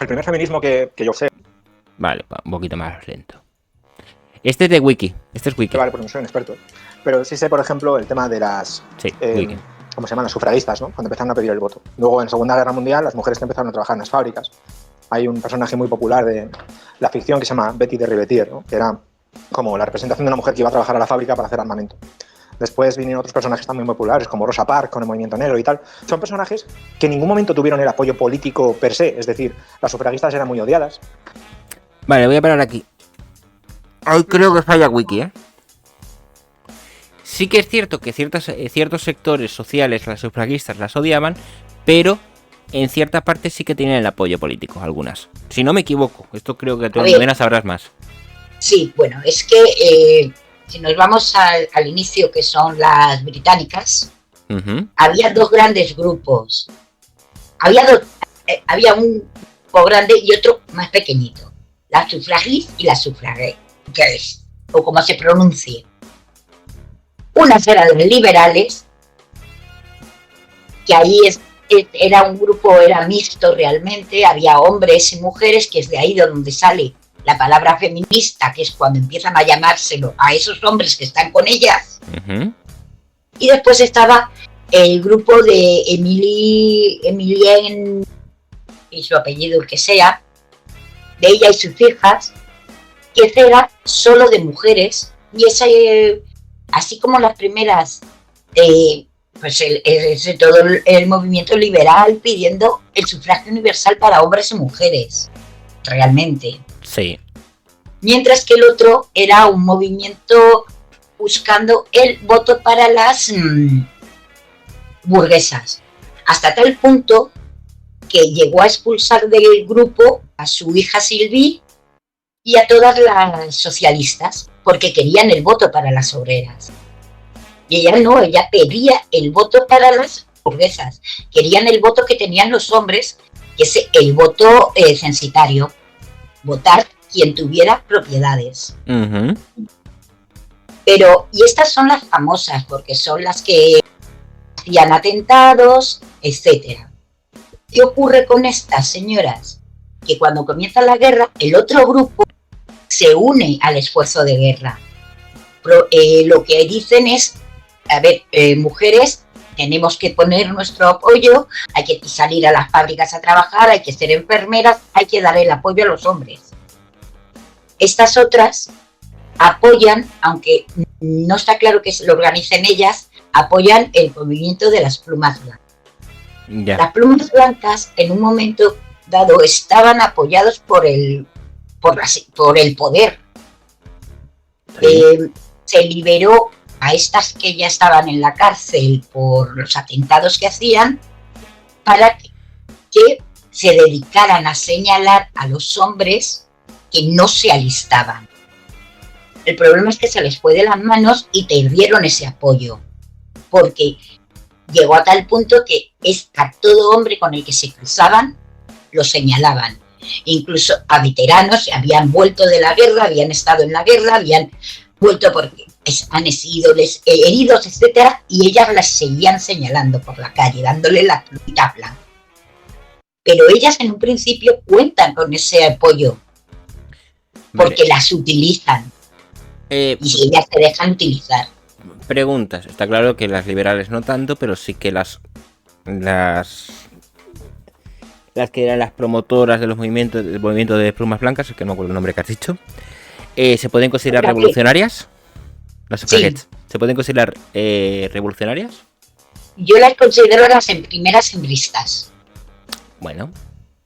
El primer feminismo que yo sé, Vale, un poquito más lento. Este es de Wiki. Este es Wiki. vale, porque no soy un experto, pero sí sé, por ejemplo, el tema de las... Sí, Wiki. ¿Cómo se llaman? Las sufragistas, ¿no? Cuando empezaron a pedir el voto. Luego, en Segunda Guerra Mundial, las mujeres que empezaron a trabajar en las fábricas. Hay un personaje muy popular de la ficción que se llama Betty de Rivetier, ¿no? Que era como la representación de una mujer que iba a trabajar a la fábrica para hacer armamento. Después vinieron otros personajes también muy populares, como Rosa Parks con el movimiento negro y tal. Son personajes que en ningún momento tuvieron el apoyo político per se, es decir, las sufragistas eran muy odiadas. Vale, voy a parar aquí. Ahí creo que falla Wiki, ¿eh? Sí que es cierto que ciertos sectores sociales, las sufragistas las odiaban, pero en cierta parte sí que tienen el apoyo político, algunas. Si no me equivoco, esto creo que tú menos sabrás más. Sí, bueno, es que si nos vamos al inicio, que son las británicas, había dos grandes grupos. Había un grupo grande y otro más pequeñito. Las sufragis y las sufraguettes, o como se pronuncie. Unas eran los liberales, que ahí era un grupo, era mixto realmente, había hombres y mujeres, que es de ahí de donde sale la palabra feminista, que es cuando empiezan a llamárselo a esos hombres que están con ellas. Y después estaba el grupo de Emilien, y su apellido el que sea, de ella y sus hijas, que era solo de mujeres, y esa, así como las primeras, pues todo el movimiento liberal pidiendo el sufragio universal para hombres y mujeres, realmente. Sí. Mientras que el otro era un movimiento buscando el voto para las burguesas, hasta tal punto que llegó a expulsar del grupo a su hija Sylvie y a todas las socialistas, porque querían el voto para las obreras. Y ella no, ella pedía el voto para las burguesas, querían el voto que tenían los hombres, que es el voto censitario, votar quien tuviera propiedades. Pero, y estas son las famosas, porque son las que hacían atentados, etcétera. ¿Qué ocurre con estas señoras? Que cuando comienza la guerra, el otro grupo se une al esfuerzo de guerra. Lo que dicen es, a ver, mujeres, tenemos que poner nuestro apoyo, hay que salir a las fábricas a trabajar, hay que ser enfermeras, hay que dar el apoyo a los hombres. Estas otras apoyan, aunque no está claro que lo organicen ellas, apoyan el movimiento de las plumas blancas. Ya. Las plumas blancas en un momento dado estaban apoyados por el poder. Sí. Se liberó a estas que ya estaban en la cárcel por los atentados que hacían, para que se dedicaran a señalar a los hombres que no se alistaban. El problema es que se les fue de las manos y perdieron ese apoyo, porque llegó a tal punto que a todo hombre con el que se cruzaban lo señalaban. Incluso a veteranos, habían vuelto de la guerra, habían estado en la guerra, habían vuelto porque han sido heridos, etcétera, y ellas las seguían señalando por la calle, dándole la plumita blanca. Pero ellas en un principio cuentan con ese apoyo, porque las utilizan, y ellas se dejan utilizar. Preguntas. Está claro que las liberales no tanto, pero sí que las que eran las promotoras del movimiento de plumas blancas, es que no me acuerdo el nombre que has dicho, ¿se pueden considerar revolucionarias? Las sufragettes. Sí. ¿Se pueden considerar revolucionarias? Yo las considero las primeras hembristas. Bueno,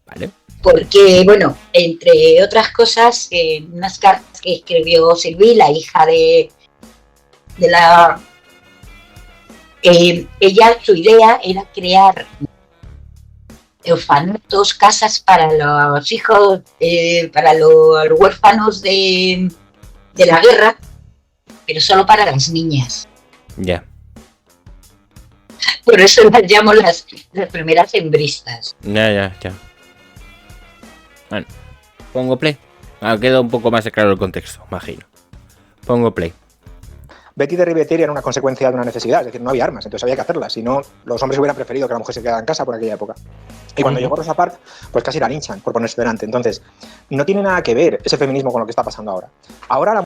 vale. Porque, bueno, entre otras cosas, unas cartas que escribió Sylvie, la hija de la... ella, su idea era crear orfanatos, casas para los hijos, para los huérfanos de la guerra, pero solo para las niñas. Ya. Por eso las llamo las primeras hembristas. Ya. Bueno, pongo play. Queda un poco más claro el contexto, imagino. Pongo play. Betty de Rivetier era una consecuencia de una necesidad, es decir, no había armas, entonces había que hacerlas, si no, los hombres hubieran preferido que la mujer se quedara en casa por aquella época. Y cuando llegó Rosa Parks, pues casi la linchan por ponerse delante. Entonces, no tiene nada que ver ese feminismo con lo que está pasando ahora.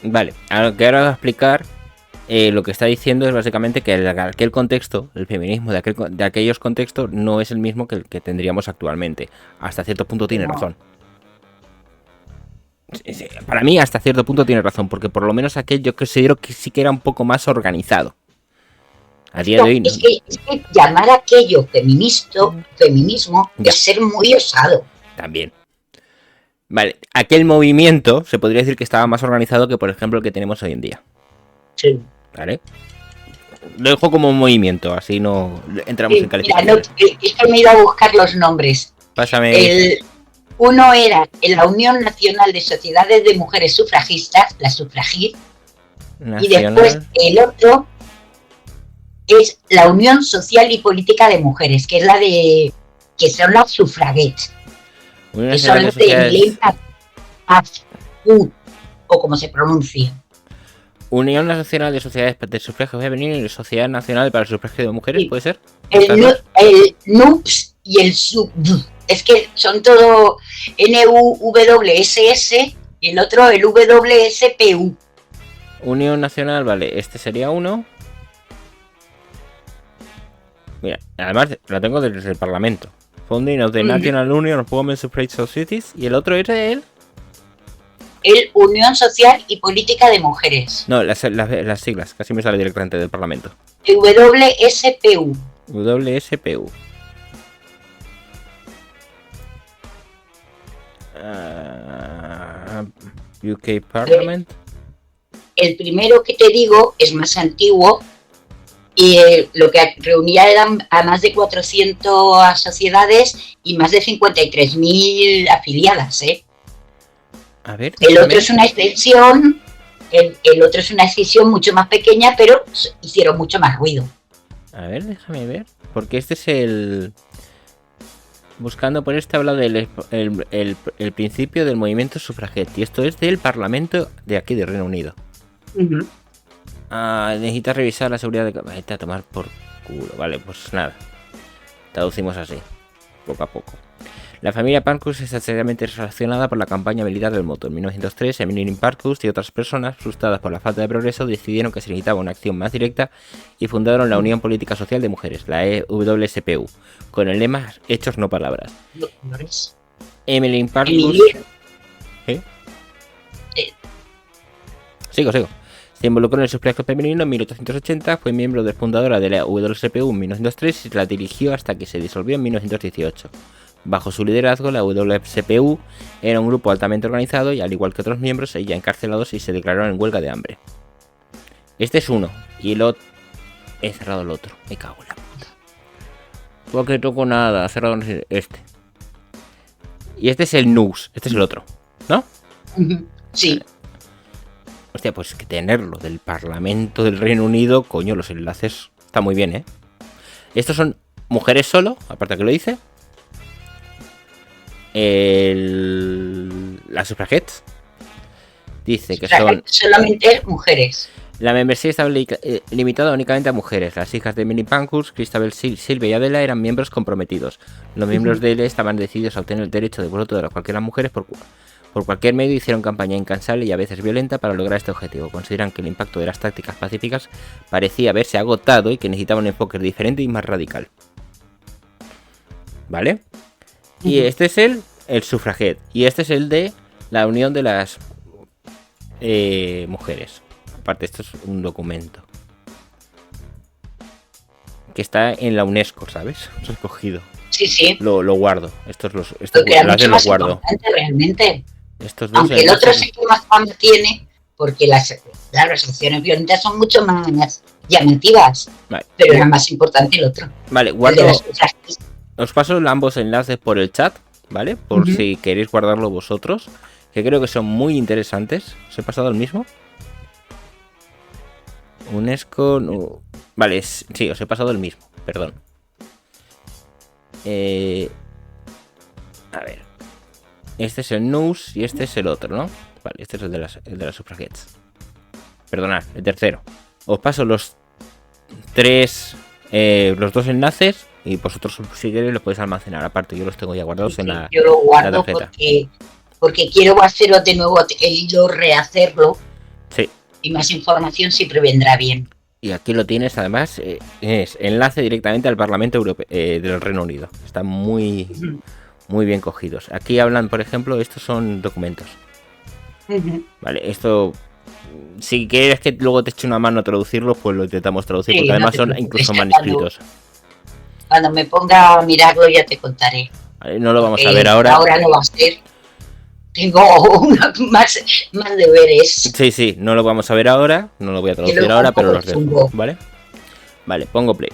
Vale, a lo que ahora voy a explicar, lo que está diciendo es básicamente que aquel contexto, el feminismo de aquellos contextos, no es el mismo que el que tendríamos actualmente. Hasta cierto punto tiene razón. Sí, para mí, hasta cierto punto tiene razón, porque por lo menos aquel yo considero que sí que era un poco más organizado. A día de hoy no. Es que llamar a aquello feminismo Ya. es ser muy osado. También. Vale, aquel movimiento se podría decir que estaba más organizado que, por ejemplo, el que tenemos hoy en día. Sí. ¿Vale? Lo dejo como un movimiento, así no entramos en calificaciones. Es que me he ido a buscar los nombres. Pásame. Uno era la Unión Nacional de Sociedades de Mujeres Sufragistas, la Sufragit, y después el otro es la Unión Social y Política de Mujeres, que es la de que son las sufraguettes, que son las de o como se pronuncia. Unión Nacional de Sociedades de Sufragio Femenino y Sociedad Nacional para el Sufragio de Mujeres, Sí. ¿puede ser? El NUPS y el SUB. Es que son todo NUWSS y el otro el WSPU. Unión Nacional, vale, este sería uno. Mira, además lo tengo desde el Parlamento. Founding of the National Union of Women's Suffrage Societies. Y el otro es el Unión Social y Política de Mujeres. No, las siglas, casi me sale directamente del Parlamento. WSPU. WSPU. UK Parliament. El primero que te digo es más antiguo y lo que reunía eran a más de 400 sociedades y más de 53.000 afiliadas, ¿eh? A ver, el otro es una extensión, el otro es una extensión mucho más pequeña, pero hicieron mucho más ruido. A ver, déjame ver. Porque este es el... Buscando por este habla del el principio del movimiento sufragette. Y esto es del Parlamento de aquí de Reino Unido. Necesita revisar la seguridad de... Vete a tomar por culo. Vale, pues nada. Traducimos así. Poco a poco. La familia Parkhurst está seriamente relacionada por la campaña militar del motor. En 1903, Emmeline Parkhurst y otras personas, frustradas por la falta de progreso, decidieron que se necesitaba una acción más directa y fundaron la Unión Política Social de Mujeres, la EWSPU, con el lema Hechos no palabras. Emmeline Parkhurst... Sigo. Se involucró en el sufragio femenino en 1880, fue miembro fundadora de la WSPU en 1903 y la dirigió hasta que se disolvió en 1918. Bajo su liderazgo, la WSPU era un grupo altamente organizado y, al igual que otros miembros, ella encarcelados y se declararon en huelga de hambre. Este es uno, y el otro... He cerrado el otro, me cago en la puta. Porque toco nada, he cerrado este. Y este es el NUS, este es el otro, ¿no? Sí. Hostia, pues que tenerlo del Parlamento del Reino Unido, coño, los enlaces está muy bien, ¿eh? Estos son mujeres solo, aparte que lo dice. Las sufragettes dice que son solamente mujeres. La membresía estaba limitada únicamente a mujeres. Las hijas de Emmeline Pankhurst, Christabel, Silvia y Adela eran miembros comprometidos. Los miembros de él estaban decididos a obtener el derecho de voto de cualquier mujeres por cualquier medio. Hicieron campaña incansable y a veces violenta para lograr este objetivo. Consideran que el impacto de las tácticas pacíficas parecía haberse agotado y que necesitaban un enfoque diferente y más radical. ¿Vale? Y este es el sufragette. Y este es el de la Unión de las Mujeres. Aparte, esto es un documento que está en la UNESCO, ¿sabes? Lo he escogido. Sí. Lo guardo. Estos lo guardo. Realmente. Estos dos. Aunque el otro sí que más fama tiene, porque las acciones violentas son mucho más llamativas. Vale. Pero era más importante el otro. Vale, guardo. Os paso ambos enlaces por el chat, ¿vale? Por si queréis guardarlo vosotros, que creo que son muy interesantes. ¿Os he pasado el mismo? UNESCO... No. Vale, sí, os he pasado el mismo, perdón. A ver. Este es el NUS y este es el otro, ¿no? Vale, este es el de las sufragettes. Perdonad, el tercero. Os paso los dos enlaces y vosotros si queréis los podéis almacenar aparte. Yo los tengo ya guardados Sí, en la yo lo guardo tarjeta. porque quiero hacerlo de nuevo el hilo, rehacerlo. Sí. Y más información siempre vendrá bien. Y aquí lo tienes, además, es enlace directamente al Parlamento Europeo del Reino Unido. Están muy bien cogidos. Aquí hablan, por ejemplo, estos son documentos. Vale, esto, si quieres que luego te eche una mano a traducirlos, pues lo intentamos traducir, Sí, porque no además te son preocupes, incluso ya manuscritos. Cuando me ponga a mirarlo ya te contaré. Vale, no lo vamos a ver ahora. Ahora no va a ser. Tengo más deberes. Sí, no lo vamos a ver ahora, no lo voy a traducir ahora, pero los dejo, ¿vale? Vale, pongo play.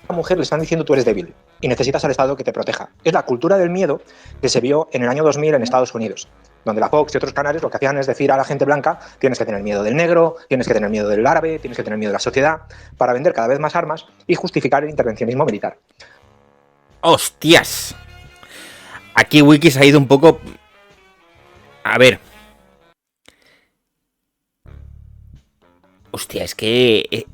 A la mujer le están diciendo tú eres débil y necesitas al Estado que te proteja. Es la cultura del miedo que se vio en el año 2000 en Estados Unidos, donde la Fox y otros canales lo que hacían es decir a la gente blanca tienes que tener miedo del negro, tienes que tener miedo del árabe, tienes que tener miedo de la sociedad, para vender cada vez más armas y justificar el intervencionismo militar. ¡Hostias! Aquí Wiki se ha ido un poco... A ver. Hostia, es que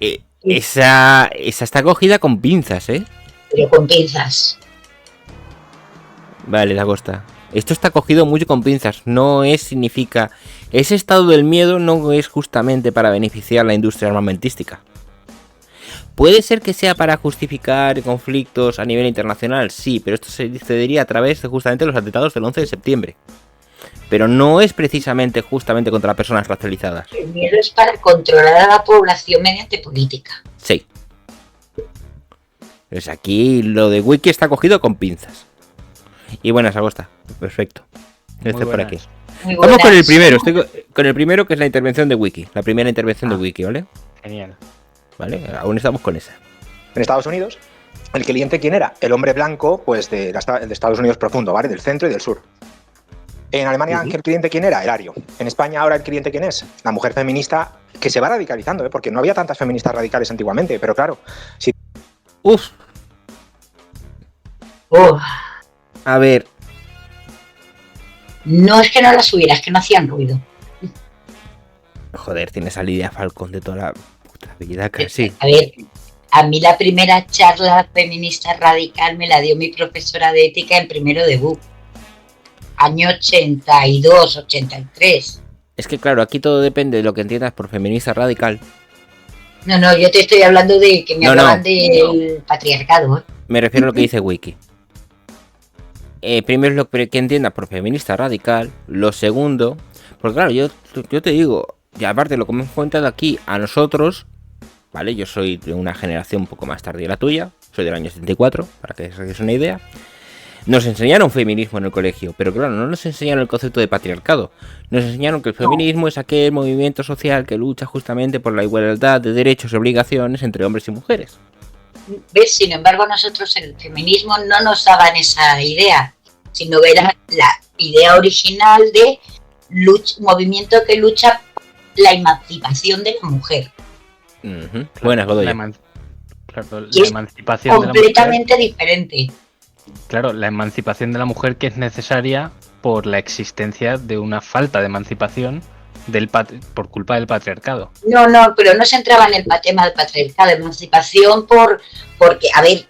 esa está cogida con pinzas, ¿eh? Pero con pinzas. Vale, la costa. Esto está cogido mucho con pinzas. No significa... Ese estado del miedo no es justamente para beneficiar la industria armamentística. ¿Puede ser que sea para justificar conflictos a nivel internacional? Sí, pero esto se diría a través de justamente los atentados del 11 de septiembre. Pero no es precisamente justamente contra personas racializadas. El miedo es para controlar a la población mediante política. Sí. Pues aquí lo de Wiki está cogido con pinzas. Y buenas, Agosta. Perfecto. Este por aquí. Vamos con el primero. Estoy con el primero, que es la intervención de Wiki. La primera intervención de Wiki, ¿vale? Genial. Vale, aún estamos con esa. En Estados Unidos, el cliente, ¿quién era? El hombre blanco, pues de Estados Unidos profundo, ¿vale? Del centro y del sur. En Alemania, ¿el cliente quién era? El ario. En España, ahora el cliente ¿quién es? La mujer feminista, que se va radicalizando, ¿eh? Porque no había tantas feministas radicales antiguamente, pero claro. Si... Uf. A ver. No es que no las hubiera, es que no hacían ruido. Joder, tienes a Lidia Falcón de toda la puta vida casi. A ver, a mí la primera charla feminista radical me la dio mi profesora de ética en primero de BUP. Año 82, 83. Es que claro, aquí todo depende de lo que entiendas por feminista radical. No, yo te estoy hablando de que me hablaban del patriarcado. Me refiero a lo que dice Wiki. Primero es lo que entiendas por feminista radical. Lo segundo, porque claro, yo te digo, y aparte lo que me he contado aquí a nosotros, ¿vale? Yo soy de una generación un poco más tardía la tuya, soy del año 74, para que os hagáis una idea. Nos enseñaron feminismo en el colegio, pero claro, no nos enseñaron el concepto de patriarcado. Nos enseñaron que el feminismo es aquel movimiento social que lucha justamente por la igualdad de derechos y obligaciones entre hombres y mujeres. ¿Ves? Sin embargo, nosotros en el feminismo no nos daban esa idea, sino era la idea original de movimiento que lucha por la emancipación de la mujer. Claro, buenas, Godoy. La emancipación completamente de la mujer, diferente. Claro, la emancipación de la mujer que es necesaria por la existencia de una falta de emancipación por culpa del patriarcado. No, pero no se entraba en el tema del patriarcado, emancipación porque, a ver,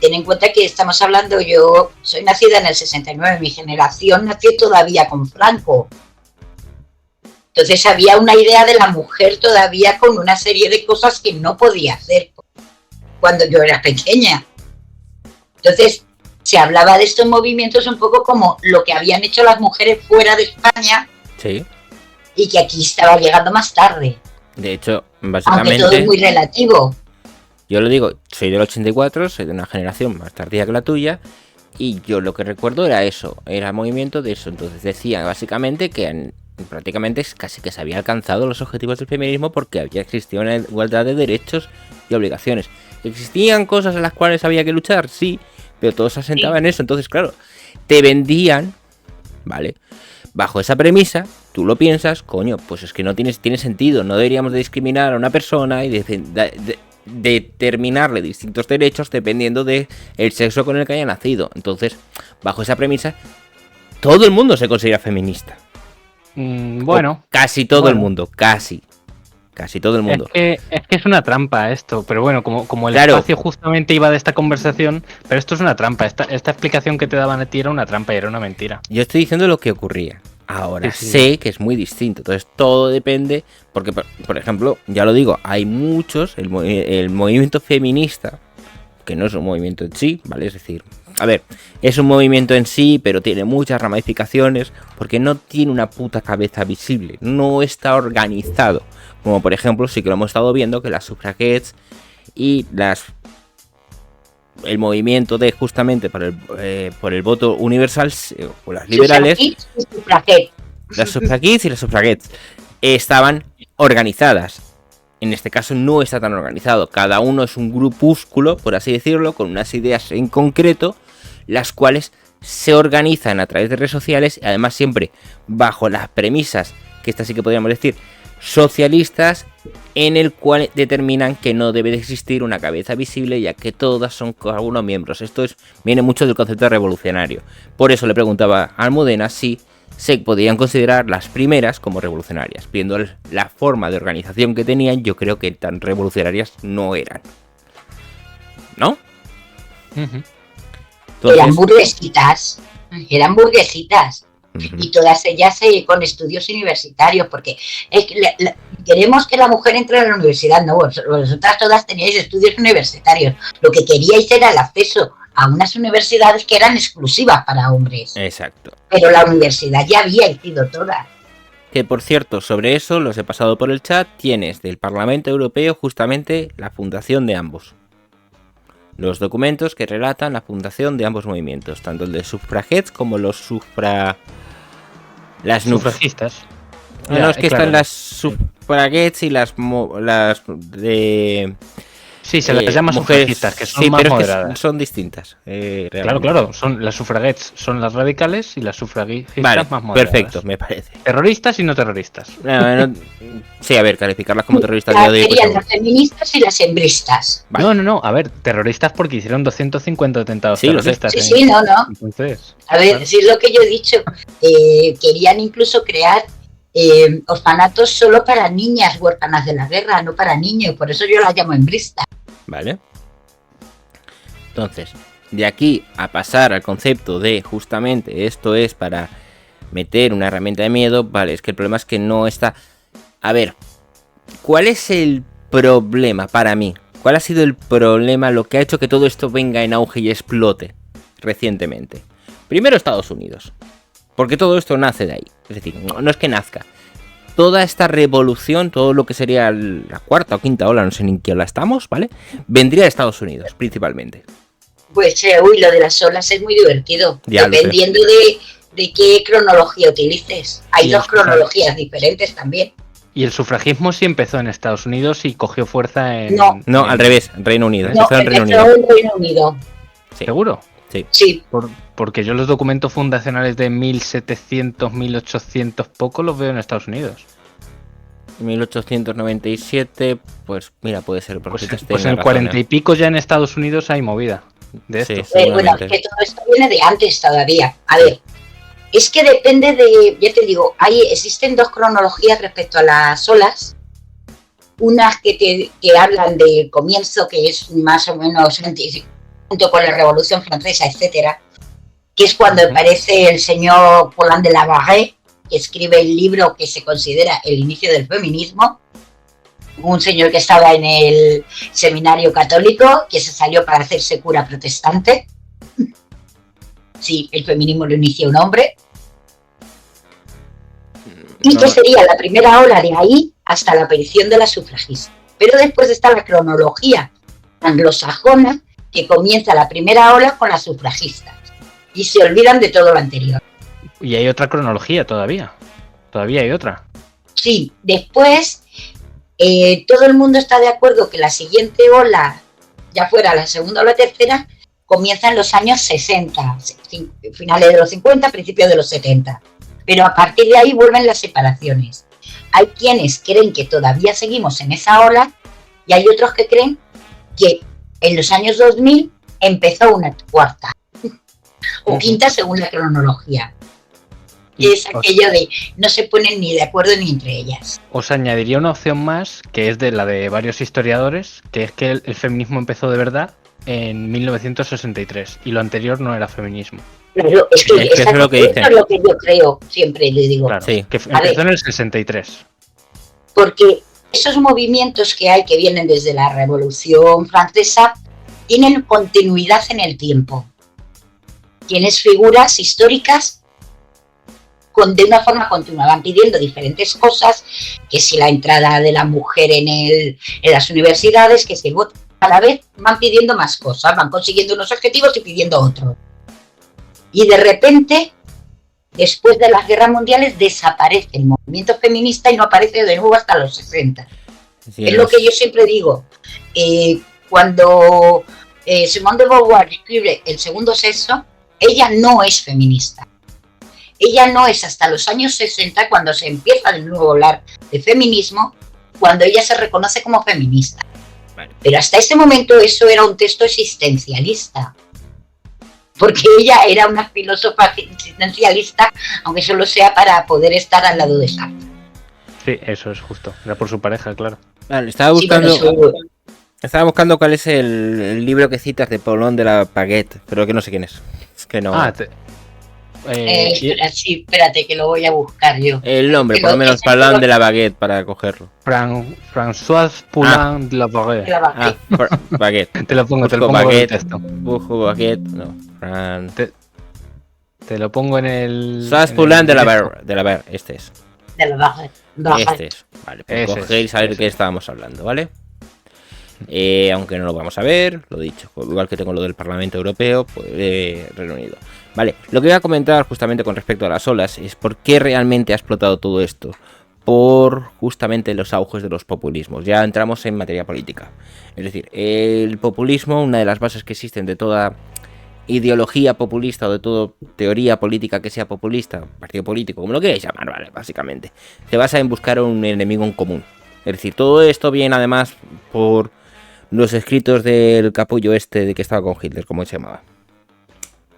ten en cuenta que estamos hablando, yo soy nacida en el 69, mi generación nació todavía con Franco. Entonces había una idea de la mujer todavía con una serie de cosas que no podía hacer cuando yo era pequeña. Entonces se hablaba de estos movimientos un poco como lo que habían hecho las mujeres fuera de España. Sí. Y que aquí estaba llegando más tarde. De hecho, básicamente... Aunque todo es muy relativo. Yo lo digo, soy del 84, soy de una generación más tardía que la tuya, y yo lo que recuerdo era eso, era movimiento de eso. Entonces decían básicamente que prácticamente casi que se había alcanzado los objetivos del feminismo porque había existido una igualdad de derechos y obligaciones. ¿Existían cosas en las cuales había que luchar? Sí, pero todo se asentaba en eso. Entonces, claro, te vendían, ¿vale? Bajo esa premisa, tú lo piensas, coño, pues es que no tiene sentido, no deberíamos de discriminar a una persona y determinarle distintos derechos dependiendo del sexo con el que haya nacido. Entonces, bajo esa premisa, todo el mundo se considera feminista. Bueno. O casi todo el mundo, casi Casi todo el mundo. Es que es una trampa esto, pero bueno, como el Claro. espacio justamente iba de esta conversación, pero esto es una trampa. Esta explicación que te daban a ti era una trampa y era una mentira. Yo estoy diciendo lo que ocurría. Ahora Sí, sí. sé que es muy distinto. Entonces todo depende. Porque, por ejemplo, ya lo digo, hay muchos. El movimiento feminista, que no es un movimiento en sí, ¿vale? Es decir, a ver, es un movimiento en sí, pero tiene muchas ramificaciones. Porque no tiene una puta cabeza visible. No está organizado. Como por ejemplo, sí que lo hemos estado viendo, que las suffragettes y el movimiento de justamente por el voto universal, o las liberales, las suffragettes y las suffragettes estaban organizadas. En este caso no está tan organizado. Cada uno es un grupúsculo, por así decirlo, con unas ideas en concreto, las cuales se organizan a través de redes sociales, y además siempre bajo las premisas, que estas sí que podríamos decir, socialistas, en el cual determinan que no debe de existir una cabeza visible, ya que todas son algunos miembros. Esto viene mucho del concepto revolucionario. Por eso le preguntaba a Almudena si se podían considerar las primeras como revolucionarias. Viendo la forma de organización que tenían, yo creo que tan revolucionarias no eran. ¿No? Ujú. Entonces, Eran burguesitas. Y todas ellas con estudios universitarios, porque es que queremos que la mujer entre a la universidad. No, vosotras todas teníais estudios universitarios. Lo que queríais era el acceso a unas universidades que eran exclusivas para hombres. exacto. Pero la universidad ya había sido toda. Que por cierto, sobre eso los he pasado por el chat. Tienes del Parlamento Europeo justamente la fundación de ambos. Los documentos que relatan la fundación de ambos movimientos, tanto el de suffragettes como los las Sufragistas. No, es que claro. están las suffragettes y las de... Sí, se las llama mujeres, sufragistas, que son sí, más pero es que moderadas. son distintas. Claro, claro, son las sufragettes son las radicales y las sufragistas Vale, más moderadas. perfecto, me parece. Terroristas y no terroristas. Sí, a ver, calificarlas como terroristas. Serían las feministas y las hembristas. Vale. No, a ver, terroristas porque hicieron 250 atentados Sí, lo sé. terroristas. Sí, no. Entonces, A ver, claro. si es lo que yo he dicho. Querían incluso crear orfanatos solo para niñas huérfanas de la guerra, no para niños. Por eso yo las llamo hembristas. Vale. Entonces, de aquí a pasar al concepto de justamente esto es para meter una herramienta de miedo, vale, es que el problema es que no está... A ver, ¿cuál es el problema para mí? ¿Cuál ha sido el problema, lo que ha hecho que todo esto venga en auge y explote recientemente? Primero Estados Unidos, porque todo esto nace de ahí. Es decir, no es que nazca. Toda esta revolución, todo lo que sería la cuarta o quinta ola, no sé ni en qué ola estamos, ¿vale? Vendría de Estados Unidos, principalmente. Pues, lo de las olas es muy divertido, Ya lo dependiendo de qué cronología utilices. Hay Y dos el cronologías diferentes también. Y el sufragismo sí empezó en Estados Unidos y cogió fuerza en... No, en- al revés, Reino Unido. No, Empezó en Reino empezó Unido. en Reino Unido. Sí, ¿Seguro? Sí, Porque yo los documentos fundacionales de 1700, 1800 poco los veo en Estados Unidos. 1897, pues mira, puede ser. Porque Pues en el 40 y pico ya en Estados Unidos hay movida de esto. Sí. bueno, Seguramente. que todo esto viene de antes todavía. A ver, es que depende de, ya te digo, existen dos cronologías respecto a las olas. Unas que hablan del comienzo, que es más o menos junto con la Revolución Francesa, etcétera, que es cuando aparece el señor Paulin de la Barre, que escribe el libro que se considera el inicio del feminismo, un señor que estaba en el seminario católico, que se salió para hacerse cura protestante. Sí, el feminismo lo inició un hombre. Y que sería la primera ola de ahí hasta la aparición de la sufragista. Pero después está la cronología anglosajona, que comienza la primera ola con las sufragistas. Y se olvidan de todo lo anterior. Y hay otra cronología todavía. Todavía hay otra. Sí, después todo el mundo está de acuerdo que la siguiente ola, ya fuera la segunda o la tercera, comienza en los años 60, finales de los 50, principios de los 70. Pero a partir de ahí vuelven las separaciones. Hay quienes creen que todavía seguimos en esa ola y hay otros que creen que en los años 2000 empezó una cuarta o quinta según la cronología. que es aquello de no se ponen ni de acuerdo ni entre ellas. Os añadiría una opción más, que es de la de varios historiadores, que es que el feminismo empezó de verdad en 1963 y lo anterior no era feminismo. Claro, es que eso es lo que dicen. es lo que yo creo, siempre le digo. Claro, Sí. que empezó en el 63. Porque esos movimientos que hay, que vienen desde la Revolución Francesa, tienen continuidad en el tiempo. Tienes figuras históricas de una forma continua, van pidiendo diferentes cosas, que si la entrada de la mujer en las universidades, que si el voto, cada vez van pidiendo más cosas, van consiguiendo unos objetivos y pidiendo otros. Y de repente, después de las guerras mundiales, desaparece el movimiento feminista y no aparece de nuevo hasta los 60. Sí, es lo que yo siempre digo. Cuando Simone de Beauvoir escribe El segundo sexo, ella no es feminista. Ella no es hasta los años 60, cuando se empieza de nuevo a hablar de feminismo, cuando ella se reconoce como feminista. Vale. Pero hasta ese momento eso era un texto existencialista. Porque ella era una filósofa existencialista, aunque solo sea para poder estar al lado de Sartre. Sí, eso es justo. Era por su pareja, claro. Vale, estaba buscando cuál es el libro que citas de Paulón de la Baguette, pero que no sé quién es. Es que no. Espérate, que lo voy a buscar yo. El nombre, por lo menos, Paulón de la Baguette, para cogerlo. François Poulain de la Baguette. Baguette. Te lo pongo Baguette, en el texto. Busco Baguette, no. Te lo pongo en el... François Poulain de la Baguette, este es. De la Baguette. Este es. Vale, pues cogéis a ver qué estábamos hablando, ¿vale? Aunque no lo vamos a ver, lo dicho, igual que tengo lo del Parlamento Europeo, pues, Reino Unido. Vale, lo que voy a comentar justamente con respecto a las olas es por qué realmente ha explotado todo esto. Por justamente los auges de los populismos. Ya entramos en materia política. Es decir, el populismo, una de las bases que existen de toda ideología populista o de toda teoría política que sea populista, partido político, como lo queráis llamar, vale, básicamente, se basa en buscar un enemigo en común. Es decir, todo esto viene además por los escritos del capullo este de que estaba con Hitler, ¿cómo se llamaba?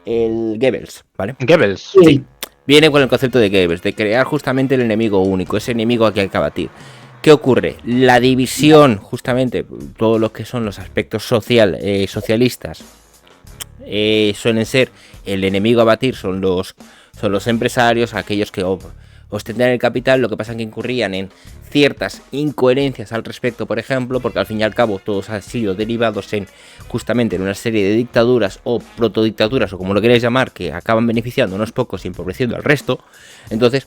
El Goebbels, ¿vale? Goebbels. Sí. Viene con el concepto de Goebbels, de crear justamente el enemigo único, ese enemigo a que hay que abatir. ¿Qué ocurre? La división, justamente, todos los que son los aspectos socialistas, suelen ser el enemigo a batir, son los empresarios, aquellos que ostentan el capital. Lo que pasa es que incurrían en ciertas incoherencias al respecto, por ejemplo, porque al fin y al cabo todos han sido derivados en justamente en una serie de dictaduras o protodictaduras, o como lo queráis llamar, que acaban beneficiando a unos pocos y empobreciendo al resto. Entonces,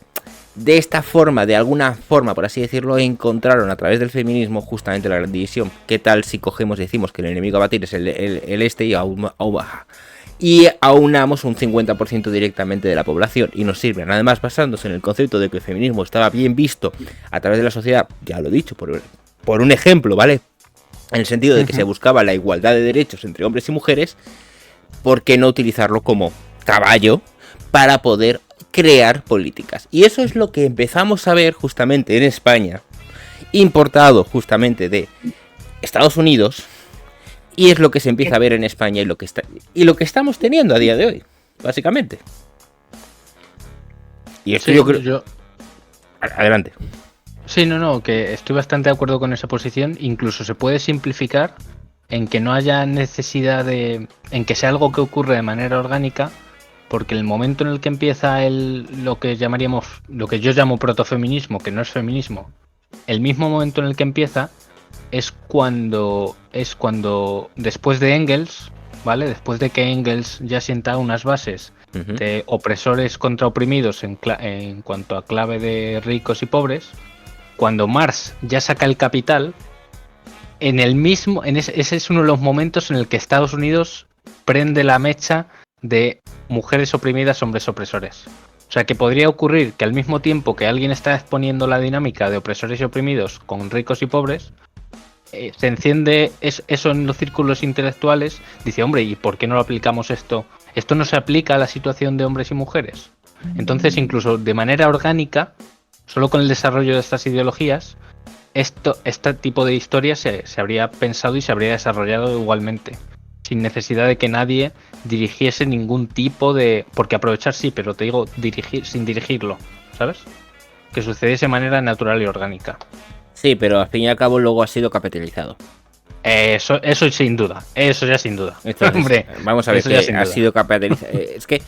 de esta forma, de alguna forma, por así decirlo, encontraron a través del feminismo justamente la gran división. ¿Qué tal si cogemos y decimos que el enemigo a batir es el este y aunamos un 50% directamente de la población, y nos sirven, además basándose en el concepto de que el feminismo estaba bien visto a través de la sociedad, ya lo he dicho, por un ejemplo, ¿vale? En el sentido de que se buscaba la igualdad de derechos entre hombres y mujeres, ¿por qué no utilizarlo como caballo para poder crear políticas? Y eso es lo que empezamos a ver justamente en España, importado justamente de Estados Unidos. Y es lo que se empieza a ver en España y lo que estamos teniendo a día de hoy, básicamente. Y esto sí, yo creo... Adelante. Sí, no, que estoy bastante de acuerdo con esa posición. Incluso se puede simplificar en que no haya necesidad en que sea algo que ocurre de manera orgánica, porque el momento en el que empieza lo que yo llamo protofeminismo, que no es feminismo, el mismo momento en el que empieza es cuando después de Engels, ¿vale? Después de que Engels ya sienta unas bases de opresores contra oprimidos en cuanto a clave de ricos y pobres, cuando Marx ya saca el Capital, ese es uno de los momentos en el que Estados Unidos prende la mecha de mujeres oprimidas, hombres opresores. O sea, que podría ocurrir que al mismo tiempo que alguien está exponiendo la dinámica de opresores y oprimidos con ricos y pobres, se enciende eso en los círculos intelectuales. Dice, hombre, ¿y por qué no lo aplicamos esto? Esto no se aplica a la situación de hombres y mujeres. Entonces, incluso de manera orgánica, solo con el desarrollo de estas ideologías, este tipo de historias se habría pensado y se habría desarrollado igualmente, sin necesidad de que nadie dirigiese ningún tipo de... Porque aprovechar sí, pero te digo dirigir sin dirigirlo, ¿sabes? Que sucediese de manera natural y orgánica. Sí, pero al fin y al cabo luego ha sido capitalizado. Eso sin duda, eso ya sin duda. Entonces, Hombre, vamos a ver eso ya que sin ha duda. sido capitalizado. Es que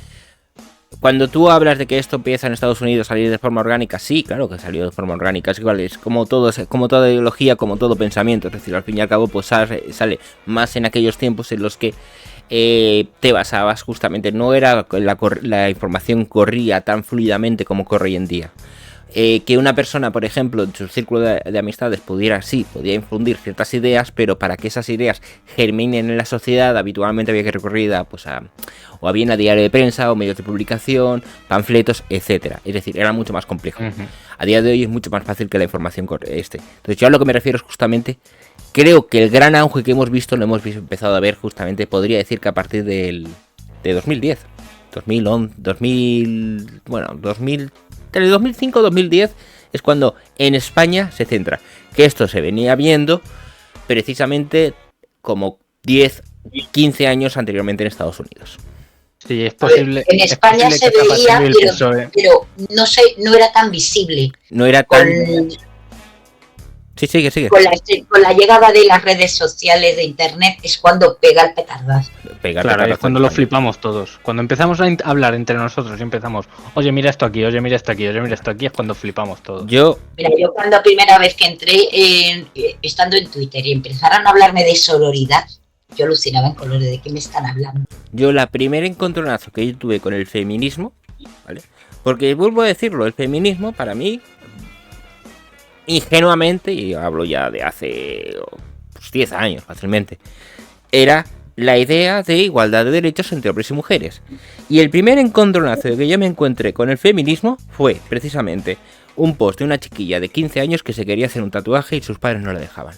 cuando tú hablas de que esto empieza en Estados Unidos a salir de forma orgánica, sí, claro que salió de forma orgánica. Es igual, es como todo, como toda ideología, como todo pensamiento. Es decir, al fin y al cabo, pues sale más en aquellos tiempos en los que te basabas justamente. No era la información corría tan fluidamente como corre hoy en día. Que una persona, por ejemplo, en su círculo de amistades podía infundir ciertas ideas, pero para que esas ideas germinen en la sociedad, habitualmente había que recurrir a, pues o bien a diario de prensa, o medios de publicación, panfletos, etcétera. Es decir, era mucho más complejo. A día de hoy es mucho más fácil que la información Entonces, yo a lo que me refiero es justamente, creo que el gran auge que hemos visto, lo hemos empezado a ver justamente, podría decir que a partir de 2010, 2011, 2000, entre 2005 y 2010 es cuando en España se centra. Que esto se venía viendo precisamente como 10, 15 años anteriormente en Estados Unidos. Sí, es posible. En España se veía, pero no era tan visible. No era tan... Sí, sigue. Con la llegada de las redes sociales, de internet, es cuando pega el petardazo. Claro, es cuando lo flipamos todos. Cuando empezamos a hablar entre nosotros y empezamos, oye, mira esto aquí, oye, mira esto aquí, oye, mira esto aquí, es cuando flipamos todos. Mira, yo cuando primera vez que entré estando en Twitter y empezaron a hablarme de sororidad, yo alucinaba en colores. ¿De qué me están hablando? Yo la primera encontronazo que yo tuve con el feminismo, ¿vale? Porque vuelvo a decirlo, el feminismo para mí, ingenuamente, y hablo ya de hace 10 años fácilmente, era la idea de igualdad de derechos entre hombres y mujeres. Y el primer encontronazo que yo me encontré con el feminismo fue precisamente un post de una chiquilla de 15 años que se quería hacer un tatuaje y sus padres no la dejaban.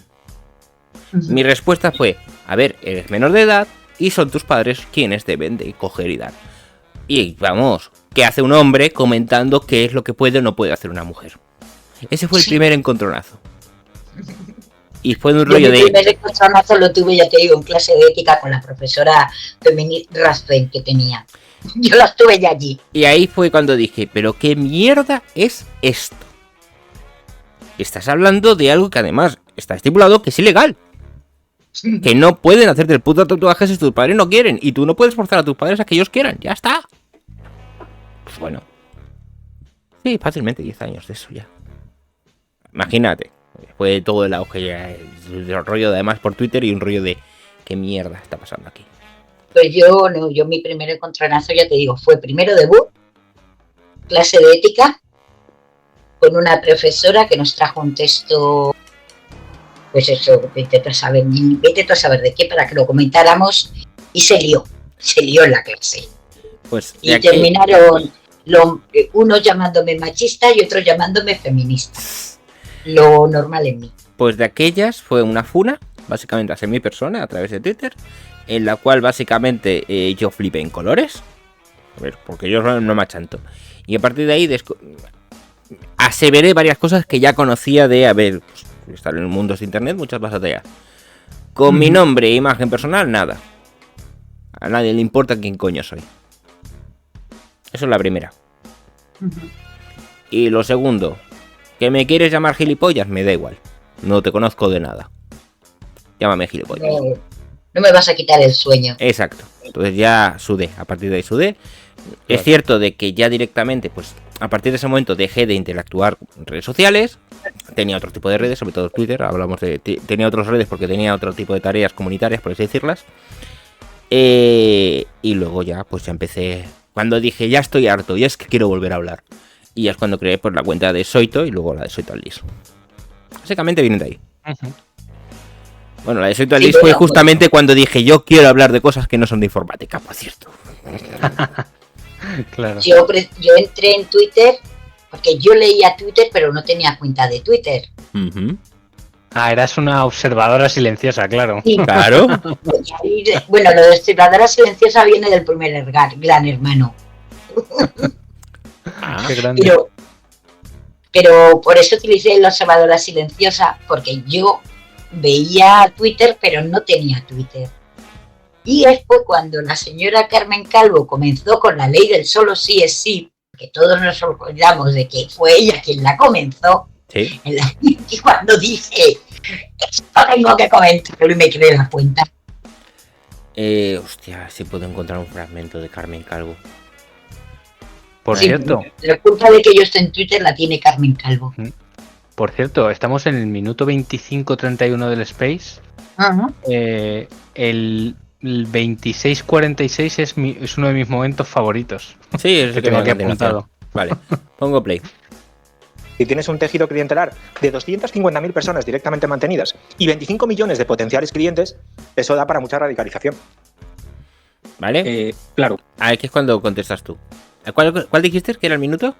Mi respuesta fue, a ver, eres menor de edad y son tus padres quienes deben de coger y dar. Y vamos, ¿qué hace un hombre comentando qué es lo que puede o no puede hacer una mujer? Ese fue el primer encontronazo. Y fue un rollo de... El primer encontronazo lo tuve, ya te digo, en clase de ética con la profesora feminista Raspen que tenía. Yo la estuve ya allí. Y ahí fue cuando dije, pero ¿qué mierda es esto? Estás hablando de algo que además está estipulado que es ilegal. Que no pueden hacerte el puto tatuaje si tus padres no quieren. Y tú no puedes forzar a tus padres a que ellos quieran. Ya está. Pues bueno. Sí, fácilmente 10 años de eso ya. Imagínate. Fue todo el auge ya. El rollo de, además por Twitter y un rollo de ¿qué mierda está pasando aquí? Pues yo mi primer encontronazo, ya te digo, fue primero debut, clase de ética, con una profesora que nos trajo un texto, pues eso, vete tú a saber de qué, para que lo comentáramos, y se lió en la clase. Pues y aquí terminaron unos llamándome machista y otros llamándome feminista. Lo normal en mí. Pues de aquellas fue una funa, básicamente hacia mi persona, a través de Twitter, en la cual básicamente yo flipé en colores. A ver, porque yo no me achanto. Y a partir de ahí aseveré varias cosas que ya conocía de haber estar en el mundo de internet, muchas basateas. Con mi nombre e imagen personal, nada. A nadie le importa quién coño soy. Eso es la primera. Y lo segundo, ¿que me quieres llamar gilipollas? Me da igual. No te conozco de nada. Llámame gilipollas. No me vas a quitar el sueño. Exacto. Entonces ya sudé. A partir de ahí sudé. Claro. Es cierto de que ya directamente, pues a partir de ese momento dejé de interactuar en redes sociales. Tenía otro tipo de redes, sobre todo Twitter. Hablamos de... Tenía otras redes porque tenía otro tipo de tareas comunitarias, por así decirlas. Y luego ya, pues ya empecé... Cuando dije, ya estoy harto, ya es que quiero volver a hablar. Y ya es cuando creé pues la cuenta de Soito y luego la de Soito Aldis. Básicamente vienen de ahí. Bueno, la de Soito Aldis fue justamente cuando dije, yo quiero hablar de cosas que no son de informática, por cierto. Claro. Yo entré en Twitter porque yo leía Twitter pero no tenía cuenta de Twitter. Eras una observadora silenciosa, claro. Sí. Claro. Bueno, lo de observadora silenciosa viene del primer Gran Hermano. Qué grande. Pero por eso utilicé la observadora silenciosa, porque yo veía Twitter pero no tenía Twitter. Y después, cuando la señora Carmen Calvo comenzó con la ley del solo sí es sí, que todos nos olvidamos de que fue ella quien la comenzó, Sí. y cuando dije, esto tengo que comentarlo y me quedé la cuenta. Hostia, si puedo encontrar un fragmento de Carmen Calvo. Por Sí, cierto, la culpa de que yo esté en Twitter la tiene Carmen Calvo. estamos en el minuto 25:31 del Space. Ajá. El 26:46 es uno de mis momentos favoritos. Sí, es Que el que tengo venga aquí a continuación. apuntado. Vale, pongo play. Si tienes un tejido clientelar de 250.000 personas directamente mantenidas y 25 millones de potenciales clientes, eso da para mucha radicalización. ¿Vale? Claro. Aquí es cuando contestas tú. ¿Cuál dijiste que era el minuto?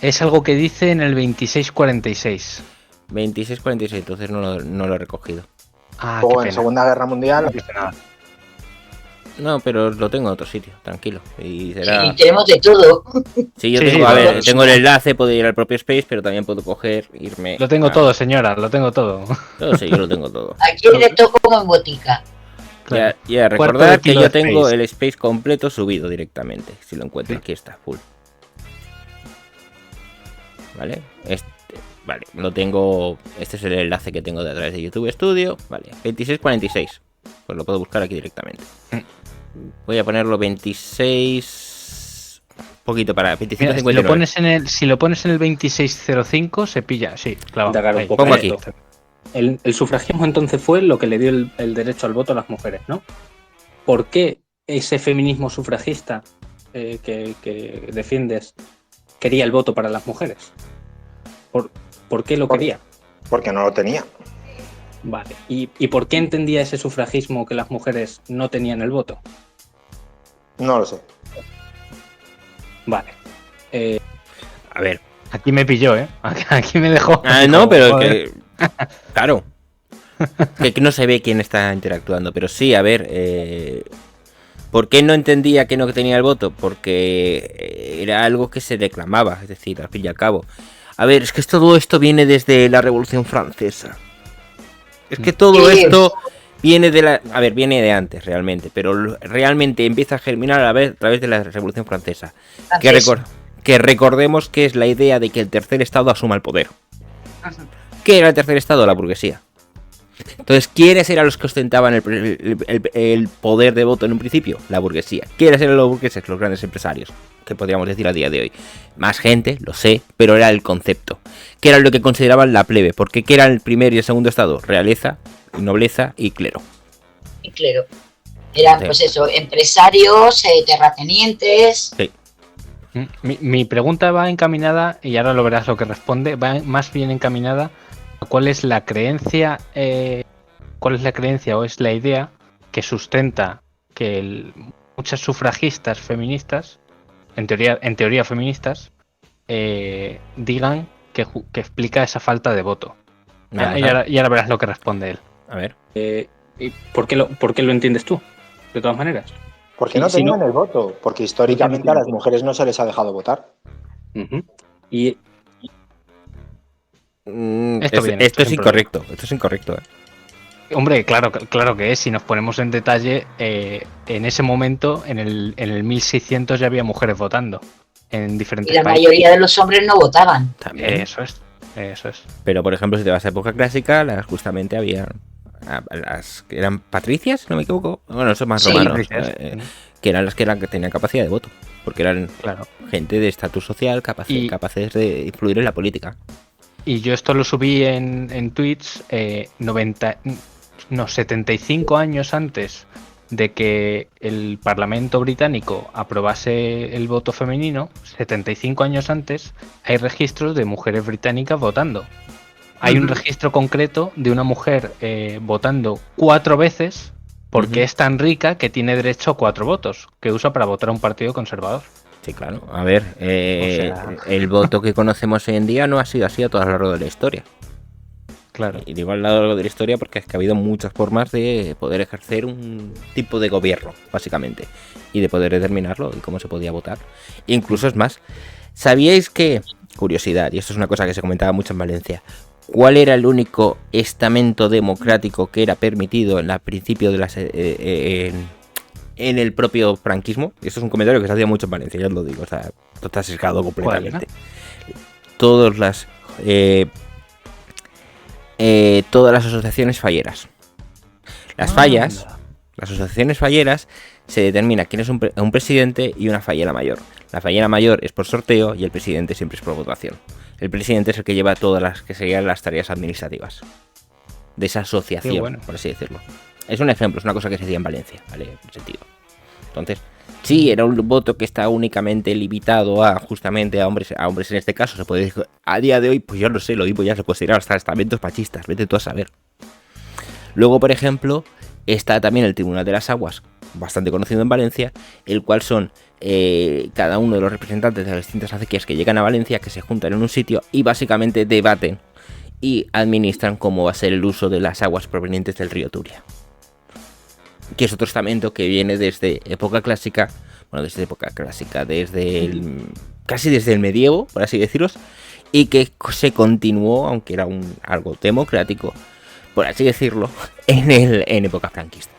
Es algo que dice en el 26:46. 26:46, entonces no lo he recogido. Ah, Luego qué en pena. Segunda Guerra Mundial, No dice nada. No, pero lo tengo en otro sitio, tranquilo. Y será... Y tenemos de todo. Sí, yo Sí, tengo, sí, a ver, vamos. tengo el enlace, puedo ir al propio Space, pero también puedo coger, irme... Lo tengo a- todo, señora, lo tengo todo. Todo, sí, yo lo tengo todo. Aquí le toco como en botica. Claro. Ya, Cuarto recordar de que kilo yo de tengo Space. el Space completo subido directamente. Si lo encuentro, Sí. aquí está, full. ¿Vale? Vale, lo tengo... Este es el enlace que tengo de a través de YouTube Studio. Vale, 26:46. Pues lo puedo buscar aquí directamente. Voy a ponerlo 26... Un poquito para... Mira, 25:59. si lo pones en el 26:05 se pilla, sí, claro. Indagar un ahí. poco Pongo en aquí. esto. El sufragismo entonces fue lo que le dio el derecho al voto a las mujeres, ¿no? ¿Por qué ese feminismo sufragista que defiendes quería el voto para las mujeres? ¿Por qué lo quería? porque no lo tenía. Vale. ¿Y por qué entendía ese sufragismo que las mujeres no tenían el voto? No lo sé. Vale. A ver. Aquí me pilló, ¿eh? Aquí me dejó. No, pero Joder. que... Claro. Que no se ve quién está interactuando. Pero sí, a ver... ¿Por qué no entendía que no tenía el voto? Porque era algo que se reclamaba. Es decir, al fin y al cabo. A ver, es que todo esto viene desde la Revolución Francesa. Es que todo Sí. esto viene de la... A ver, viene de antes realmente. Pero realmente empieza a germinar a través de la Revolución Francesa. Que recordemos que es la idea de que el tercer estado asuma el poder. ¿Qué era el tercer estado? La burguesía. Entonces, ¿quiénes eran los que ostentaban el poder de voto en un principio? La burguesía. ¿Quiénes eran los burgueses? Los grandes empresarios, que podríamos decir a día de hoy. Más gente, lo sé, pero era el concepto. ¿Qué era lo que consideraban la plebe? Porque ¿qué era el primer y el segundo estado? Realeza, nobleza y clero. Y claro. Eran, Sí. pues eso, empresarios, terratenientes. Sí. Mi pregunta va encaminada, y ahora lo verás lo que responde, va más bien encaminada a cuál es la creencia o es la idea que sustenta que muchas sufragistas feministas, en teoría feministas, digan que explica esa falta de voto. Vamos Y a ver. ahora verás lo que responde él. A ver. ¿Y por qué lo entiendes tú? De todas maneras. Porque Sí, no si tenían no- el voto. Porque históricamente a las mujeres no se les ha dejado votar. Ujú. Y Esto es incorrecto. Esto es incorrecto. Hombre, claro que es. Si nos ponemos en detalle, en ese momento, en el 1600 ya había mujeres votando en Y la la mayoría de los hombres no votaban. También. Eso es. Pero por ejemplo, si te vas a época clásica, justamente había las que eran patricias, no me equivoco. Bueno, son más Sí, romanos. patricias. Que eran las que tenían capacidad de voto. Porque eran Claro. gente de estatus social capaces de influir en la política. Y yo esto lo subí en tweets 75 años antes de que el Parlamento británico aprobase el voto femenino. 75 años antes hay registros de mujeres británicas votando. Hay un registro concreto de una mujer votando 4 veces porque es tan rica que tiene derecho a 4 votos que usa para votar a un partido conservador. Sí, claro. A ver, O sea- el voto que conocemos hoy en día no ha sido así a lo largo de la historia. Claro. Y digo a lo largo de la historia porque es que ha habido muchas formas de poder ejercer un tipo de gobierno, básicamente. Y de poder determinarlo y cómo se podía votar. Incluso es más, ¿sabíais que, curiosidad, y esto es una cosa que se comentaba mucho en Valencia, ¿cuál era el único estamento democrático que era permitido en el principio de las en el propio franquismo? Esto es un comentario que se hacía mucho en Valencia, ya os lo digo, o sea, esto está sesgado completamente. Todas las asociaciones falleras. Las fallas, las asociaciones falleras, se determina quién es un presidente y una fallera mayor. La fallera mayor es por sorteo y el presidente siempre es por votación. El presidente es el que lleva todas las que serían las tareas administrativas de esa asociación, por así decirlo. Es un ejemplo, es una cosa que se hacía en Valencia, ¿vale? En sentido. Entonces, sí, era un voto que está únicamente limitado a justamente a hombres en este caso. Se puede decir, a día de hoy, pues yo no sé, lo mismo ya se considera hasta estamentos machistas, vete tú a saber. Luego, por ejemplo, está también el Tribunal de las Aguas, bastante conocido en Valencia, el cual son cada uno de los representantes de las distintas acequias que llegan a Valencia, que se juntan en un sitio y básicamente debaten y administran cómo va a ser el uso de las aguas provenientes del río Turia, que es otro estamento que viene desde época clásica, casi desde el medievo, por así deciros, y que se continuó, aunque era algo democrático, por así decirlo, en época franquista.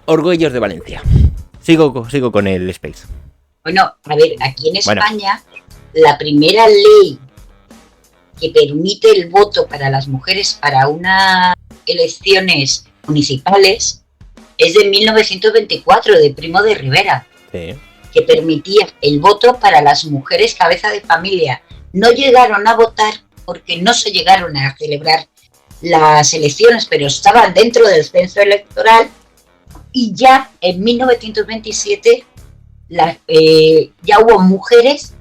Orgullos de Valencia. Sigo con el Space. Bueno, a ver, aquí en España, la primera ley que permite el voto para las mujeres para unas elecciones municipales es de 1924, de Primo de Rivera, que permitía el voto para las mujeres cabeza de familia. No llegaron a votar porque no se llegaron a celebrar las elecciones, pero estaban dentro del censo electoral, y ya en 1927 ya hubo mujeres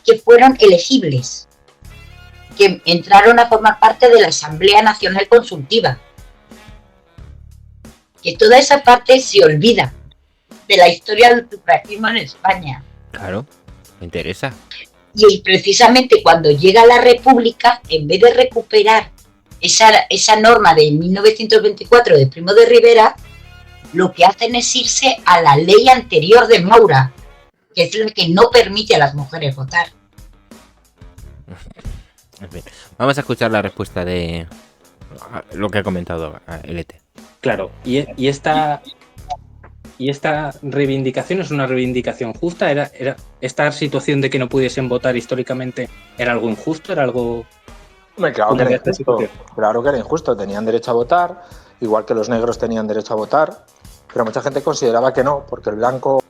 que fueron elegibles, que entraron a formar parte de la Asamblea Nacional Consultiva. Que toda esa parte se olvida de la historia del sufragismo en España. Claro, me interesa. Y precisamente cuando llega la República, en vez de recuperar esa norma de 1924 de Primo de Rivera, lo que hacen es irse a la ley anterior de Maura, que es la que no permite a las mujeres votar. Vamos a escuchar la respuesta de lo que ha comentado LT. Claro, y esta reivindicación es una reivindicación justa. Era esta situación de que no pudiesen votar históricamente era algo injusto, era algo... Claro que era injusto. Claro que era injusto. Tenían derecho a votar, igual que los negros tenían derecho a votar, pero mucha gente consideraba que no, porque el blanco...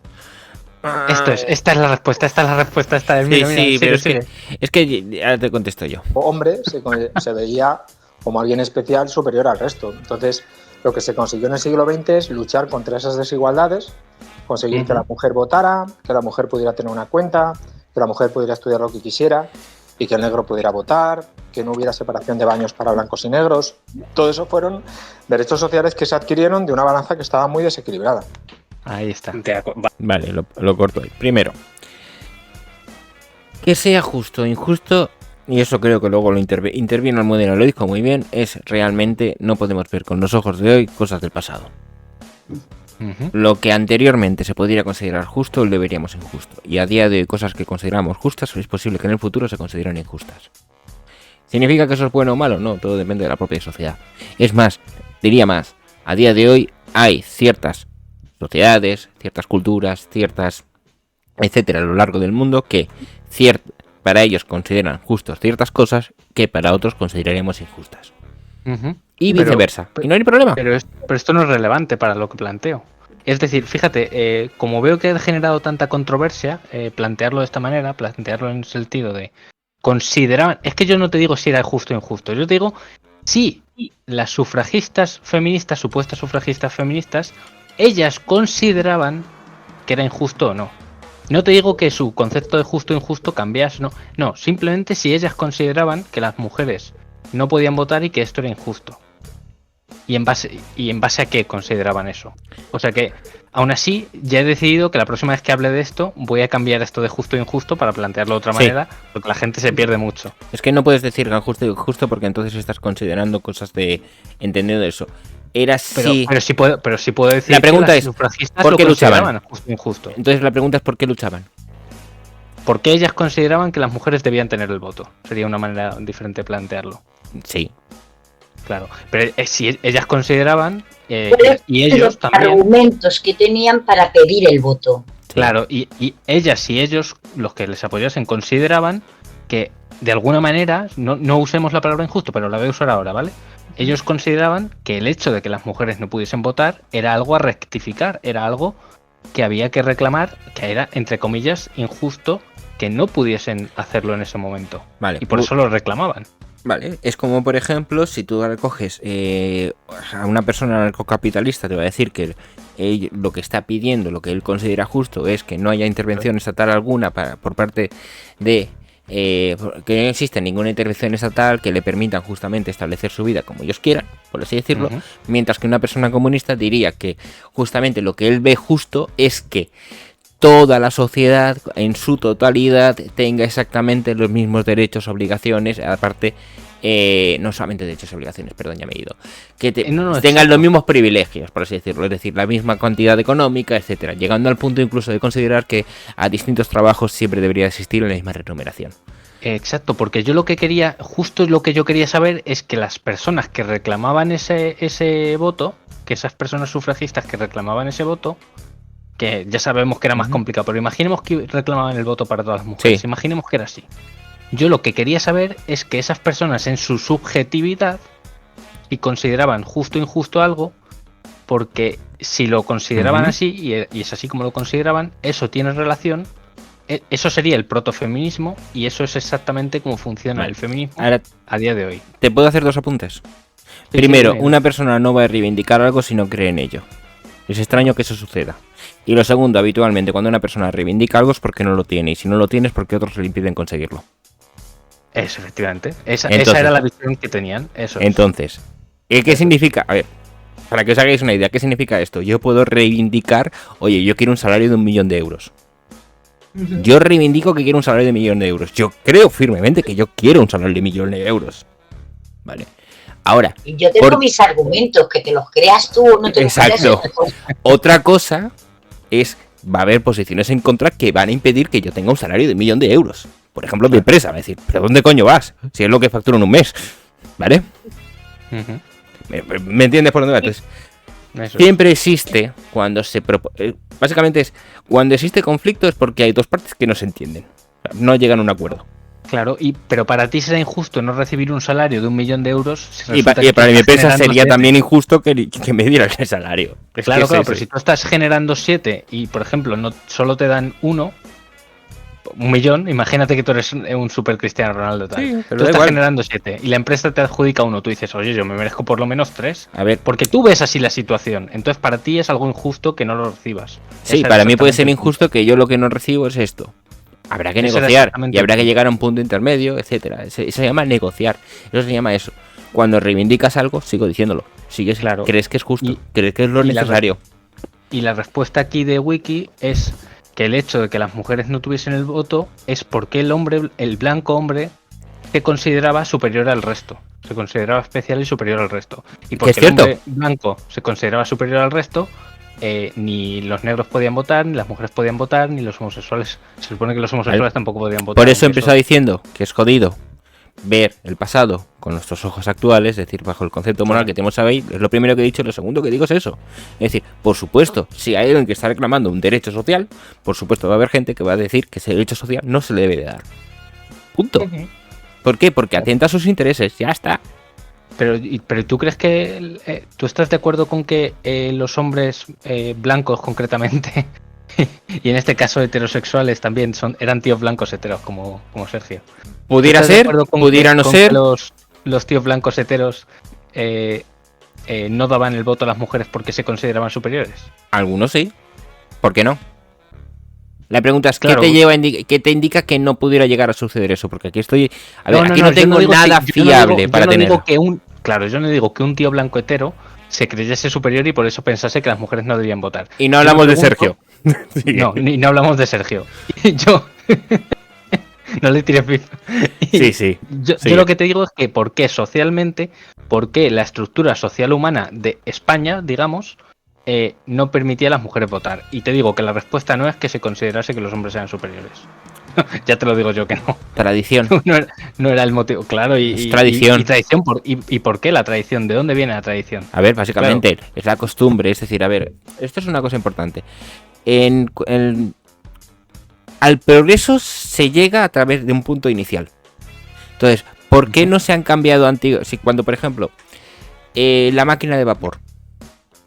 Esta es la respuesta, Sí, pero es que ahora te contesto yo. Hombre se veía como alguien especial superior al resto. Entonces, lo que se consiguió en el siglo XX es luchar contra esas desigualdades, conseguir que la mujer votara, que la mujer pudiera tener una cuenta, que la mujer pudiera estudiar lo que quisiera y que el negro pudiera votar, que no hubiera separación de baños para blancos y negros. Todo eso fueron derechos sociales que se adquirieron de una balanza que estaba muy desequilibrada. Ahí está. Vale, lo corto ahí. Primero, que sea justo o injusto, y eso creo que luego lo interviene el modelo, lo dijo muy bien, es realmente no podemos ver con los ojos de hoy cosas del pasado. Lo que anteriormente se podría considerar justo, lo veríamos injusto. Y a día de hoy cosas que consideramos justas, es posible que en el futuro se consideren injustas. ¿Significa que eso es bueno o malo? No, todo depende de la propia sociedad. Es más, diría más, a día de hoy hay ciertas sociedades, ciertas culturas, ciertas, etcétera, a lo largo del mundo que para ellos consideran justos ciertas cosas que para otros consideraremos injustas. Y viceversa. Y no hay problema. Pero esto no es relevante para lo que planteo. Es decir, fíjate, como veo que ha generado tanta controversia, plantearlo de esta manera, plantearlo en el sentido de consideraban, es que yo no te digo si era justo o injusto, yo te digo si las sufragistas feministas, supuestas sufragistas feministas, ellas consideraban que era injusto o no. No te digo que su concepto de justo o injusto cambiase, no, simplemente si ellas consideraban que las mujeres no podían votar y que esto era injusto. ¿Y en base a qué consideraban eso? O sea que, aún así, ya he decidido que la próxima vez que hable de esto, voy a cambiar esto de justo e injusto para plantearlo de otra manera, porque la gente se pierde mucho. Es que no puedes decir justo e injusto porque entonces estás considerando cosas de... entendiendo eso. Pero sí puedo decir la pregunta que es, las sufragistas ¿por qué luchaban? Justo e injusto. Entonces la pregunta es ¿por qué luchaban? ¿Por qué ellas consideraban que las mujeres debían tener el voto? Sería una manera diferente de plantearlo. Sí. Claro, pero si ellas consideraban, ¿Cuáles y eran ellos los también, argumentos que tenían para pedir el voto? claro, y ellas y ellos, los que les apoyasen, consideraban que de alguna manera, no usemos la palabra injusto, pero la voy a usar ahora, ¿vale? Ellos consideraban que el hecho de que las mujeres no pudiesen votar era algo a rectificar, era algo que había que reclamar, que era, entre comillas, injusto que no pudiesen hacerlo en ese momento. Vale. Y por eso lo reclamaban. Vale, es como por ejemplo, si tú recoges a una persona anarcocapitalista, te va a decir que lo que está pidiendo, lo que él considera justo, es que no haya intervención estatal alguna por parte de que no existe ninguna intervención estatal que le permitan justamente establecer su vida como ellos quieran, por así decirlo, mientras que una persona comunista diría que justamente lo que él ve justo es que toda la sociedad en su totalidad tenga exactamente los mismos derechos, obligaciones, aparte, no solamente derechos y obligaciones, perdón, ya me he ido, que tengan los mismos privilegios, por así decirlo, es decir, la misma cantidad económica, etcétera, llegando al punto incluso de considerar que a distintos trabajos siempre debería existir la misma remuneración. Exacto, porque yo lo que quería, justo lo que yo quería saber es que las personas que reclamaban ese voto, que esas personas sufragistas que reclamaban ese voto, que ya sabemos que era más complicado, pero imaginemos que reclamaban el voto para todas las mujeres, imaginemos que era así. Yo lo que quería saber es que esas personas en su subjetividad, si consideraban justo o injusto algo, porque si lo consideraban así, y es así como lo consideraban, eso tiene relación, eso sería el protofeminismo, y eso es exactamente cómo funciona el feminismo ahora, a día de hoy. ¿Te puedo hacer dos apuntes? Sí, primero, una persona no va a reivindicar algo si no cree en ello. Es extraño que eso suceda. Y lo segundo, habitualmente cuando una persona reivindica algo es porque no lo tiene, y si no lo tiene es porque otros le impiden conseguirlo. Eso, efectivamente. Esa era la visión que tenían. Eso es. Entonces, ¿qué significa? A ver, para que os hagáis una idea, ¿qué significa esto? Yo puedo reivindicar, oye, yo quiero un salario de 1 millón de euros. Yo reivindico que quiero un salario de 1 millón de euros. Yo creo firmemente que yo quiero un salario de 1 millón de euros. Vale. Ahora, yo tengo mis argumentos, que te los creas tú o no te los creas. Exacto. Otra cosa es, va a haber posiciones en contra que van a impedir que yo tenga un salario de 1 millón de euros. Por ejemplo, mi empresa va a decir, ¿pero dónde coño vas? Si es lo que facturo en un mes. ¿Vale? ¿Me entiendes por dónde va? Entonces, siempre existe cuando se básicamente es, cuando existe conflicto es porque hay dos partes que no se entienden. No llegan a un acuerdo. Claro, pero para ti será injusto no recibir un salario de 1 millón de euros. Si y para mi empresa sería también injusto que me dieran ese salario. Claro, pero si tú estás generando 7 y, por ejemplo, no solo te dan 1 millón, imagínate que tú eres un super Cristiano Ronaldo. Tal. Sí, pero tú estás generando 7 y la empresa te adjudica 1. Tú dices, oye, yo me merezco por lo menos 3. A ver. Porque tú ves así la situación. Entonces, para ti es algo injusto que no lo recibas. Sí, para mí puede ser injusto que yo lo que no recibo es esto. Habrá que negociar y habrá que llegar a un punto intermedio, etcétera. Eso se llama negociar. Eso se llama eso. Cuando reivindicas algo, sigo diciéndolo. Sigues, claro. Crees que es justo, crees que es lo necesario. Y la respuesta aquí de Wiki es que el hecho de que las mujeres no tuviesen el voto es porque el blanco hombre, se consideraba superior al resto. Se consideraba especial y superior al resto. Y porque el hombre blanco se consideraba superior al resto, ni los negros podían votar, ni las mujeres podían votar, ni los homosexuales. Se supone que los homosexuales tampoco podían votar. Por eso empezó diciendo que es jodido ver el pasado con nuestros ojos actuales, es decir, bajo el concepto moral que tenemos ahí. Es lo primero que he dicho, lo segundo que digo es eso. Es decir, por supuesto, si hay alguien que está reclamando un derecho social, por supuesto va a haber gente que va a decir que ese derecho social no se le debe de dar. Punto. ¿Por qué? Porque atenta a sus intereses, ya está. Pero ¿tú crees que tú estás de acuerdo con que los hombres blancos concretamente y en este caso heterosexuales también eran tíos blancos heteros como Sergio? Pudiera ser, pudiera no ser. Los tíos blancos heteros no daban el voto a las mujeres porque se consideraban superiores. Algunos sí. ¿Por qué no? La pregunta es, claro, ¿qué te indica que no pudiera llegar a suceder eso? Porque aquí estoy... A ver, aquí no tengo nada fiable para tener. Claro, yo no digo que un tío blanco hetero se creyese superior y por eso pensase que las mujeres no debían votar. Y no hablamos de Sergio. No, no hablamos de Sergio. Yo... no le tires pipa. Sí. Yo lo que te digo es que por qué socialmente, por qué la estructura social humana de España, digamos... no permitía a las mujeres votar. Y te digo que la respuesta no es que se considerase que los hombres eran superiores. Ya te lo digo yo que no. Tradición. No era el motivo, claro. Es tradición. Y tradición ¿y por qué la tradición? ¿De dónde viene la tradición? A ver, básicamente es la costumbre, es decir, a ver, esto es una cosa importante. Al progreso se llega a través de un punto inicial. Entonces, ¿por qué no se han cambiado antiguos? Si cuando, por ejemplo, la máquina de vapor.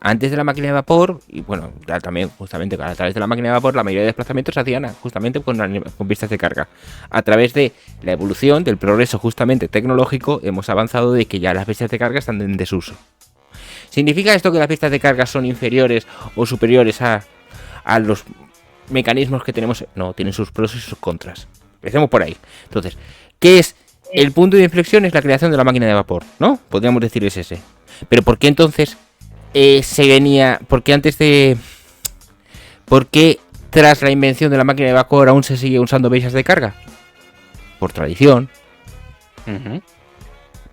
Antes de la máquina de vapor, y bueno, también justamente a través de la máquina de vapor, la mayoría de desplazamientos se hacían justamente con pistas de carga. A través de la evolución, del progreso justamente tecnológico, hemos avanzado de que ya las pistas de carga están en desuso. ¿Significa esto que las pistas de carga son inferiores o superiores a los mecanismos que tenemos? No, tienen sus pros y sus contras. Empecemos por ahí. Entonces, ¿qué es? El punto de inflexión es la creación de la máquina de vapor, ¿no? Podríamos decir es ese. Pero ¿por qué entonces se venía? ¿Por qué tras la invención de la máquina de vapor aún se sigue usando pistas de carga? Por tradición. Uh-huh.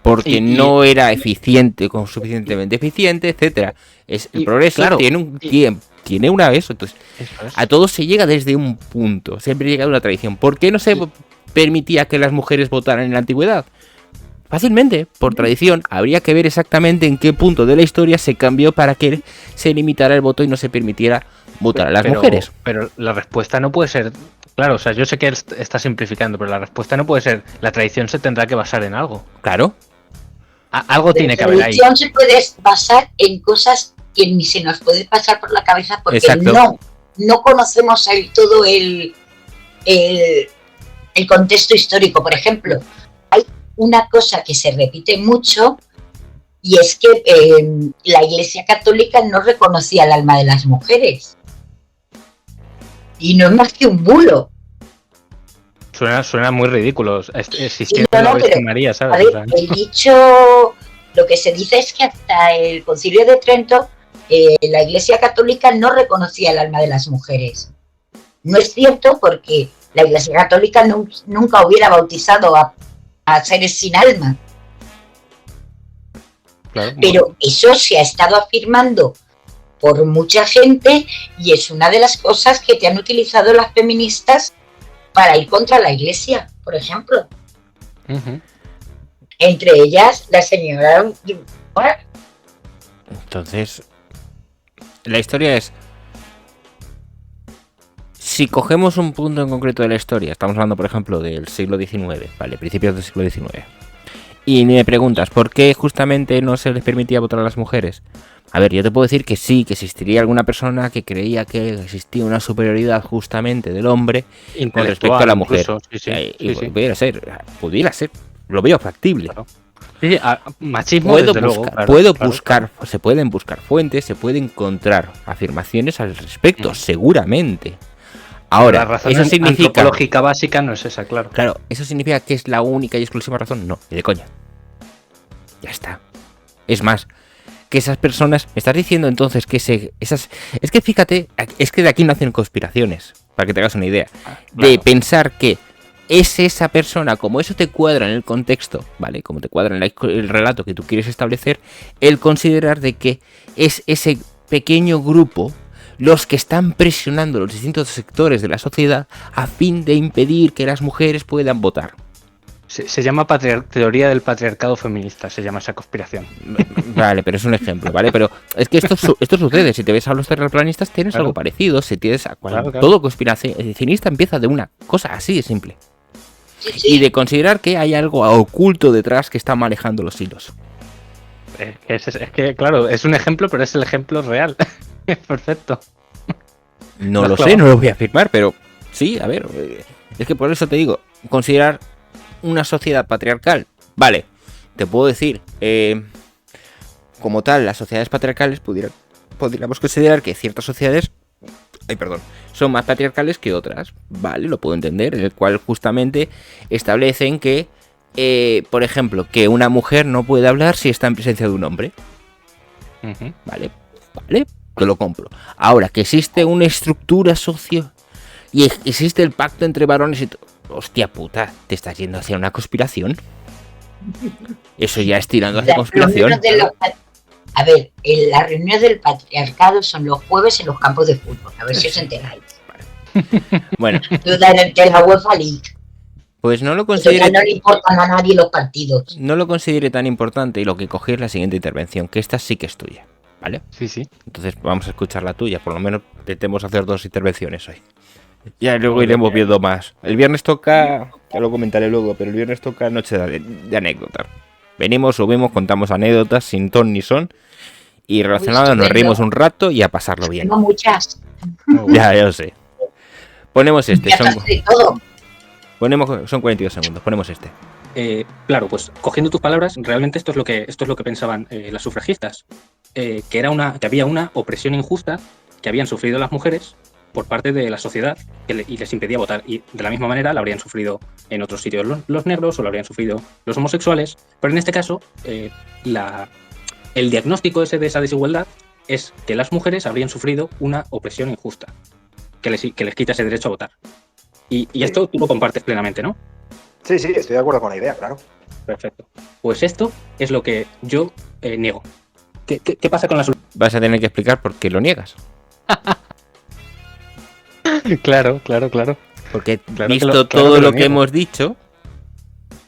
Porque no era eficiente, suficientemente eficiente, etcétera. El progreso claro, tiene un tiempo, tiene una vez. Entonces, a todos se llega desde un punto. Siempre llega de una tradición. ¿Por qué no se permitía que las mujeres votaran en la antigüedad? Fácilmente, por tradición. Habría que ver exactamente en qué punto de la historia se cambió para que se limitara el voto y no se permitiera votar a las mujeres. Pero la respuesta no puede ser... Claro, o sea, yo sé que está simplificando, pero la respuesta no puede ser... La tradición se tendrá que basar en algo. Claro. Algo tiene que haber ahí. La tradición se puede basar en cosas que ni se nos puede pasar por la cabeza porque no conocemos todo el contexto histórico. Por ejemplo, hay una cosa que se repite mucho y es que la Iglesia Católica no reconocía el alma de las mujeres. Y no es más que un bulo. Suena muy ridículo. Existiendo la Virgen María, ¿sabes? A ver, el dicho, lo que se dice es que hasta el Concilio de Trento la Iglesia Católica no reconocía el alma de las mujeres. No es cierto porque la Iglesia Católica nunca hubiera bautizado a seres sin alma. Claro, pero eso se ha estado afirmando por mucha gente y es una de las cosas que te han utilizado las feministas para ir contra la Iglesia, por ejemplo. Uh-huh. Entre ellas la señora... Entonces, la historia es... Si cogemos un punto en concreto de la historia, estamos hablando, por ejemplo, del siglo XIX, ¿vale? Principios del siglo XIX. Y me preguntas, ¿por qué justamente no se les permitía votar a las mujeres? A ver, yo te puedo decir que sí, que existiría alguna persona que creía que existía una superioridad justamente del hombre con respecto a la mujer. Incluso, sí. Pudiera ser, lo veo factible. Claro. Sí, machismo, Se pueden buscar fuentes, se pueden encontrar afirmaciones al respecto, seguramente. Ahora, la razón eso significa... antropológica básica no es esa, claro. Claro, ¿eso significa que es la única y exclusiva razón? No, ni de coña. Ya está. Es más, que esas personas... Me estás diciendo entonces que esas... Es que fíjate, es que de aquí nacen conspiraciones, para que te hagas una idea. Claro. De pensar que es esa persona, como eso te cuadra en el contexto, ¿vale? Como te cuadra en el relato que tú quieres establecer, el considerar de que es ese pequeño grupo los que están presionando los distintos sectores de la sociedad a fin de impedir que las mujeres puedan votar. Se llama teoría del patriarcado feminista, se llama esa conspiración. Vale, pero es un ejemplo, ¿vale? Pero es que esto sucede. Si te ves a los terraplanistas tienes algo parecido. Si tienes claro. Todo conspiracionista empieza de una cosa así de simple. Y de considerar que hay algo oculto detrás que está manejando los hilos. Es que, claro, es un ejemplo, pero es el ejemplo real. Perfecto. No lo sé, no lo voy a afirmar, pero sí, a ver, es que por eso te digo, considerar una sociedad patriarcal, vale, te puedo decir, como tal, las sociedades patriarcales podríamos considerar que ciertas sociedades, son más patriarcales que otras, vale, lo puedo entender, en el cual justamente establecen que, por ejemplo, que una mujer no puede hablar si está en presencia de un hombre, vale, te lo compro. Ahora, que existe una estructura socio y existe el pacto entre varones y hostia puta, ¿te estás yendo hacia una conspiración? Eso ya es tirando hacia conspiración. A ver, las reuniones del patriarcado son los jueves en los campos de fútbol, a ver si os enteráis. Bueno, De la UEFA League. pues no lo Eso ya considere, no le importan a nadie los partidos. no lo considere tan importante y lo que cogí es la siguiente intervención, que esta sí que es tuya, ¿vale? Sí, sí. Entonces vamos a escuchar la tuya, por lo menos intentemos hacer 2 intervenciones hoy. Ya luego Muy iremos bien. viendo más. El viernes toca, ya lo comentaré luego, pero el viernes toca noche de anécdotas. Venimos, subimos, contamos anécdotas sin ton ni son y relacionadas nos estupendo. reímos un rato y a pasarlo bien. Tengo muchas. Ya lo sé. Ponemos este, Ya está de todo. son 42 segundos, ponemos este. Claro, pues cogiendo tus palabras, realmente esto es lo que pensaban las sufragistas, que había una opresión injusta que habían sufrido las mujeres por parte de la sociedad y les impedía votar, y de la misma manera la habrían sufrido en otros sitios los negros o la habrían sufrido los homosexuales, pero en este caso el diagnóstico ese de esa desigualdad es que las mujeres habrían sufrido una opresión injusta que les quita ese derecho a votar. Y esto tú lo compartes plenamente, ¿no? Sí, estoy de acuerdo con la idea, claro. Perfecto. Pues esto es lo que yo niego. ¿Qué pasa con la Vas a tener que explicar por qué lo niegas. Claro. Porque Claro visto que lo- claro todo que lo lo que niego. hemos dicho,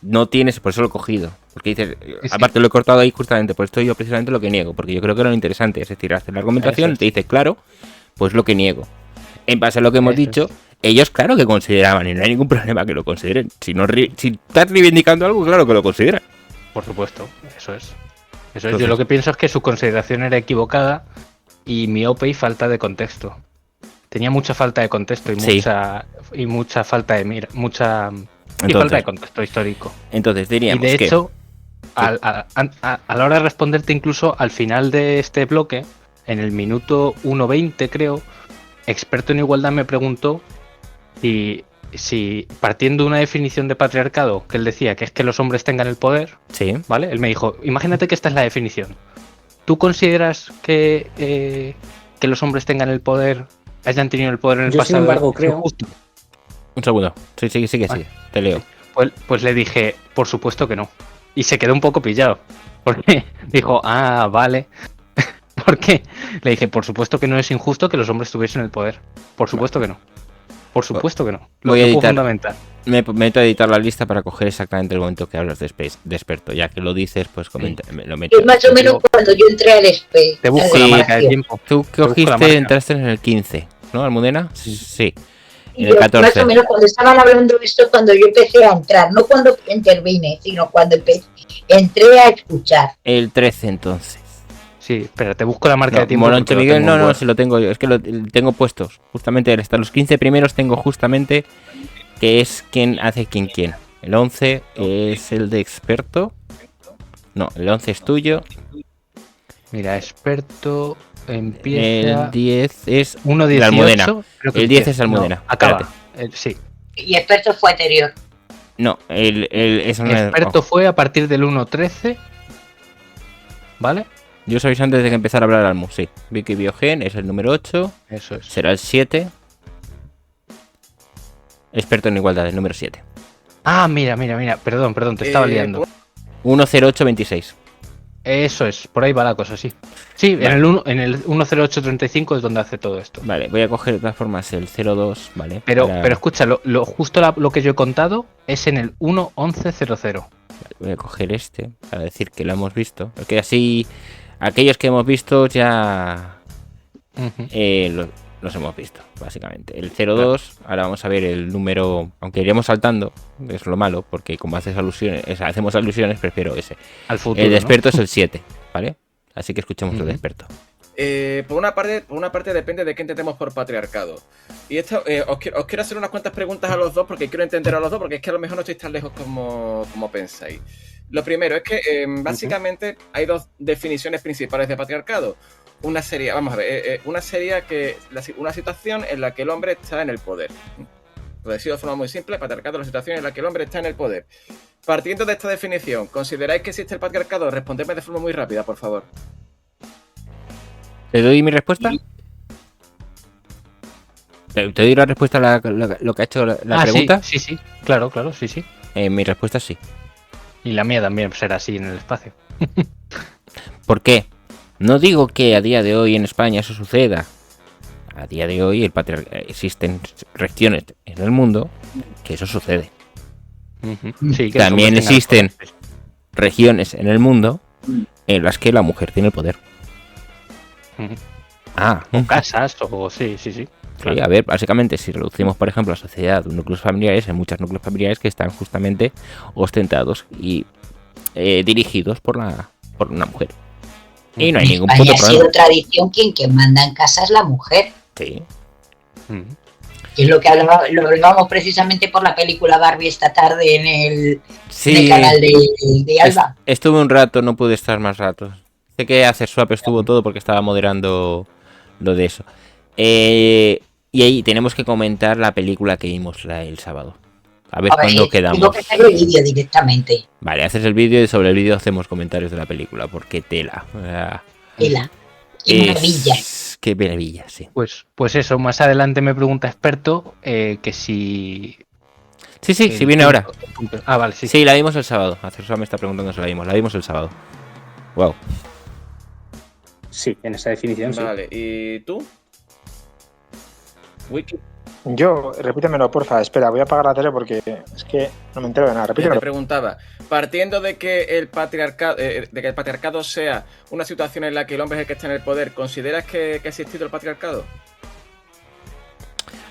no tienes, por eso lo he cogido. Porque dices, Sí. aparte lo he cortado ahí justamente, por esto yo precisamente lo que niego, porque yo creo que era lo interesante, es decir, hacer la argumentación, Eso es. te dice, claro, pues lo que niego. En base a lo que hemos Eso dicho, ellos claro que consideraban, y no hay ningún problema que lo consideren. Si estás reivindicando algo, claro que lo consideran. Por supuesto, eso es. Entonces- Yo lo que pienso es que su consideración era equivocada y miope y falta de contexto. Tenía mucha falta de contexto y Sí. mucha falta de mira, mucha y Entonces- falta de contexto histórico. Entonces Y diríamos de que hecho, a la hora de responderte incluso al final de este bloque, en el minuto 1:20 creo, experto en igualdad me preguntó si partiendo de una definición de patriarcado que él decía que es que los hombres tengan el poder, sí, ¿vale? Él me dijo, imagínate que esta es la definición. ¿Tú consideras que los hombres tengan el poder, hayan tenido el poder en el Yo, sin pasado? embargo, ¿Es creo- injusto? un segundo. Sí, Vale. te leo. Pues le dije, por supuesto que no. Y se quedó un poco pillado. Porque dijo, ah, vale. ¿Por qué? Le dije, por supuesto que no es injusto que los hombres tuviesen el poder. Por supuesto que no. Por supuesto que no. Lo Voy a que fue editar. fundamental. Me meto a editar la lista para coger exactamente el momento que hablas de experto. Ya que lo dices, pues comenta, me lo meto. Es más o menos cuando yo entré al SPE. Te busco Sí. la marca de tiempo. Tú Te busco la cogiste, marca. entraste en el 15, ¿no, Almudena? Sí. Y En el yo, 14. más o menos cuando estaban hablando de esto, cuando yo empecé a entrar, no cuando intervine, sino cuando entré a escuchar. El 13 entonces. Sí, espera, te busco la marca No, de tiempo. Moroncho porque lo Miguel, tengo en no, Word. si lo tengo yo. Es que lo tengo puestos. Justamente hasta los 15 primeros tengo justamente que es quién hace quién. El 11 es el de experto. No, el 11 es tuyo. Mira, experto empieza El 10 es 1.18. la Almudena. creo que El 10 empieza. es Almudena. No, acaba. Espérate. Sí. Y experto fue anterior. No, eso no es. Experto ojo. fue a partir del 1.13. ¿Vale? Yo os aviso antes de que empezara a hablar Almu. Sí. Vicky Biogen es el número 8. Eso es. Será el 7. Experto en igualdad, el número 7. Ah, mira. Perdón, te estaba liando. 10826. Eso es, por ahí va la cosa, sí. Sí, Vale. en el 10835 es donde hace todo esto. Vale, voy a coger de todas formas el 02, ¿vale? Pero Para- escucha, lo que yo he contado es en el 1.1100. Voy a coger este para decir que lo hemos visto. Porque así, aquellos que hemos visto ya Ujú. los hemos visto, básicamente. El 02, ahora vamos a ver el número, aunque iremos saltando, es lo malo, porque como hacemos alusiones, prefiero ese. Al futuro. El de ¿no? experto es el 7, ¿vale? Así que escuchemos el de Ujú. experto. Por una parte depende de qué entendemos por patriarcado. Y esto, os quiero hacer unas cuantas preguntas a los dos porque quiero entender a los dos porque es que a lo mejor no estáis tan lejos como pensáis. Lo primero es que básicamente hay dos definiciones principales de patriarcado. Una sería, vamos a ver, una sería una situación en la que el hombre está en el poder. Lo decido de forma muy simple, patriarcado es la situación en la que el hombre está en el poder. Partiendo de esta definición, ¿consideráis que existe el patriarcado? Respondedme de forma muy rápida, por favor. ¿Te doy mi respuesta? ¿Te doy la respuesta a lo que ha hecho la pregunta? Sí. Claro, sí. Mi respuesta es sí. Y la mía también será así en el espacio. ¿Por qué? No digo que a día de hoy en España eso suceda. a día de hoy existen regiones en el mundo que eso sucede. Sí, que También someten a los existen poderes. regiones en el mundo en las que la mujer tiene el poder. Ujú. O Casas o sí. sí, a ver, básicamente si reducimos, por ejemplo, la sociedad de núcleos familiares, hay muchos núcleos familiares que están justamente ostentados y dirigidos por una mujer. Y no hay ningún España puto ha problema. sido tradición quien manda en casa es la mujer. Sí. Ujú. Que es lo que lo hablábamos precisamente por la película Barbie esta tarde en el Sí, canal de Alba. estuve un rato, no pude estar más rato. Sé que hacer swap estuvo todo porque estaba moderando lo de eso. Y ahí tenemos que comentar la película que vimos el sábado. A ver cuándo Tengo quedamos. que hacer el vídeo directamente. Vale, haces el vídeo y sobre el vídeo hacemos comentarios de la película, porque tela. Tela. Qué maravilla. Qué maravilla, sí. Pues eso, más adelante me pregunta experto que si... Sí, viene ahora. Ah, vale, sí. Sí, la vimos el sábado. Hacer me está preguntando si la vimos el sábado. Wow. Sí, en esa definición sí. Vale, ¿y tú? Wiki. Yo, repítemelo, porfa. Espera, voy a apagar la tele porque es que no me entero de nada. Te Repítemelo. preguntaba, partiendo de que el patriarcado sea una situación en la que el hombre es el que está en el poder, ¿consideras que ha existido el patriarcado?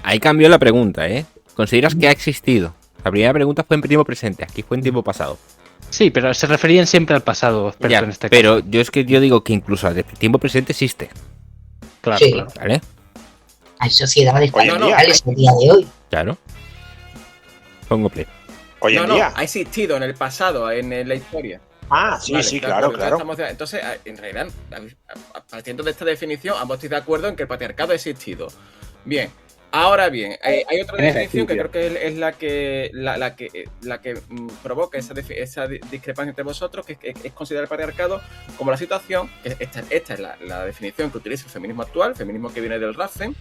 Ahí cambió la pregunta, ¿eh? ¿Consideras que ha existido? La primera pregunta fue en tiempo presente, aquí fue en tiempo pasado. Sí, pero se referían siempre al pasado, experto, Ya, en este pero caso. yo digo que incluso al tiempo presente existe, Claro, Sí. claro. ¿vale? Hay sociedades Hoy en día. patriarcales el día de hoy. Claro. Pongo play. Hoy en día. ha existido en el pasado, en la historia. Ah, sí, Vale, sí, de claro, acuerdo, claro. entonces, en realidad, partiendo de esta definición, ambos estoy de acuerdo en que el patriarcado ha existido. Bien, ahora bien, hay otra En esa definición que definición. creo que es la que provoca esa discrepancia entre vosotros, que es considerar el patriarcado como la situación, esta es la definición que utiliza el feminismo actual, el feminismo que viene del Raffen.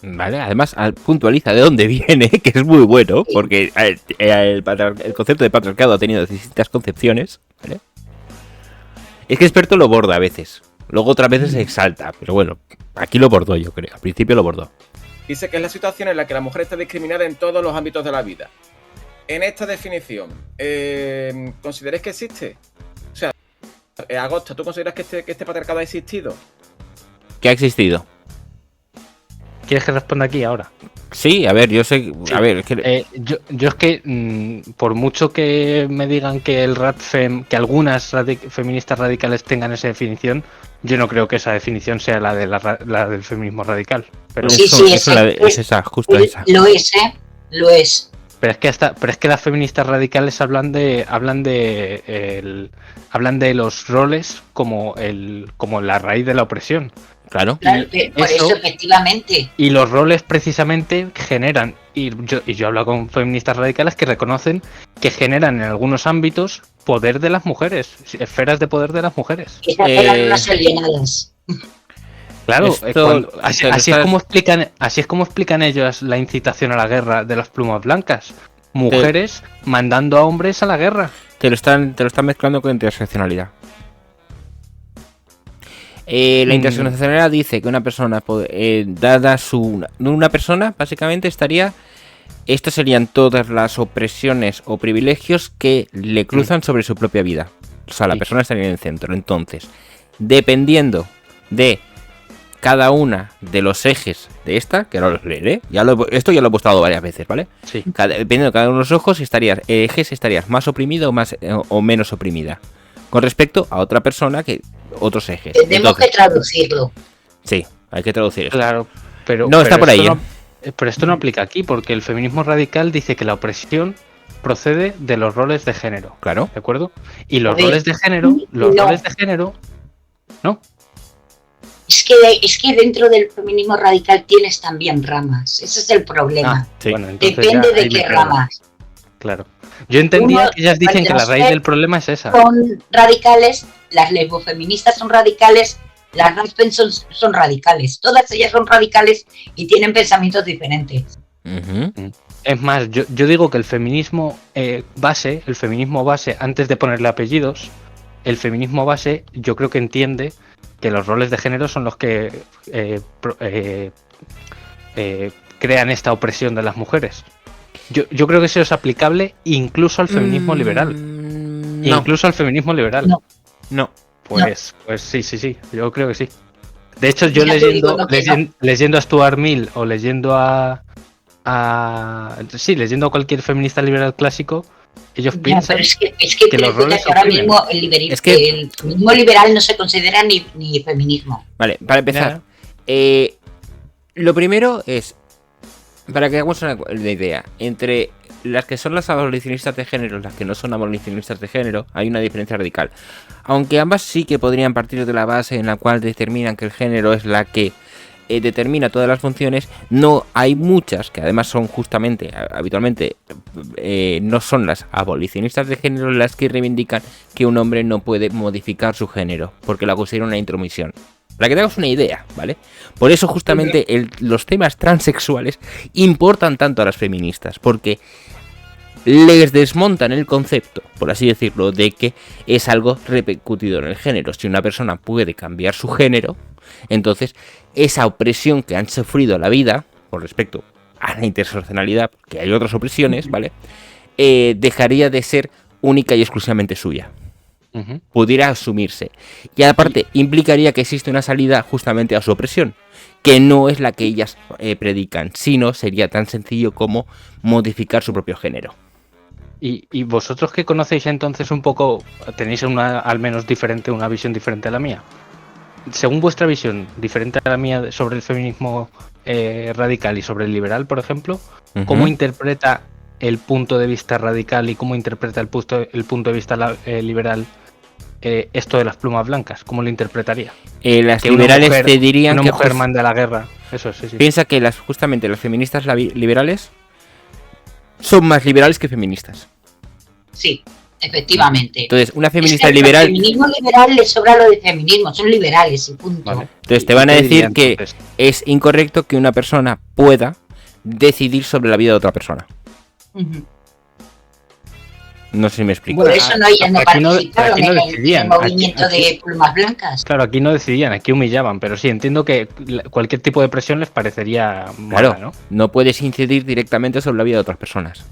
Vale, además puntualiza de dónde viene, que es muy bueno, porque el concepto de patriarcado ha tenido distintas concepciones, ¿vale? Es que experto lo borda a veces, luego otras veces se exalta, pero bueno, aquí lo bordó yo creo, al principio lo bordó. Dice que es la situación en la que la mujer está discriminada en todos los ámbitos de la vida. En esta definición, ¿consideráis que existe? O sea, Agosto, ¿tú consideras que este patriarcado ha existido? ¿Qué ha existido? ¿Quieres que responda aquí ahora? Sí, a ver, yo sé, Sí. a ver, es que Yo es que, por mucho que me digan que el RADFEM, que algunas feministas radicales tengan esa definición, yo no creo que esa definición sea la de la del feminismo radical. Pero, Sí, es esa, justo esa. Lo es, ¿eh? Lo es. pero es que las feministas radicales hablan de los roles como la raíz de la opresión. Claro. Claro, por eso, efectivamente. Y los roles precisamente generan, y yo hablo con feministas radicales que reconocen que generan en algunos ámbitos poder de las mujeres, esferas de poder de las mujeres. Esas eran unas alienadas. Claro, Esto- así esto es estás- como explican ellos la incitación a la guerra de las plumas blancas. Mujeres mandando a hombres a la guerra. Te lo están mezclando con interseccionalidad. La interseccionalidad dice que una persona, una persona, básicamente estaría. Estos serían todas las opresiones o privilegios que le cruzan sobre su propia vida. O sea, la Sí. persona estaría en el centro. Entonces, dependiendo de cada una de los ejes de esta, que ahora los leeré, esto ya lo he postado varias veces, ¿vale? Sí. Dependiendo de cada uno de los ejes, estarías más oprimida o menos oprimida. Con respecto a otra persona que otros ejes. Tenemos Entonces, que traducirlo. sí, hay que traducir esto. Claro, pero No, está por ahí, esto pero esto no aplica aquí porque el feminismo radical dice que la opresión procede de los roles de género, Claro. ¿de acuerdo? Y los A ver, roles de género, no. ¿no? Es que dentro del feminismo radical tienes también ramas. Ese es el problema. Sí. Bueno, entonces Depende ya de ahí me qué pierdo. ramas. Claro. Yo entendía Uno, que ellas dicen que la las raíz que del problema es esa. Son radicales, las lesbofeministas son radicales, las RADFEM son radicales. Todas ellas son radicales y tienen pensamientos diferentes. Ujú. Es más, yo digo que el feminismo base, antes de ponerle apellidos, el feminismo base yo creo que entiende que los roles de género son los que crean esta opresión de las mujeres. Yo creo que eso es aplicable incluso al feminismo liberal. No. Incluso al feminismo liberal. No. Pues sí, yo creo que sí. De hecho, yo Ya te digo, no, que no. leyendo a Stuart Mill o leyendo leyendo a cualquier feminista liberal clásico, ellos piensan pero es que que los roles ahora oprimen. mismo el feminismo liberal no se considera ni feminismo. Vale, para empezar, lo primero es, para que hagamos una idea, entre las que son las abolicionistas de género y las que no son abolicionistas de género, hay una diferencia radical. Aunque ambas sí que podrían partir de la base en la cual determinan que el género es la que determina todas las funciones, no hay muchas, que además son justamente, habitualmente, no son las abolicionistas de género las que reivindican que un hombre no puede modificar su género, porque la consideran una intromisión. Para que te hagas una idea, ¿vale? Por eso justamente los temas transexuales importan tanto a las feministas, porque les desmontan el concepto, por así decirlo, de que es algo repercutido en el género. Si una persona puede cambiar su género, entonces esa opresión que han sufrido a la vida, con respecto a la interseccionalidad, que hay otras opresiones, ¿vale? Dejaría de ser única y exclusivamente suya. Pudiera asumirse. Y aparte, implicaría que existe una salida justamente a su opresión, que no es la que ellas predican, sino sería tan sencillo como modificar su propio género. ¿Y vosotros que conocéis entonces un poco, tenéis al menos una visión diferente a la mía? Según vuestra visión, diferente a la mía sobre el feminismo radical y sobre el liberal, por ejemplo, ¿cómo interpreta el punto de vista radical y cómo interpreta el punto de vista liberal esto de las plumas blancas? ¿Cómo lo interpretaría? Las liberales te dirían que una mujer que manda la guerra. Eso sí. Piensa que justamente las feministas liberales son más liberales que feministas. Sí, efectivamente. Entonces, una feminista es que liberal... Al feminismo liberal le sobra lo de feminismo, son liberales y punto. Vale. Entonces te van a decir que es incorrecto que una persona pueda decidir sobre la vida de otra persona. No sé si me explico. Por eso no participaron en el movimiento de plumas blancas. Claro, aquí no decidían, aquí humillaban, pero sí, entiendo que cualquier tipo de presión les parecería mala, claro, ¿no? No puedes incidir directamente sobre la vida de otras personas.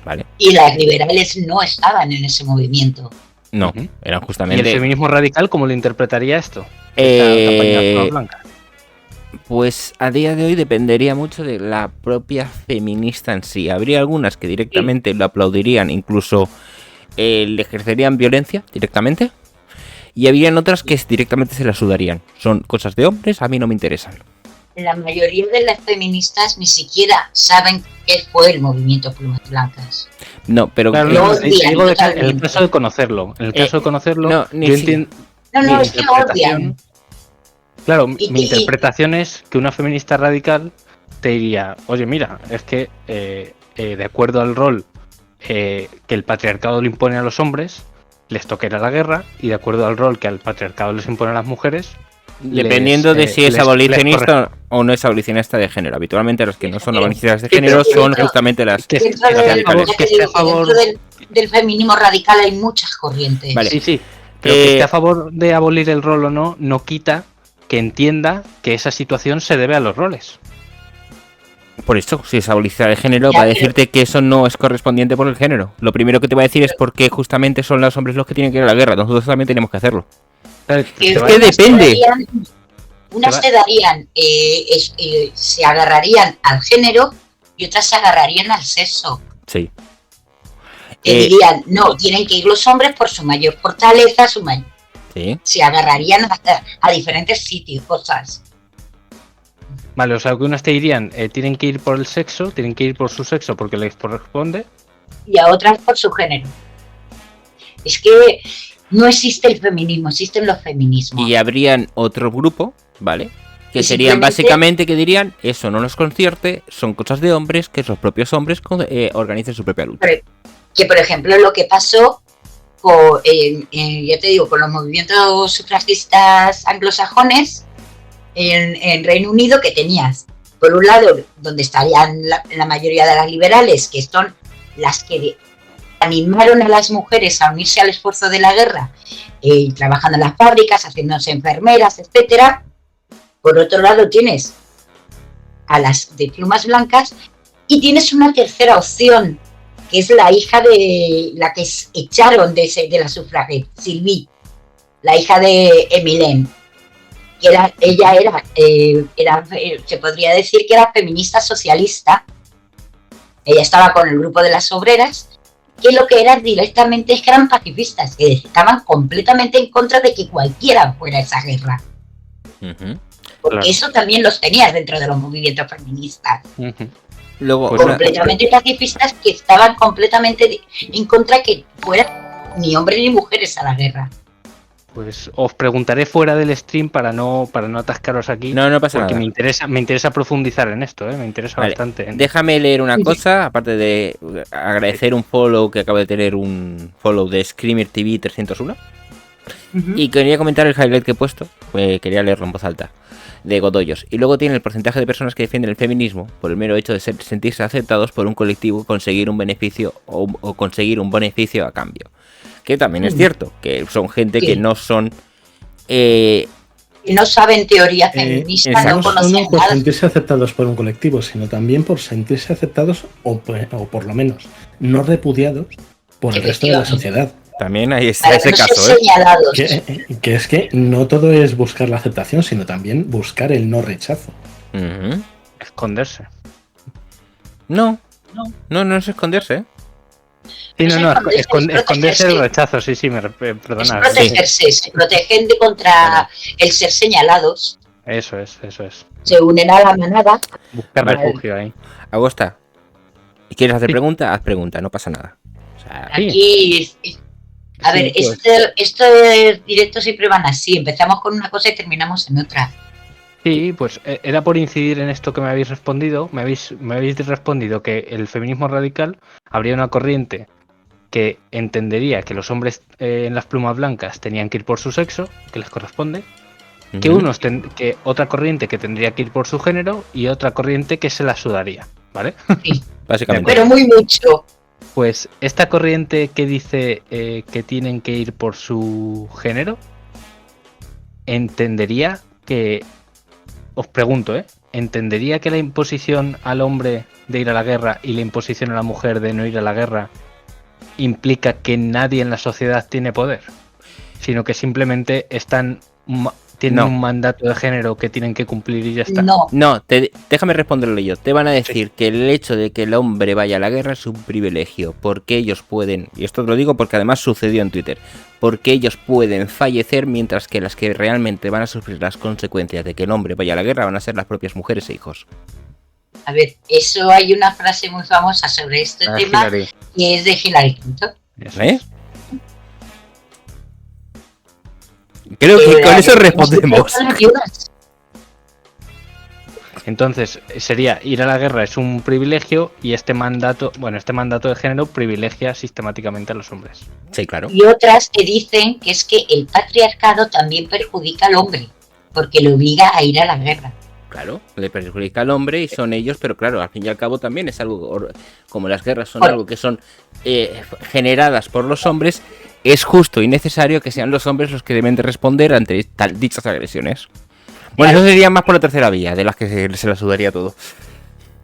Vale. Y las liberales no estaban en ese movimiento. No, eran justamente... ¿Y el feminismo radical cómo lo interpretaría esto? Esta campaña de plumas blancas. Pues a día de hoy dependería mucho de la propia feminista en sí. Habría algunas que directamente lo aplaudirían, incluso le ejercerían violencia directamente. Y habrían otras que directamente se la sudarían. Son cosas de hombres, a mí no me interesan. La mayoría de las feministas ni siquiera saben qué fue el movimiento Plumas Blancas. No, pero... Claro, en el caso de conocerlo. En el caso de conocerlo, no, yo entiendo... No, es que odian. Claro, mi interpretación es que una feminista radical te diría, oye, mira, es que de acuerdo al rol que el patriarcado le impone a los hombres, les toca ir a la guerra, y de acuerdo al rol que al patriarcado les impone a las mujeres, dependiendo de si es abolicionista o no es abolicionista de género. Habitualmente las que no son abolicionistas de género son justamente las radicales. Dentro del feminismo radical hay muchas corrientes. Vale. Sí, pero que esté a favor de abolir el rol o no, no quita que entienda que esa situación se debe a los roles. Por eso, si es abolicionista de género, va a decirte que eso no es correspondiente por el género. Lo primero que te va a decir es porque justamente son los hombres los que tienen que ir a la guerra. Nosotros también tenemos que hacerlo. Es que depende. Unas se darían, se agarrarían al género y otras se agarrarían al sexo. Sí. Que dirían, no, tienen que ir los hombres por su mayor fortaleza, Sí. Se agarrarían a diferentes sitios, cosas. Vale, o sea, que unas te dirían, tienen que ir por el sexo, tienen que ir por su sexo porque les corresponde. Y a otras por su género. Es que no existe el feminismo, existen los feminismos. Y habrían otro grupo, ¿vale? Que serían básicamente que dirían, eso no nos concierte, son cosas de hombres, que los propios hombres organicen su propia lucha. Que por ejemplo lo que pasó ya te digo, con los movimientos sufragistas anglosajones en Reino Unido, que tenías por un lado donde estarían la mayoría de las liberales, que son las que animaron a las mujeres a unirse al esfuerzo de la guerra, trabajando en las fábricas, haciéndose enfermeras, etcétera, Por otro lado tienes a las de plumas blancas y tienes una tercera opción, que es la hija de la que echaron de la sufragette, Sylvie, la hija de Emilien. Ella era, se podría decir que era feminista socialista. Ella estaba con el grupo de las obreras, que lo que eran directamente es que eran pacifistas, que estaban completamente en contra de que cualquiera fuera a esa guerra. Ujú. Porque Claro. eso también los tenías dentro de los movimientos feministas. Luego, Pues Completamente pacifistas que estaban completamente en contra de que fueran ni hombres ni mujeres a la guerra. Pues os preguntaré fuera del stream para no atascaros aquí. no pasa porque nada. me interesa profundizar en esto, me interesa Vale, bastante. déjame leer una cosa, aparte de agradecer un follow que acabo de tener, un follow de Screamer TV 301. Y quería comentar el highlight que he puesto, pues quería leerlo en voz alta, de Godoyos. Y luego tiene el porcentaje de personas que defienden el feminismo por el mero hecho de sentirse aceptados por un colectivo, conseguir un beneficio o conseguir un beneficio a cambio. Que también es cierto, que son gente que no son... Que no saben teoría feminista, no exacto. No conocen solo por nada. sentirse aceptados por un colectivo, sino también por sentirse aceptados o por lo menos no repudiados por el resto de la sociedad. También hay ese, Para ese no ser caso, ¿eh? señalados. Que es que no todo es buscar la aceptación, sino también buscar el no rechazo. Ujú. Esconderse. No es esconderse, ¿eh? Sí, Es esconderse protegerse. del rechazo, sí, Es perdona. protegerse, se protegen contra el ser señalados. Eso es. Se unen a la manada. Buscar Vale. refugio ahí. Agosta, ¿quieres hacer Sí. pregunta? Haz pregunta, no pasa nada. O sea, Sí. Aquí, a ver, pues. estos directos siempre van así. Empezamos con una cosa y terminamos en otra. Sí, pues era por incidir en esto que me habéis respondido. Me habéis respondido que el feminismo radical habría una corriente que entendería que los hombres en las plumas blancas tenían que ir por su sexo, que les corresponde, que ujú. que otra corriente que tendría que ir por su género y otra corriente que se la sudaría, ¿vale? Básicamente. Pero muy mucho. Pues esta corriente que dice que tienen que ir por su género, entendería que, os pregunto, ¿entendería que la imposición al hombre de ir a la guerra y la imposición a la mujer de no ir a la guerra implica que nadie en la sociedad tiene poder? Sino que simplemente tienen No. un mandato de género que tienen que cumplir y ya está. No, No, déjame responderlo yo. Te van a decir que el hecho de que el hombre vaya a la guerra es un privilegio, porque ellos pueden, y esto lo digo porque además sucedió en Twitter, porque ellos pueden fallecer mientras que las que realmente van a sufrir las consecuencias de que el hombre vaya a la guerra van a ser las propias mujeres e hijos. a ver, eso hay una frase muy famosa sobre este tema Hillary. que es de Hillary Clinton. Eso ¿Eh? es. Creo que con eso Las respondemos. viudas. Entonces, sería ir a la guerra es un privilegio y este mandato de género privilegia sistemáticamente a los hombres. Sí, claro. Y otras que dicen que es que el patriarcado también perjudica al hombre, porque le obliga a ir a la guerra. Claro, le perjudica al hombre y son ellos, pero claro, al fin y al cabo también es algo, como las guerras son Bueno. algo que son generadas por los hombres, es justo y necesario que sean los hombres los que deben de responder ante dichas agresiones. Bueno, Claro. eso sería más por la tercera vía, de las que se la sudaría todo.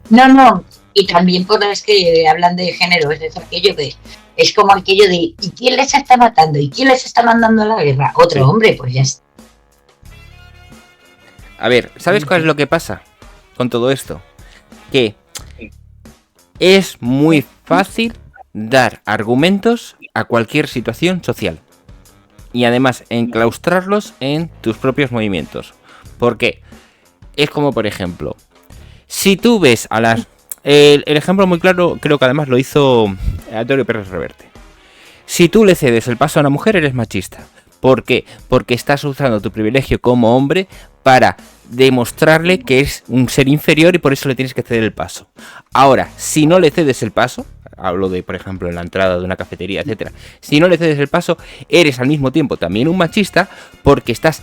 No, y también por las que hablan de género, es aquello de, es como aquello de, ¿y quién les está matando? ¿Y quién les está mandando a la guerra? Otro hombre, pues ya está. A ver, ¿sabes cuál es lo que pasa con todo esto? Que es muy fácil dar argumentos a cualquier situación social. Y además enclaustrarlos en tus propios movimientos. Porque es como, por ejemplo, si tú ves a las... El ejemplo muy claro, creo que además lo hizo Antonio Pérez Reverte. Si tú le cedes el paso a una mujer, eres machista. ¿Por qué? Porque estás usando tu privilegio como hombre para demostrarle que es un ser inferior y por eso le tienes que ceder el paso. Ahora, si no le cedes el paso, hablo de, por ejemplo, en la entrada de una cafetería, etcétera. Si no le cedes el paso, eres al mismo tiempo también un machista porque estás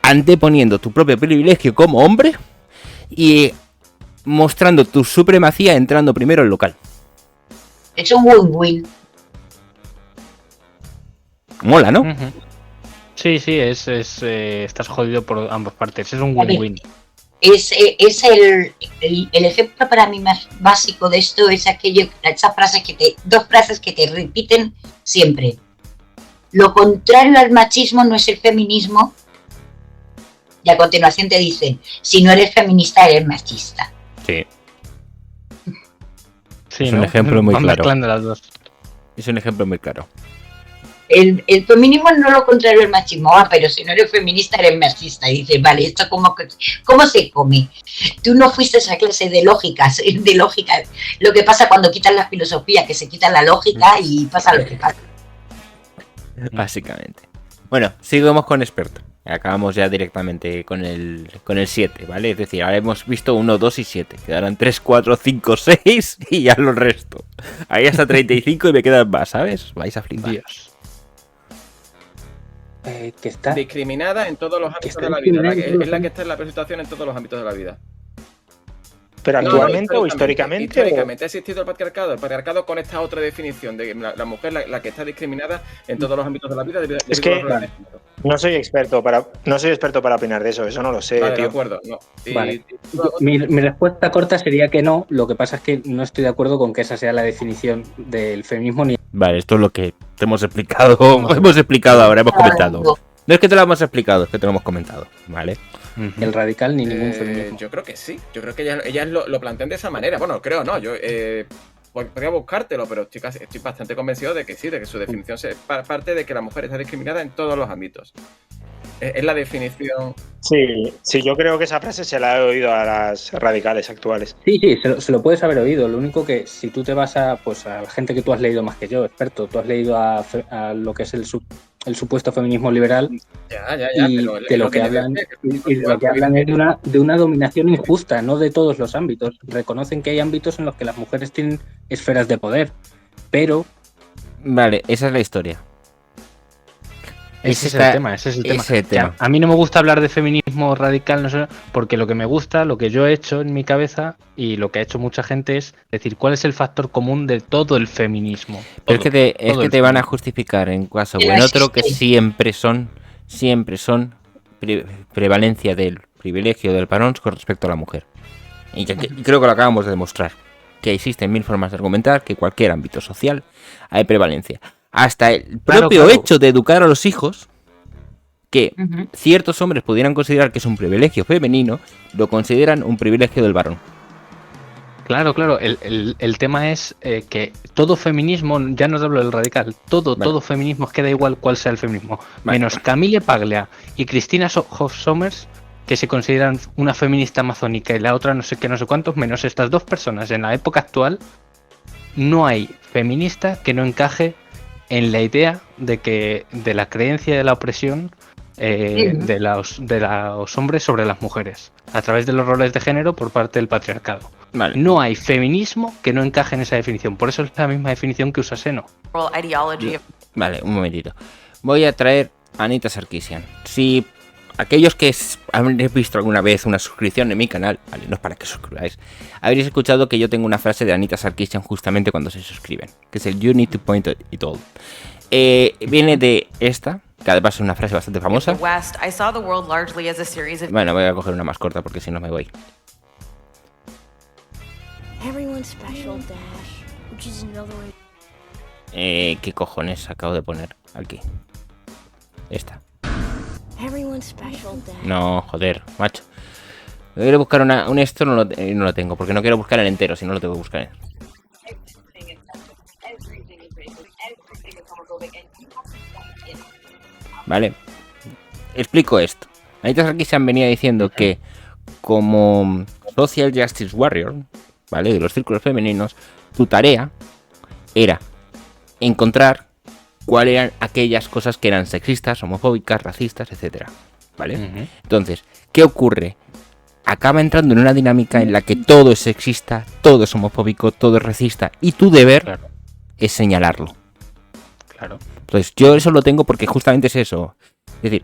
anteponiendo tu propio privilegio como hombre y mostrando tu supremacía entrando primero al local. Es un win-win. Mola, ¿no? Ujú. Sí, estás jodido por ambas partes. Es un win-win. Es el ejemplo para mí más básico de esto es esas frases dos frases que te repiten siempre. Lo contrario al machismo no es el feminismo. Y a continuación te dicen, si no eres feminista, eres machista. Sí. Sí, Es un ejemplo muy Van claro. mezclando las dos. Es un ejemplo muy claro. El feminismo no lo contrario al machismo, pero si no eres feminista eres machista. Y dices, vale, ¿esto cómo se come? Tú no fuiste a esa clase de lógica. Lo que pasa cuando quitas la filosofía, que se quita la lógica y pasa lo que pasa. Básicamente. Bueno, seguimos con experto. Acabamos ya directamente con el 7, ¿vale? Es decir, ahora hemos visto 1, 2 y 7. Quedarán 3, 4, 5, 6 y ya lo resto. Ahí hasta 35 y me quedan más, ¿sabes? Vais a flipar. Dios. Que está Discriminada en todos los ámbitos está de la vida. discriminada Es la que está en la situación en todos los ámbitos de la vida. ¿Pero No, actualmente o históricamente? Históricamente ha existido el patriarcado. El patriarcado con esta otra definición de que la mujer la que está discriminada en todos los ámbitos de la vida. Es que no soy experto para opinar de eso. Eso no lo sé, Vale, de tío. acuerdo. No. Vale. Mi respuesta corta sería que no. Lo que pasa es que no estoy de acuerdo con que esa sea la definición del feminismo ni Vale, esto es lo que te hemos explicado. Hemos explicado ahora, hemos comentado. No es que te lo hemos explicado, es que te lo hemos comentado, ¿vale? el radical ni ningún feminismo. Yo creo que sí. Yo creo que ellas lo plantean de esa manera. Bueno, creo no. Yo podría buscártelo, pero estoy bastante convencido de que sí, de que su definición es parte de que la mujer está discriminada en todos los ámbitos. Es la definición. Sí, yo creo que esa frase se la he oído a las radicales actuales. Sí, se lo puedes haber oído. Lo único que si tú te vas a la gente que tú has leído más que yo, experto, tú has leído a lo que es el supuesto feminismo liberal y pero de lo que hablan es de una dominación injusta, no de todos los ámbitos. Reconocen que hay ámbitos en los que las mujeres tienen esferas de poder, Vale, esa es la historia. Ese es el tema. A mí no me gusta hablar de feminismo radical, no sé, porque lo que me gusta, lo que yo he hecho en mi cabeza y lo que ha hecho mucha gente es decir cuál es el factor común de todo el feminismo. Pero es que te van a justificar en caso o en otro que siempre son prevalencia del privilegio del varón con respecto a la mujer. Y creo que lo acabamos de demostrar. Que existen 1000 formas de argumentar que cualquier ámbito social hay prevalencia. Hasta el propio hecho de educar a los hijos, que ciertos hombres pudieran considerar que es un privilegio femenino, lo consideran un privilegio del varón. Claro. El tema es que todo feminismo, ya no os hablo del radical, todo feminismo, queda igual cuál sea el feminismo. Menos Camille Paglia y Cristina Hoff Sommers, que se consideran una feminista amazónica y la otra no sé qué, no sé cuántos, menos estas dos personas. En la época actual no hay feminista que no encaje en la idea de la creencia de la opresión de los hombres sobre las mujeres a través de los roles de género por parte del patriarcado. Vale. No hay feminismo que no encaje en esa definición. Por eso es la misma definición que usa Seno. Vale, un momentito. Voy a traer a Anita Sarkeesian. Si aquellos que habréis visto alguna vez una suscripción en mi canal, vale, no es para que suscribáis, habréis escuchado que yo tengo una frase de Anita Sarkeesian justamente cuando se suscriben, que es el "You need to point it all". Viene de esta, que además es una frase bastante famosa. Bueno, voy a coger una más corta porque si no me voy. ¿Qué cojones acabo de poner aquí? Esta. No, joder, macho. Quiero buscar un esto, no lo tengo, porque no quiero buscar el entero, si no lo tengo que buscar en. Vale, explico esto. Anita Sarkeesian venía diciendo que como Social Justice Warrior, ¿vale?, de los círculos femeninos, tu tarea era encontrar cuáles eran aquellas cosas que eran sexistas, homofóbicas, racistas, etcétera, ¿vale? Entonces, ¿qué ocurre? Acaba entrando en una dinámica en la que todo es sexista, todo es homofóbico, todo es racista, y tu deber es señalarlo. Claro. Entonces, yo eso lo tengo porque justamente es eso. Es decir,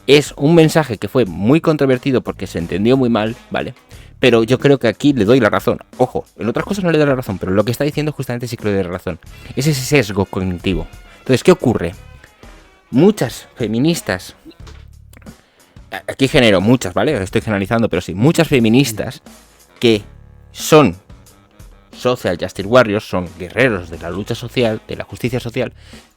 es un mensaje que fue muy controvertido porque se entendió muy mal, ¿vale? Pero yo creo que aquí le doy la razón. Ojo, en otras cosas no le doy la razón, pero lo que está diciendo justamente sí que le doy la razón. Es ese sesgo cognitivo. Entonces, ¿qué ocurre? muchas feministas, aquí genero muchas, ¿vale? Estoy generalizando, pero sí, muchas feministas que son social justice warriors, son guerreros de la lucha social, de la justicia social,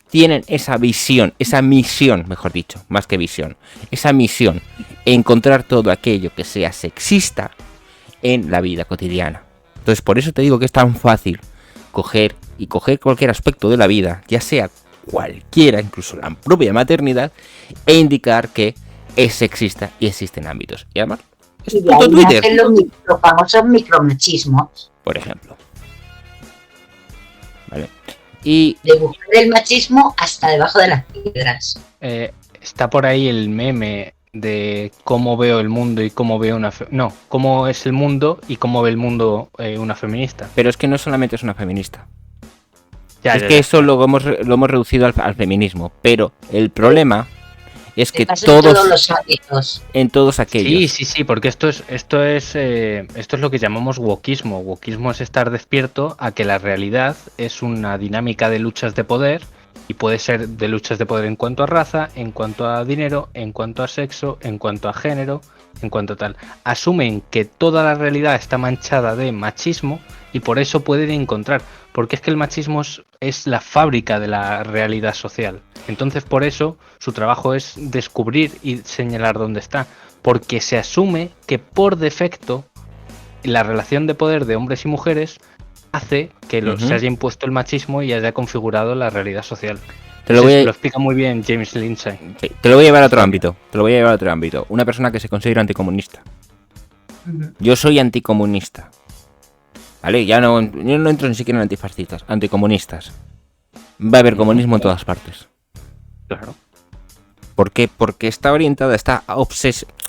tienen esa visión, esa misión, mejor dicho, más que visión, esa misión, encontrar todo aquello que sea sexista en la vida cotidiana. Entonces, por eso te digo que es tan fácil coger cualquier aspecto de la vida, ya sea cualquiera, incluso la propia maternidad, e indicar que es sexista y existen ámbitos. Y además, es Y de puto ahí Twitter, nacen los famosos micromachismos. por ejemplo. ¿Vale? Y De buscar el machismo hasta debajo de las piedras. Está por ahí el meme de cómo veo el mundo y cómo veo cómo es el mundo y cómo ve el mundo una feminista. pero es que no solamente es una feminista. Ya, Es ya, que ya. eso lo hemos reducido al feminismo. Pero el problema es que Pasa en todos los ámbitos. en todos aquellos. Sí, porque esto es lo que llamamos wokismo. Wokismo es estar despierto a que la realidad es una dinámica de luchas de poder y puede ser de luchas de poder en cuanto a raza, en cuanto a dinero, en cuanto a sexo, en cuanto a género, en cuanto a tal. Asumen que toda la realidad está manchada de machismo y por eso pueden encontrar, porque es que el machismo es la fábrica de la realidad social. Entonces por eso su trabajo es descubrir y señalar dónde está, porque se asume que por defecto la relación de poder de hombres y mujeres hace que se haya impuesto el machismo y haya configurado la realidad social. Lo explica muy bien James Lindsay. Sí, te lo voy a llevar a otro ámbito. Una persona que se considera anticomunista. Yo soy anticomunista. ¿Vale? Yo no entro ni siquiera en antifascistas, anticomunistas. Va a haber comunismo en todas partes. Claro. ¿Por qué? Porque está orientada,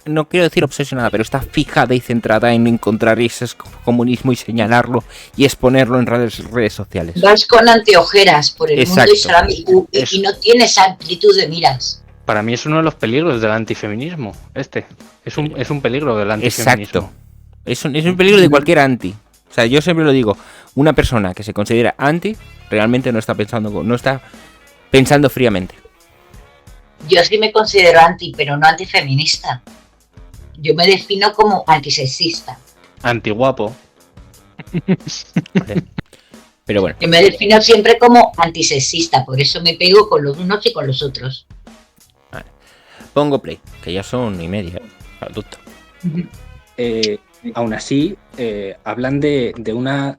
no quiero decir obsesionada, pero está fijada y centrada en encontrar ese comunismo y señalarlo y exponerlo en redes sociales. Vas con anteojeras por el Exacto. mundo y no tienes amplitud de miras. Para mí es uno de los peligros del antifeminismo. Es un peligro del antifeminismo. Exacto. Es un peligro de cualquier anti. O sea, yo siempre lo digo, una persona que se considera anti realmente no está pensando fríamente. Yo sí me considero anti, pero no antifeminista. Yo me defino como antisexista. Antiguapo. ¿Vale? Pero bueno. Yo me defino siempre como antisexista, por eso me pego con los unos y con los otros. Vale. Pongo play, que ya son 1:30. Adulto. Aún así, hablan de una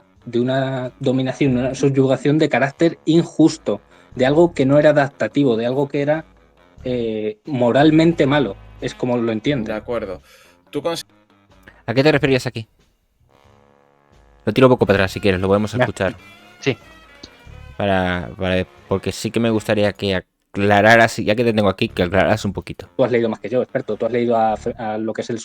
dominación, una subyugación de carácter injusto, de algo que no era adaptativo, de algo que era moralmente malo. Es como lo entiendo. De acuerdo. ¿A qué te referías aquí? Lo tiro un poco para atrás si quieres, lo podemos escuchar. Sí. Porque sí que me gustaría que aclararas, ya que te tengo aquí, que aclararas un poquito. Tú has leído más que yo, experto. Tú has leído a lo que es el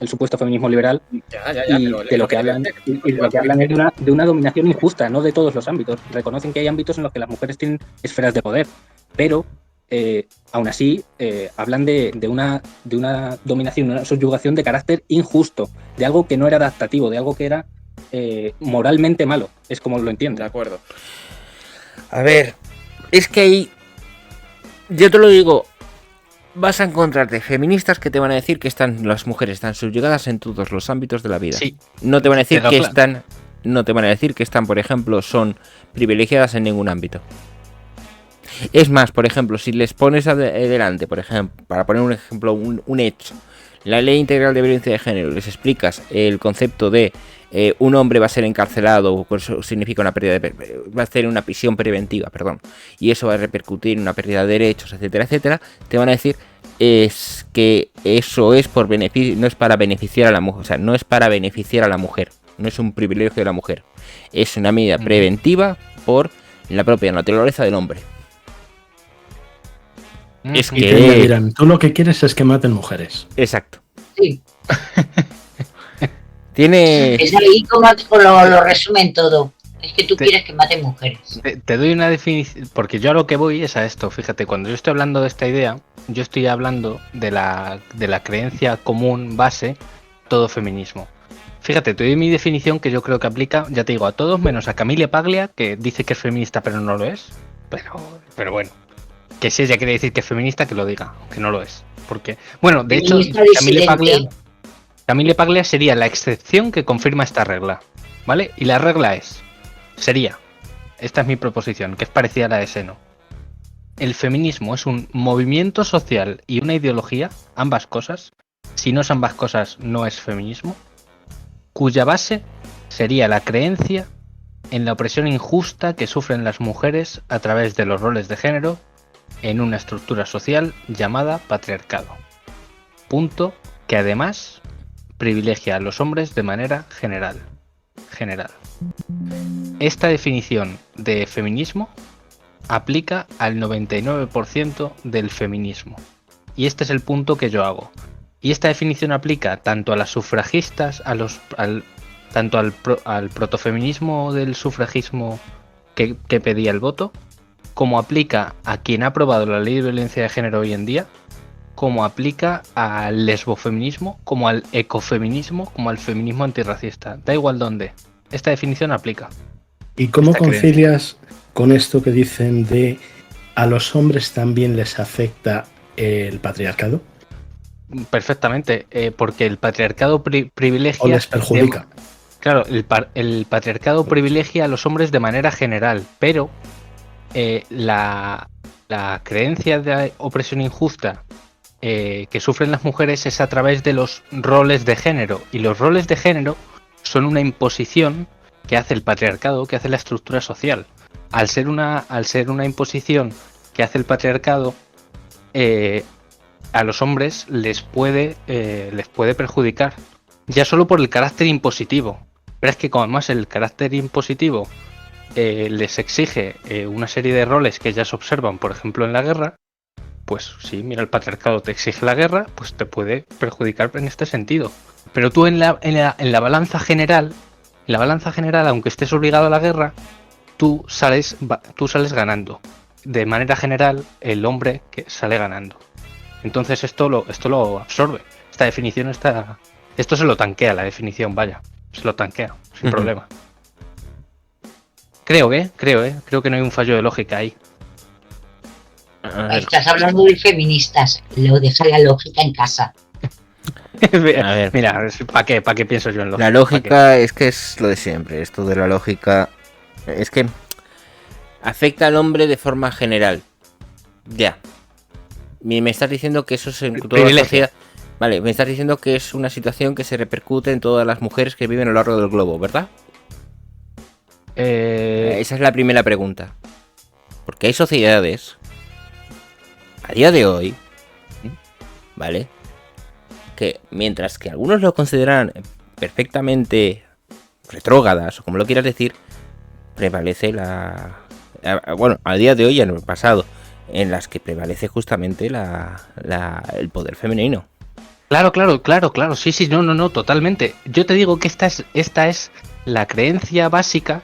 supuesto feminismo liberal y de lo que hablan es de una dominación injusta, no de todos los ámbitos. Reconocen que hay ámbitos en los que las mujeres tienen esferas de poder, pero aún así hablan de una dominación, una subyugación de carácter injusto, de algo que no era adaptativo, de algo que era moralmente malo. Es como lo entiendo. De acuerdo. A ver, es que ahí, yo te lo digo, vas a encontrarte feministas que te van a decir que las mujeres están subyugadas en todos los ámbitos de la vida. Sí. No te van a decir no te van a decir que están, por ejemplo, son privilegiadas en ningún ámbito. Es más, por ejemplo, si les pones adelante, por ejemplo, para poner un ejemplo, un hecho, la ley integral de violencia de género, les explicas el concepto de un hombre va a ser encarcelado, eso significa una pérdida va a hacer una prisión preventiva, y eso va a repercutir en una pérdida de derechos, etcétera, etcétera, te van a decir es que eso es por beneficio, no es para beneficiar a la mujer, o sea, no es para beneficiar a la mujer, no es un privilegio de la mujer, es una medida preventiva por la propia naturaleza del hombre. Es y que me dirán, tú lo que quieres es que maten mujeres. Exacto. Sí. Tiene... Es ahí como lo resumen todo. Es que tú quieres que maten mujeres. Te doy una definición, porque yo a lo que voy es a esto. Fíjate, cuando yo estoy hablando de esta idea, yo estoy hablando de la creencia común base, todo feminismo. Fíjate, te doy mi definición que yo creo que aplica, ya te digo, a todos, menos a Camille Paglia, que dice que es feminista pero no lo es. Pero bueno. que si ella quiere decir que es feminista, que lo diga, aunque no lo es. Porque, bueno, de hecho, Feminista disidente. Camille Paglia sería la excepción que confirma esta regla, ¿vale? Y la regla sería, esta es mi proposición, que es parecida a la de Seno. El feminismo es un movimiento social y una ideología, ambas cosas. Si no es ambas cosas, no es feminismo. Cuya base sería la creencia en la opresión injusta que sufren las mujeres a través de los roles de género en una estructura social llamada patriarcado. Punto que además privilegia a los hombres de manera general. Esta definición de feminismo aplica al 99% del feminismo. Y este es el punto que yo hago. Y esta definición aplica tanto a las sufragistas, tanto al protofeminismo del sufragismo que pedía el voto, como aplica a quien ha aprobado la ley de violencia de género hoy en día, como aplica al lesbofeminismo, como al ecofeminismo, como al feminismo antirracista. Da igual dónde. Esta definición aplica. ¿Y cómo concilias con esto que dicen de a los hombres también les afecta el patriarcado? Perfectamente, porque el patriarcado privilegia... ¿O les perjudica? Claro, el patriarcado privilegia a los hombres de manera general, pero la creencia de opresión injusta que sufren las mujeres es a través de los roles de género, y los roles de género son una imposición que hace el patriarcado, que hace la estructura social. Al ser una imposición que hace el patriarcado, a los hombres les puede perjudicar, ya solo por el carácter impositivo. Pero es que como además el carácter impositivo les exige una serie de roles que ya se observan, por ejemplo en la guerra, pues sí, mira, el patriarcado te exige la guerra, pues te puede perjudicar en este sentido. Pero tú en la balanza general, aunque estés obligado a la guerra, tú sales ganando. De manera general, el hombre que sale ganando. Entonces esto lo absorbe. Esta definición esto se lo tanquea, la definición, vaya. Se lo tanquea, sin problema. Creo que no hay un fallo de lógica ahí. Estás hablando de feministas, lo deja la lógica en casa. A ver. Mira, ¿para qué pienso yo en lógica? La lógica es que es lo de siempre. Esto de la lógica es que afecta al hombre de forma general. Ya. Me estás diciendo que eso es en toda la sociedad. Vale, me estás diciendo que es una situación que se repercute en todas las mujeres que viven a lo largo del globo, ¿verdad? Esa es la primera pregunta. Porque hay sociedades a día de hoy, ¿vale? Que mientras que algunos lo consideran perfectamente retrógradas, o como lo quieras decir, prevalece bueno, a día de hoy y en el pasado, en las que prevalece justamente el poder femenino. Claro, sí, no, totalmente. Yo te digo que esta es la creencia básica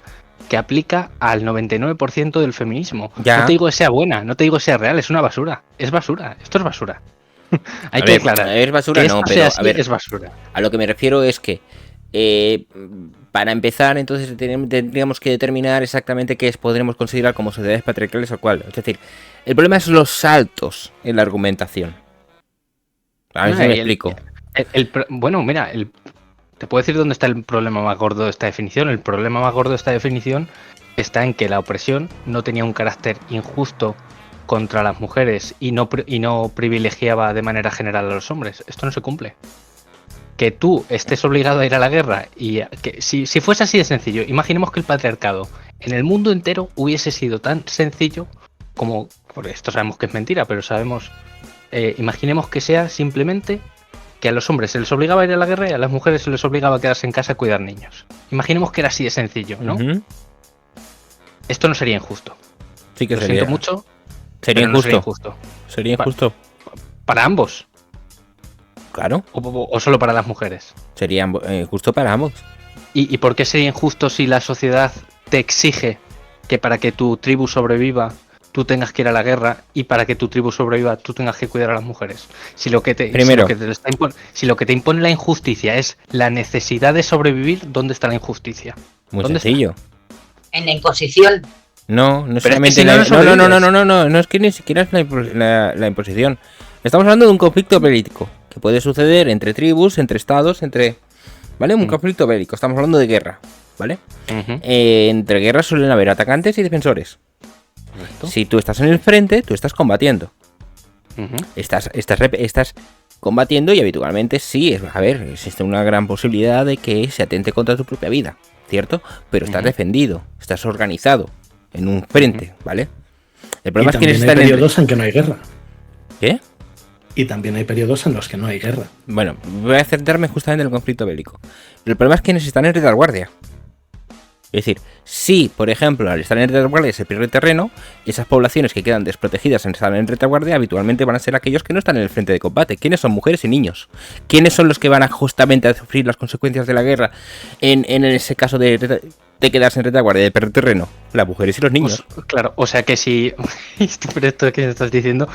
que aplica al 99% del feminismo. Ya. No te digo que sea buena, no te digo que sea real, es una basura. Es basura, esto es basura. Hay que aclarar. Es basura, que no, esto pero sea así, a ver, es basura. a lo que me refiero es que para empezar, entonces tendríamos que determinar exactamente qué podremos considerar como sociedades patriarcales o cuál. Es decir, el problema es los saltos en la argumentación. A ver si me explico. Bueno, mira, te puedo decir dónde está el problema más gordo de esta definición. El problema más gordo de esta definición está en que la opresión no tenía un carácter injusto contra las mujeres y no privilegiaba de manera general a los hombres. Esto no se cumple. Que tú estés obligado a ir a la guerra y que si fuese así de sencillo, imaginemos que el patriarcado en el mundo entero hubiese sido tan sencillo como, porque esto sabemos que es mentira, pero imaginemos que sea simplemente que a los hombres se les obligaba a ir a la guerra y a las mujeres se les obligaba a quedarse en casa a cuidar niños. Imaginemos que era así de sencillo, ¿no? Uh-huh. Esto no sería injusto. Sí que Lo sería. siento mucho. Sería pero no injusto. Sería injusto. Para ambos. Claro. O solo para las mujeres. Sería injusto para ambos. ¿Y por qué sería injusto si la sociedad te exige que para que tu tribu sobreviva tú tengas que ir a la guerra y para que tu tribu sobreviva tú tengas que cuidar a las mujeres? Si lo que te impone la injusticia es la necesidad de sobrevivir, ¿dónde está la injusticia? Muy sencillo. En la imposición. No, no Pero solamente es que si no, no sobrevives. no es que ni siquiera es la imposición. Estamos hablando de un conflicto bélico que puede suceder entre tribus, entre estados, ¿vale? Un conflicto bélico, estamos hablando de guerra, ¿vale? Ujú. Entre guerras suelen haber atacantes y defensores. Correcto. Si tú estás en el frente, tú estás combatiendo. Ujú. Estás combatiendo y habitualmente sí, a ver, existe una gran posibilidad de que se atente contra tu propia vida, ¿cierto? Pero estás defendido, estás organizado en un frente, ¿vale? El Y problema es que también hay están en... periodos en que no hay guerra. ¿Qué? Y también hay periodos en los que no hay guerra. Bueno, voy a centrarme justamente en el conflicto bélico. El problema es que están en retaguardia. Es decir, si, por ejemplo, al estar en retaguardia se pierde terreno, esas poblaciones que quedan desprotegidas en estar en retaguardia habitualmente van a ser aquellos que no están en el frente de combate. ¿Quiénes son? Mujeres y niños. ¿Quiénes son los que van a justamente a sufrir las consecuencias de la guerra en ese caso de quedarse en retaguardia, de perder terreno? Las mujeres y los niños. Pues, claro, o sea que si... Pero esto que estás diciendo...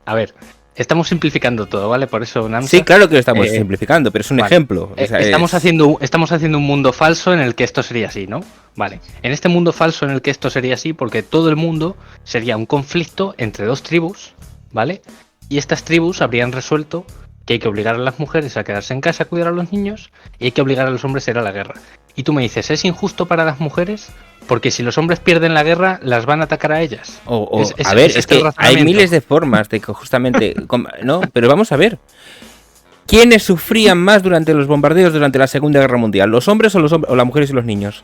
a ver, estamos simplificando todo, ¿vale? Por eso, Namsa, Sí, claro que lo estamos simplificando, pero es un vale. ejemplo. O sea, estamos haciendo un mundo falso en el que esto sería así, ¿no? Vale. En este mundo falso en el que esto sería así, porque todo el mundo sería un conflicto entre dos tribus, ¿vale? Y estas tribus habrían resuelto que hay que obligar a las mujeres a quedarse en casa a cuidar a los niños y hay que obligar a los hombres a ir a la guerra. Y tú me dices, ¿es injusto para las mujeres? Porque si los hombres pierden la guerra, las van a atacar a ellas. a ver, es que hay miles de formas de que justamente... no, pero vamos a ver. ¿Quiénes sufrían más durante los bombardeos durante la Segunda Guerra Mundial? ¿Los hombres o las mujeres y los niños?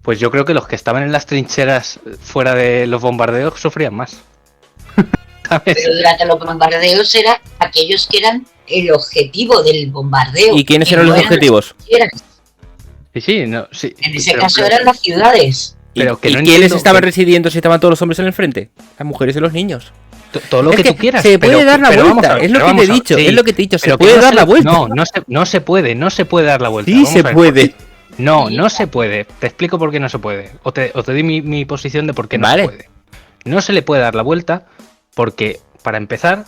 Pues yo creo que los que estaban en las trincheras fuera de los bombardeos sufrían más. ¿Sabes? Pero durante los bombardeos eran aquellos que eran el objetivo del bombardeo. ¿Y quiénes que eran no los objetivos? Sí, no, sí. En ese caso eran las ciudades. Pero que ¿Y no quiénes entiendo estaban que- residiendo si estaban todos los hombres en el frente? Las mujeres y los niños. Todo lo Es que que tú quieras. se puede dar la pero vuelta, vamos a ver, es lo pero que te he vamos a ver, dicho, sí, es lo que te he dicho, se pero que puede no dar la vuelta. No se puede dar la vuelta. Sí, Vamos se a ver, puede. No se puede. Te explico por qué no se puede. O te di mi posición de por qué no Vale. se puede. No se le puede dar la vuelta porque, para empezar,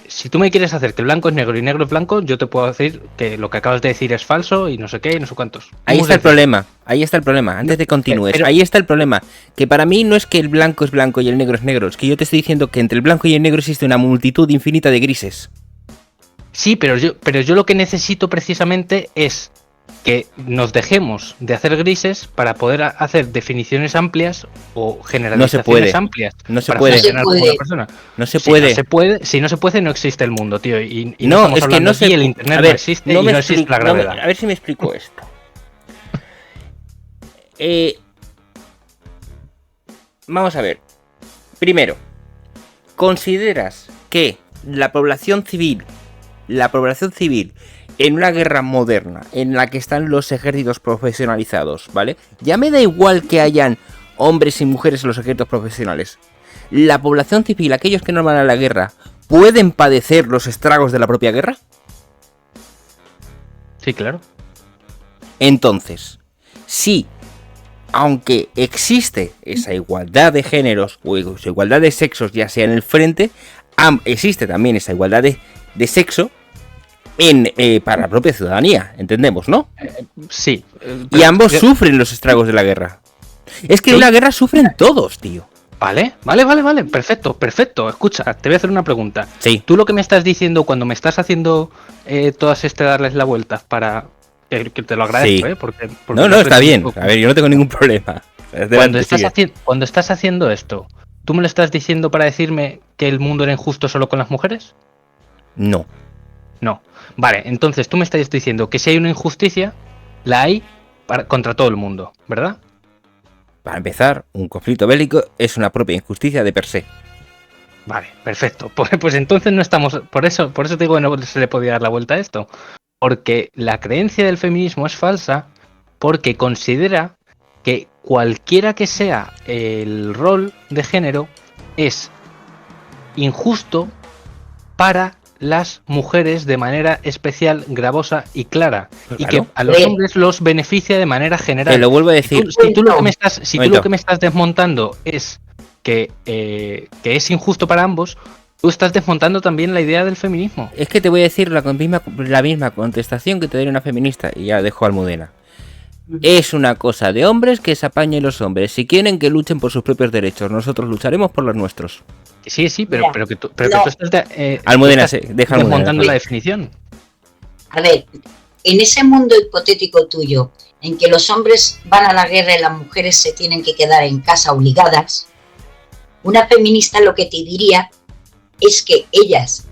si tú me quieres hacer que el blanco es negro y negro es blanco, yo te puedo decir que lo que acabas de decir es falso y no sé qué y no sé cuántos. Ahí Muy está el sencillo. problema, ahí está el problema, antes de continúes, pero- ahí está el problema, que para mí no es que el blanco es blanco y el negro es negro, es que yo te estoy diciendo que entre el blanco y el negro existe una multitud infinita de grises. Sí, pero yo lo que necesito precisamente es que nos dejemos de hacer grises para poder hacer definiciones amplias o generalizaciones puede. amplias. No se para puede. funcionar No se como puede. una persona. No se Si puede. no se puede, no existe el mundo, tío. Y No, estamos es que hablando no se aquí, el pu- internet a ver, no existe no y me no existe la expli- no me- gravedad. a ver si me explico esto. Vamos a ver. Primero, ¿consideras que la población civil en una guerra moderna en la que están los ejércitos profesionalizados, ¿vale? Ya me da igual que hayan hombres y mujeres en los ejércitos profesionales. La población civil, aquellos que no van a la guerra, ¿pueden padecer los estragos de la propia guerra? Sí, claro. Entonces, sí, aunque existe esa igualdad de géneros o esa igualdad de sexos, ya sea en el frente, existe también esa igualdad de sexo para la propia ciudadanía, entendemos, ¿no? Sí. Y ambos sufren los estragos de la guerra. Es que en Sí. una guerra sufren todos, tío. Vale. Perfecto. Escucha, te voy a hacer una pregunta. Sí. Tú lo que me estás diciendo cuando me estás haciendo todas darles la vuelta para... Que te lo agradezco, Sí. Porque No, lo está bien. aprecio. A ver, yo no tengo ningún problema. Adelante, sigue. Cuando estás haciendo esto, ¿tú me lo estás diciendo para decirme que el mundo era injusto solo con las mujeres? No. No. Vale, entonces tú me estás diciendo que si hay una injusticia, la hay contra todo el mundo, ¿verdad? Para empezar, un conflicto bélico es una propia injusticia de per se. Vale, perfecto. Pues entonces no estamos... Por eso te digo que no se le podía dar la vuelta a esto. Porque la creencia del feminismo es falsa porque considera que cualquiera que sea el rol de género es injusto para las mujeres de manera especial, gravosa y clara. Y que Claro. a los hombres los beneficia de manera general. Te lo vuelvo a decir. Si tú lo que me estás, si tú Momento. lo que me estás desmontando es que es injusto para ambos, tú estás desmontando también la idea del feminismo. Es que te voy a decir la misma contestación que te daría una feminista y ya dejo a Almudena. es una cosa de hombres que se apañen los hombres. Si quieren que luchen por sus propios derechos, nosotros lucharemos por los nuestros. Sí, pero Mira, que tú no. estás Almudena, tú estás deja Almudena. desmontando la definición. A ver, en ese mundo hipotético tuyo, en que los hombres van a la guerra y las mujeres se tienen que quedar en casa obligadas, una feminista lo que te diría es que ellas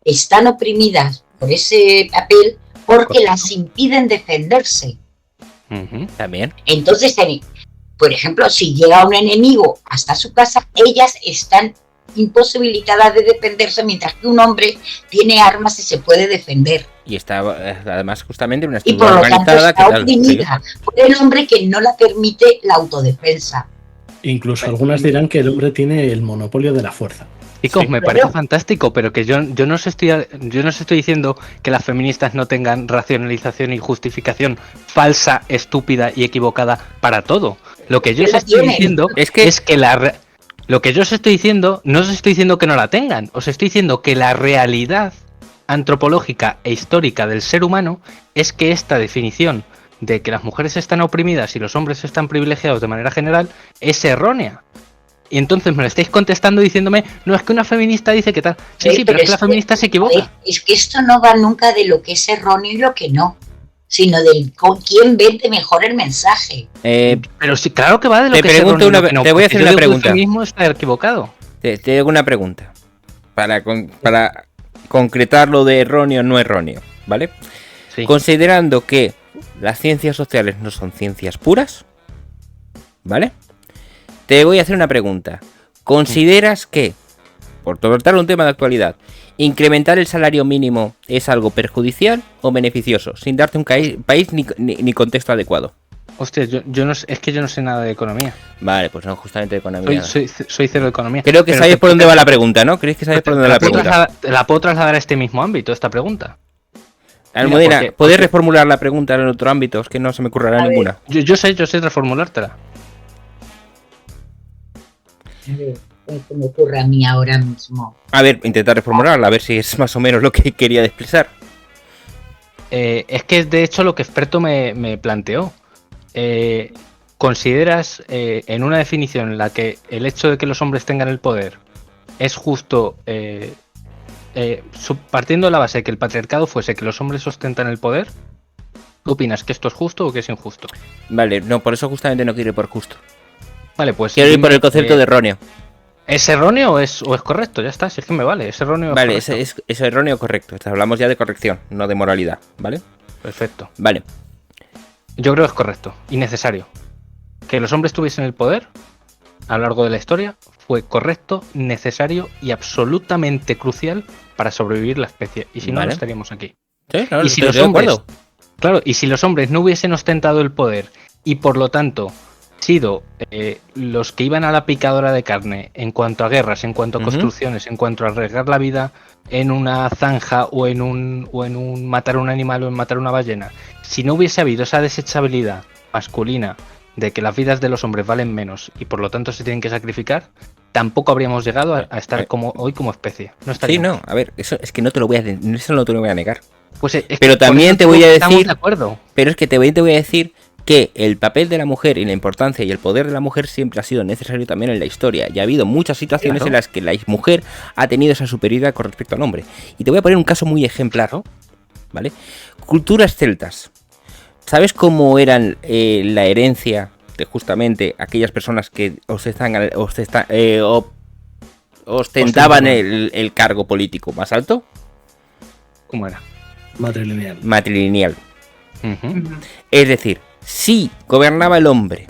están oprimidas por ese papel porque las impiden defenderse. Ujú. También. Entonces, por ejemplo, si llega un enemigo hasta su casa, ellas están imposibilitadas de defenderse, mientras que un hombre tiene armas y se puede defender. Y está además justamente en una Y estructura por lo tanto organizada está que tal. oprimida por el hombre que no la permite la autodefensa. Incluso algunas dirán que el hombre tiene el monopolio de la fuerza. Chicos, Sí. me parece fantástico, pero que yo no os estoy diciendo que las feministas no tengan racionalización y justificación falsa, estúpida y equivocada para todo. Lo que yo os la estoy tienen. diciendo Es que- lo que yo os estoy diciendo, no os estoy diciendo que no la tengan, os estoy diciendo que la realidad antropológica e histórica del ser humano es que esta definición de que las mujeres están oprimidas y los hombres están privilegiados de manera general es errónea. Y entonces me lo estáis contestando diciéndome, no, es que una feminista dice que tal. Sí, pero es que la feminista se equivoca. Es que esto no va nunca de lo que es erróneo y lo que no, sino de con quién vende mejor el mensaje. Pero sí, claro que va de lo Te que es pregunto erróneo y una lo que no, te voy a porque hacer yo una digo que pregunta. el feminismo está equivocado. Te hago una pregunta. Para concretar lo de erróneo o no erróneo, ¿vale? Sí. Considerando que las ciencias sociales no son ciencias puras, ¿vale? Te voy a hacer una pregunta. ¿Consideras que, por tratar un tema de actualidad, incrementar el salario mínimo es algo perjudicial o beneficioso, sin darte un país ni contexto adecuado? Hostia, yo no sé, es que yo no sé nada de economía. Vale, pues no, justamente de economía. Soy cero de economía. Creo que Pero sabéis te- por dónde va la pregunta, ¿no? ¿Creéis que sabéis por dónde va la puedo pregunta? la puedo trasladar a este mismo ámbito, esta pregunta. Almudena, porque- ¿puedes porque- reformular la pregunta en otro ámbito? Es que no se me ocurrirá A ver. ninguna. Yo sé reformulártela. A ver, ¿qué se me ocurre a mí ahora mismo? A ver, intentar reformularla, a ver si es más o menos lo que quería expresar. Es que es de hecho lo que Experto me planteó. ¿Consideras en una definición en la que el hecho de que los hombres tengan el poder es justo, partiendo de la base de que el patriarcado fuese que los hombres ostentan el poder? ¿Qué opinas? ¿Que esto es justo o que es injusto? Vale, no, por eso justamente no quiero ir por justo. Vale, pues Quiero ir dime, por el concepto de erróneo. ¿es erróneo o es correcto? Ya está, si es que me vale, es erróneo o Vale, es correcto. es erróneo correcto. Hablamos ya de corrección, no de moralidad, ¿vale? Perfecto. Vale. Yo creo que es correcto y necesario. Que los hombres tuviesen el poder a lo largo de la historia fue correcto, necesario y absolutamente crucial para sobrevivir la especie. Y si no, Vale. no estaríamos aquí. Sí, no, Y si estoy los de hombres, acuerdo. claro, y si los hombres no hubiesen ostentado el poder y por lo tanto sido los que iban a la picadora de carne en cuanto a guerras, en cuanto a Ujú. construcciones, en cuanto a arriesgar la vida en una zanja o en un matar un animal o en matar una ballena, si no hubiese habido esa desechabilidad masculina de que las vidas de los hombres valen menos y por lo tanto se tienen que sacrificar, tampoco habríamos llegado a estar como hoy como especie. No Sí, estaríamos. no, a ver, eso es que no te lo voy a eso no te lo voy a negar. Pues es que Pero por también eso te voy a estamos decir- de acuerdo. Pero es que te voy a decir que el papel de la mujer y la importancia y el poder de la mujer siempre ha sido necesario también en la historia. Y ha habido muchas situaciones Claro. en las que la mujer ha tenido esa superioridad con respecto al hombre. Y te voy a poner un caso muy ejemplar, ¿vale? Culturas celtas. ¿Sabes cómo eran la herencia de justamente aquellas personas que ostentaban el cargo político más alto? ¿Cómo era? Matrilineal. Matrilineal. Ujú. Es decir, sí gobernaba el hombre.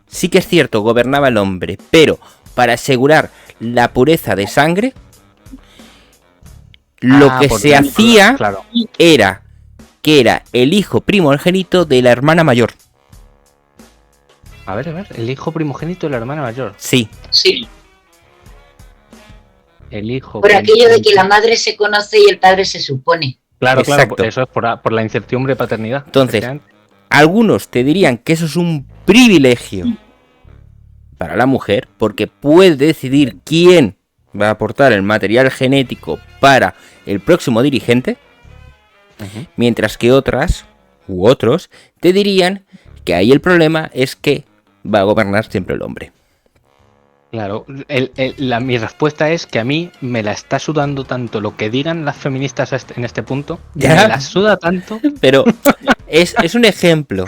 Sí que es cierto, gobernaba el hombre, pero para asegurar la pureza de sangre, lo que por se tanto, hacía claro. era que era el hijo primogénito de la hermana mayor. A ver, el hijo primogénito de la hermana mayor. Sí, Sí, El hijo. por aquello de que primogénito. la madre se conoce y el padre se supone. Claro, Exacto. claro, eso es por la incertidumbre de paternidad. Entonces, efectivamente. algunos te dirían que eso es un privilegio para la mujer porque puede decidir quién va a aportar el material genético para el próximo dirigente, Ujú. mientras que otras u otros, te dirían que ahí el problema es que va a gobernar siempre el hombre. Claro, mi respuesta es que a mí me la está sudando tanto lo que digan las feministas en este punto. Ya. Me la suda tanto. Pero es un ejemplo.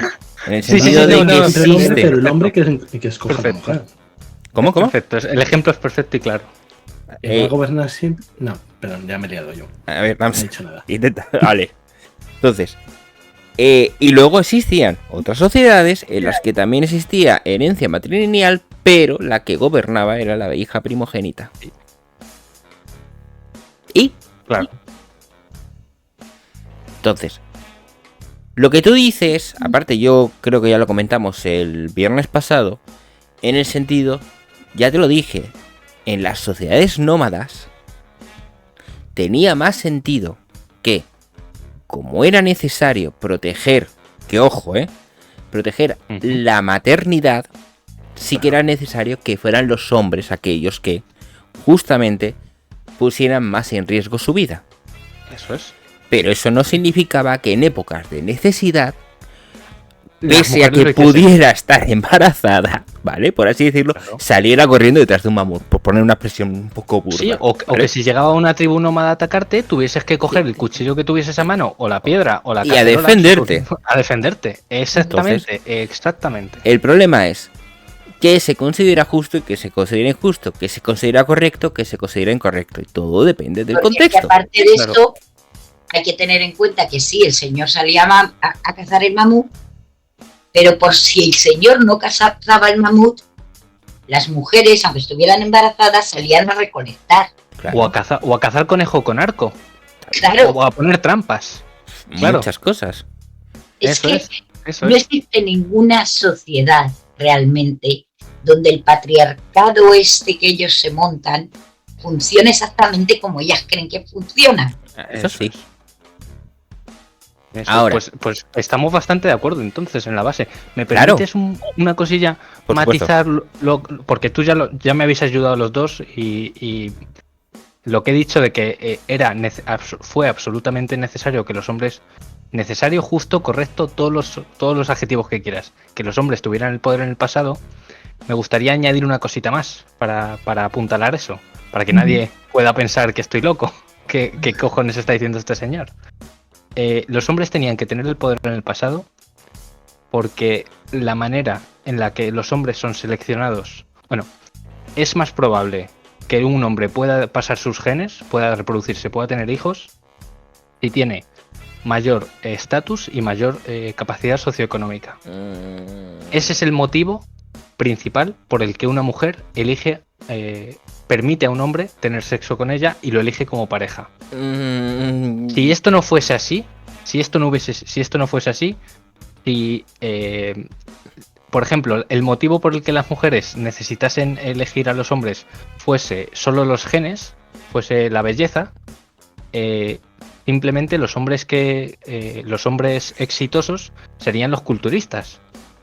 En el Sí, sentido de que existe. Pero el hombre que escoge a la Perfecto. mujer. ¿Cómo? Perfecto, el ejemplo es perfecto y claro. ¿Va a gobernar siempre? No, pero ya me he liado yo. A ver, No vamos. he dicho nada. Intenta. Vale. Entonces. Y luego existían otras sociedades en las que también existía herencia matrilineal, pero la que gobernaba era la hija primogénita. Y Claro. entonces, lo que tú dices, aparte yo creo que ya lo comentamos el viernes pasado, en el sentido, ya te lo dije, en las sociedades nómadas tenía más sentido que, como era necesario proteger, que ojo, proteger la maternidad, sí que era necesario que fueran los hombres aquellos que justamente pusieran más en riesgo su vida. Eso es. Pero eso no significaba que en épocas de necesidad, Las pese a mujeres que lo pudiera estar embarazada, ¿vale? Por así decirlo, Claro. saliera corriendo detrás de un mamut, por poner una expresión un poco burda. Sí, o ¿vale? que si llegaba una tribu nómada a atacarte, tuvieses que coger el cuchillo que tuvieses a mano, o la piedra, o la Y a cacerola, defenderte. A defenderte, exactamente, exactamente. El problema es que se considera justo y que se considera injusto, que se considera correcto, que se considera incorrecto. Y todo depende del Porque contexto. aparte de Claro. esto, hay que tener en cuenta que sí, el señor salía a cazar el mamut, pero por si el señor no cazaba el mamut, las mujeres, aunque estuvieran embarazadas, salían a recolectar. Claro, O a cazar conejo con arco, Claro, o a poner trampas. claro. muchas cosas. es Eso que es, eso no es. existe ninguna sociedad realmente donde el patriarcado este que ellos se montan funcione exactamente como ellas creen que funciona. Eso sí. Eso, Ahora. pues estamos bastante de acuerdo entonces en la base. ¿Me Claro. permites una cosilla? Por Matizar, porque tú ya me habéis ayudado los dos y lo que he dicho de que fue absolutamente necesario que los hombres, necesario, justo, correcto, todos los adjetivos que quieras, que los hombres tuvieran el poder en el pasado, me gustaría añadir una cosita más para apuntalar eso, para que nadie pueda pensar que estoy loco. ¿Qué cojones está diciendo este señor? Los hombres tenían que tener el poder en el pasado porque la manera en la que los hombres son seleccionados, bueno, es más probable que un hombre pueda pasar sus genes, pueda reproducirse, pueda tener hijos, si tiene mayor estatus y mayor capacidad socioeconómica. Ese es el motivo principal por el que una mujer permite a un hombre tener sexo con ella y lo elige como pareja. Si esto no fuese así, si esto no fuese así, por ejemplo, el motivo por el que las mujeres necesitasen elegir a los hombres fuese solo los genes, fuese la belleza, simplemente los hombres exitosos serían los culturistas.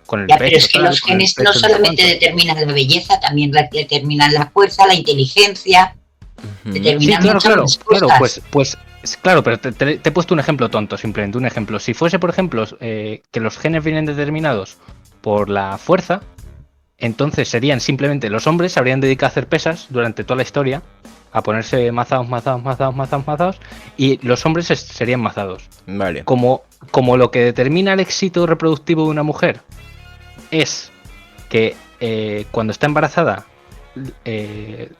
Con el Ya, pecho, pero es que tal, los con el genes pecho, no no sé solamente cuánto. determinan la belleza, también determinan la fuerza, la inteligencia, Sí, determinan claro, muchas claro, más claro, cosas. pues claro, pero te he puesto un ejemplo tonto, simplemente un ejemplo. Si fuese, por ejemplo, que los genes vienen determinados por la fuerza, entonces serían simplemente los hombres se habrían dedicado a hacer pesas durante toda la historia, a ponerse mazados, y los hombres serían mazados. Vale. Como lo que determina el éxito reproductivo de una mujer es que cuando está embarazada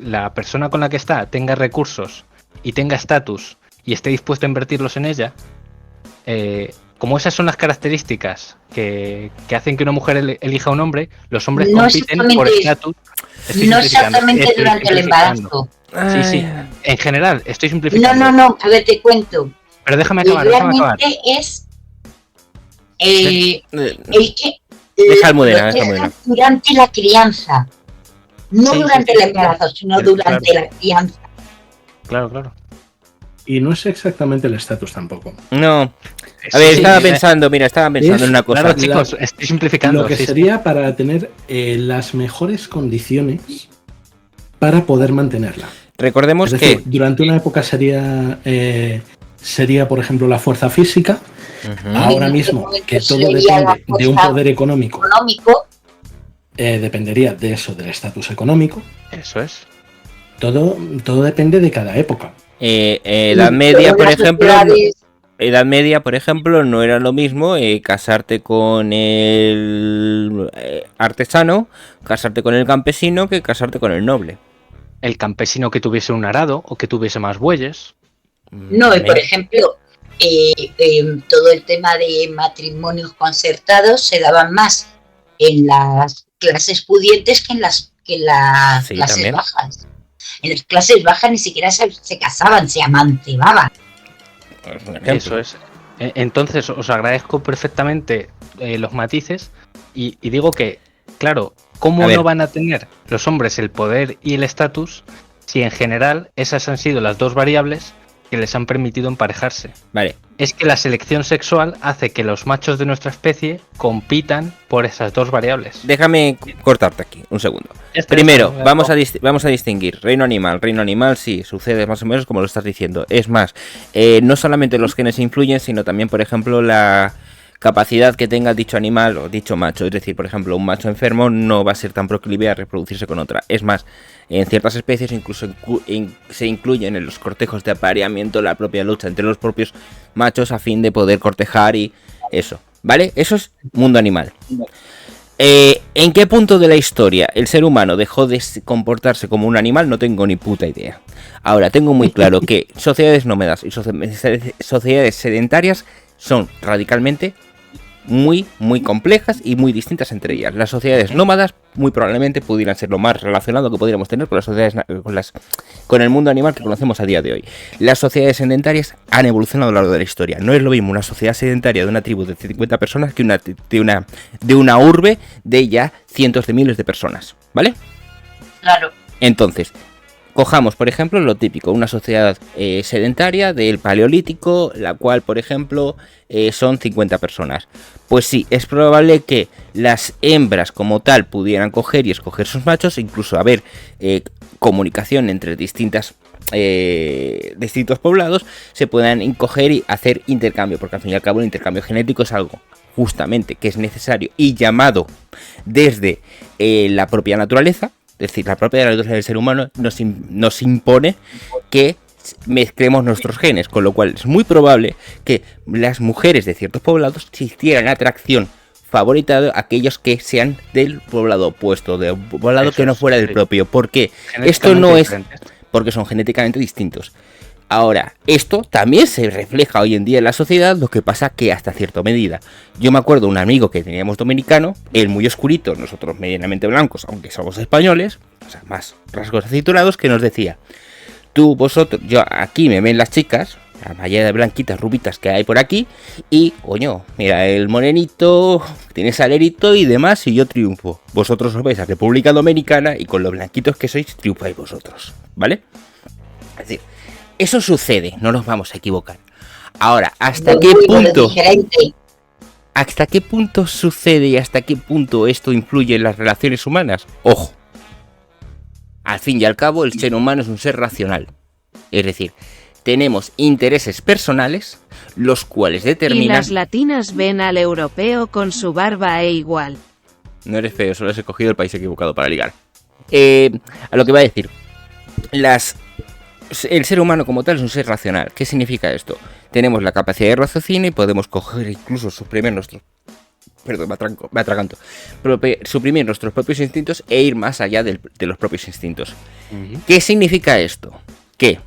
la persona con la que está tenga recursos y tenga estatus y esté dispuesto a invertirlos en ella, como esas son las características que hacen que una mujer elija a un hombre, los hombres No compiten exactamente por eso. estatus. No exactamente durante el embarazo. Sí, sí. En general, estoy simplificando. No, a ver, te cuento. Pero déjame Y acabar. realmente es el que Deja Almudena, lo deja Almudena. dejan durante la crianza. No Sí, durante sí, el embarazo, sino Pero, durante la crianza. Claro. Y no es exactamente el estatus tampoco. No. A Sí, ver, sí, estaba pensando Es- en una cosa. Claro, chicos, estoy simplificando. Lo que sí, sí. sería para tener las mejores condiciones para poder mantenerla. Recordemos Es decir, que durante una época sería sería, por ejemplo, la fuerza física. Ahora En este mismo, momento que todo sería la depende de un fuerza poder económico, económico. dependería de eso, del estatus económico. Eso es. Todo depende de cada época. Edad media, Luego por las ejemplo. sociedades- Edad media, por ejemplo, no era lo mismo casarte con el artesano, casarte con el campesino, que casarte con el noble. El campesino que tuviese un arado o que tuviese más bueyes. No, y por ejemplo, todo el tema de matrimonios concertados se daban más en las clases pudientes que en las Sí, clases también. bajas. En las clases bajas ni siquiera se casaban, se amancebaban. Es un ejemplo. Eso es. Entonces, os agradezco perfectamente los matices y digo que, claro, ¿cómo A ver. no van a tener los hombres el poder y el estatus si en general esas han sido las dos variables que les han permitido emparejarse? Vale, Es que la selección sexual hace que los machos de nuestra especie compitan por esas dos variables. déjame cortarte aquí, un segundo. Ya está, Primero, ya está. vamos a distinguir reino animal. Reino animal sí, sucede más o menos como lo estás diciendo. Es más, no solamente los genes influyen, sino también, por ejemplo, la capacidad que tenga dicho animal o dicho macho. Es decir, por ejemplo, un macho enfermo no va a ser tan proclive a reproducirse con otra. Es más, en ciertas especies incluso se incluyen en los cortejos de apareamiento la propia lucha entre los propios machos a fin de poder cortejar y eso. ¿Vale? Eso es mundo animal. ¿En qué punto de la historia el ser humano dejó de comportarse como un animal? No tengo ni puta idea. Ahora, tengo muy claro que sociedades nómadas y sociedades sedentarias son radicalmente muy complejas y muy distintas entre ellas. Las sociedades nómadas muy probablemente pudieran ser lo más relacionado que podríamos tener con las sociedades con el mundo animal que conocemos a día de hoy. Las sociedades sedentarias han evolucionado a lo largo de la historia. No es lo mismo una sociedad sedentaria de una tribu de 50 personas que de una urbe de ya cientos de miles de personas, ¿vale? Claro. Entonces, cojamos, por ejemplo, lo típico, una sociedad sedentaria del Paleolítico, la cual, por ejemplo, son 50 personas. Pues sí, es probable que las hembras como tal pudieran coger y escoger sus machos, incluso haber comunicación entre distintos poblados, se puedan coger y hacer intercambio, porque al fin y al cabo el intercambio genético es algo justamente que es necesario y llamado desde la propia naturaleza. Es decir, la propia naturaleza del ser humano nos impone que mezclemos nuestros genes, con lo cual es muy probable que las mujeres de ciertos poblados sintieran atracción favorita a aquellos que sean del poblado opuesto, del poblado que no fuera del propio. ¿Por qué? Esto no es porque son genéticamente distintos. Ahora, esto también se refleja hoy en día en la sociedad, lo que pasa que hasta cierta medida. Yo me acuerdo de un amigo que teníamos dominicano, él muy oscurito, nosotros medianamente blancos, aunque somos españoles, o sea, más rasgos acinturados, que nos decía: vosotros, yo aquí me ven las chicas, la mayoría de blanquitas rubitas que hay por aquí, y, coño, mira, el morenito tiene salerito y demás, y yo triunfo. Vosotros os vais a República Dominicana y con los blanquitos que sois, triunfáis vosotros, ¿vale? Es decir, eso sucede, no nos vamos a equivocar. Ahora, ¿hasta qué punto sucede y hasta qué punto esto influye en las relaciones humanas? Ojo. Al fin y al cabo, el ser humano es un ser racional. Es decir, tenemos intereses personales, los cuales determinan... Y las latinas ven al europeo con su barba igual. No eres feo, solo has escogido el país equivocado para ligar. A lo que va a decir. El ser humano como tal es un ser racional. ¿Qué significa esto? Tenemos la capacidad de raciocinio y podemos coger incluso suprimir nuestros... Perdón, me atraganto. Suprimir nuestros propios instintos e ir más allá de los propios instintos. ¿Qué significa esto? Que,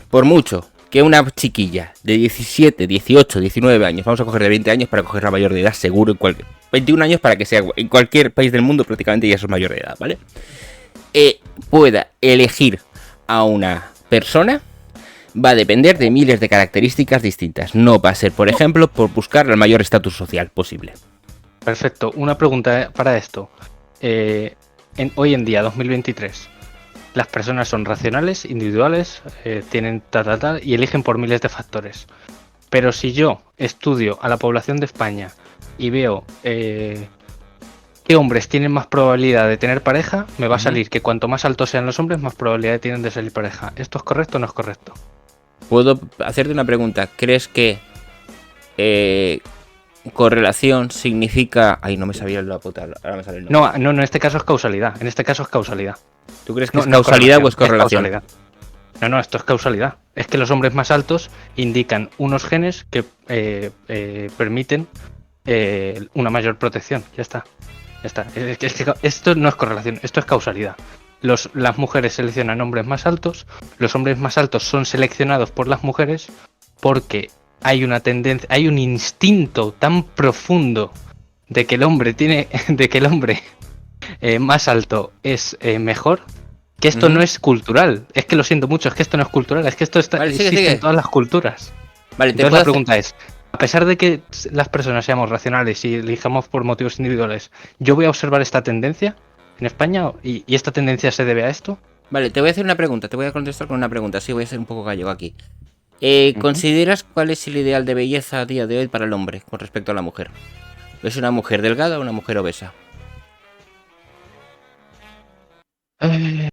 por mucho que una chiquilla de 17, 18, 19 años, vamos a coger de 20 años para coger la mayor de edad, seguro, 21 años para que sea en cualquier país del mundo prácticamente ya es mayor de edad, ¿vale? Pueda elegir a una persona, va a depender de miles de características distintas. No va a ser, por ejemplo, por buscar el mayor estatus social posible. Perfecto. Una pregunta para esto. Hoy en día, 2023, las personas son racionales, individuales, tienen tal, y eligen por miles de factores. Pero si yo estudio a la población de España y veo qué hombres tienen más probabilidad de tener pareja, me va a salir que cuanto más altos sean los hombres, más probabilidad tienen de salir pareja. ¿Esto es correcto o no es correcto? Puedo hacerte una pregunta. ¿Crees que correlación significa... Ay, no me sabía la puta. Ahora me sale el nombre. No, en este caso es causalidad. En este caso es causalidad. ¿Tú crees que es causalidad o es correlación? Es causalidad. No, esto es causalidad. Es que los hombres más altos indican unos genes que permiten una mayor protección. Ya está. Es que esto no es correlación, esto es causalidad. Las mujeres seleccionan hombres más altos, los hombres más altos son seleccionados por las mujeres porque hay una tendencia, hay un instinto tan profundo de que el hombre más alto es mejor, que esto no es cultural. Es que lo siento mucho, es que esto no es cultural, es que esto existe en todas las culturas. Vale, entonces la pregunta es, a pesar de que las personas seamos racionales y elijamos por motivos individuales, ¿yo voy a observar esta tendencia en España y esta tendencia se debe a esto? Vale, te voy a hacer una pregunta, te voy a contestar con una pregunta. Sí, voy a ser un poco gallego aquí. ¿Consideras cuál es el ideal de belleza a día de hoy para el hombre con respecto a la mujer? ¿Es una mujer delgada o una mujer obesa? El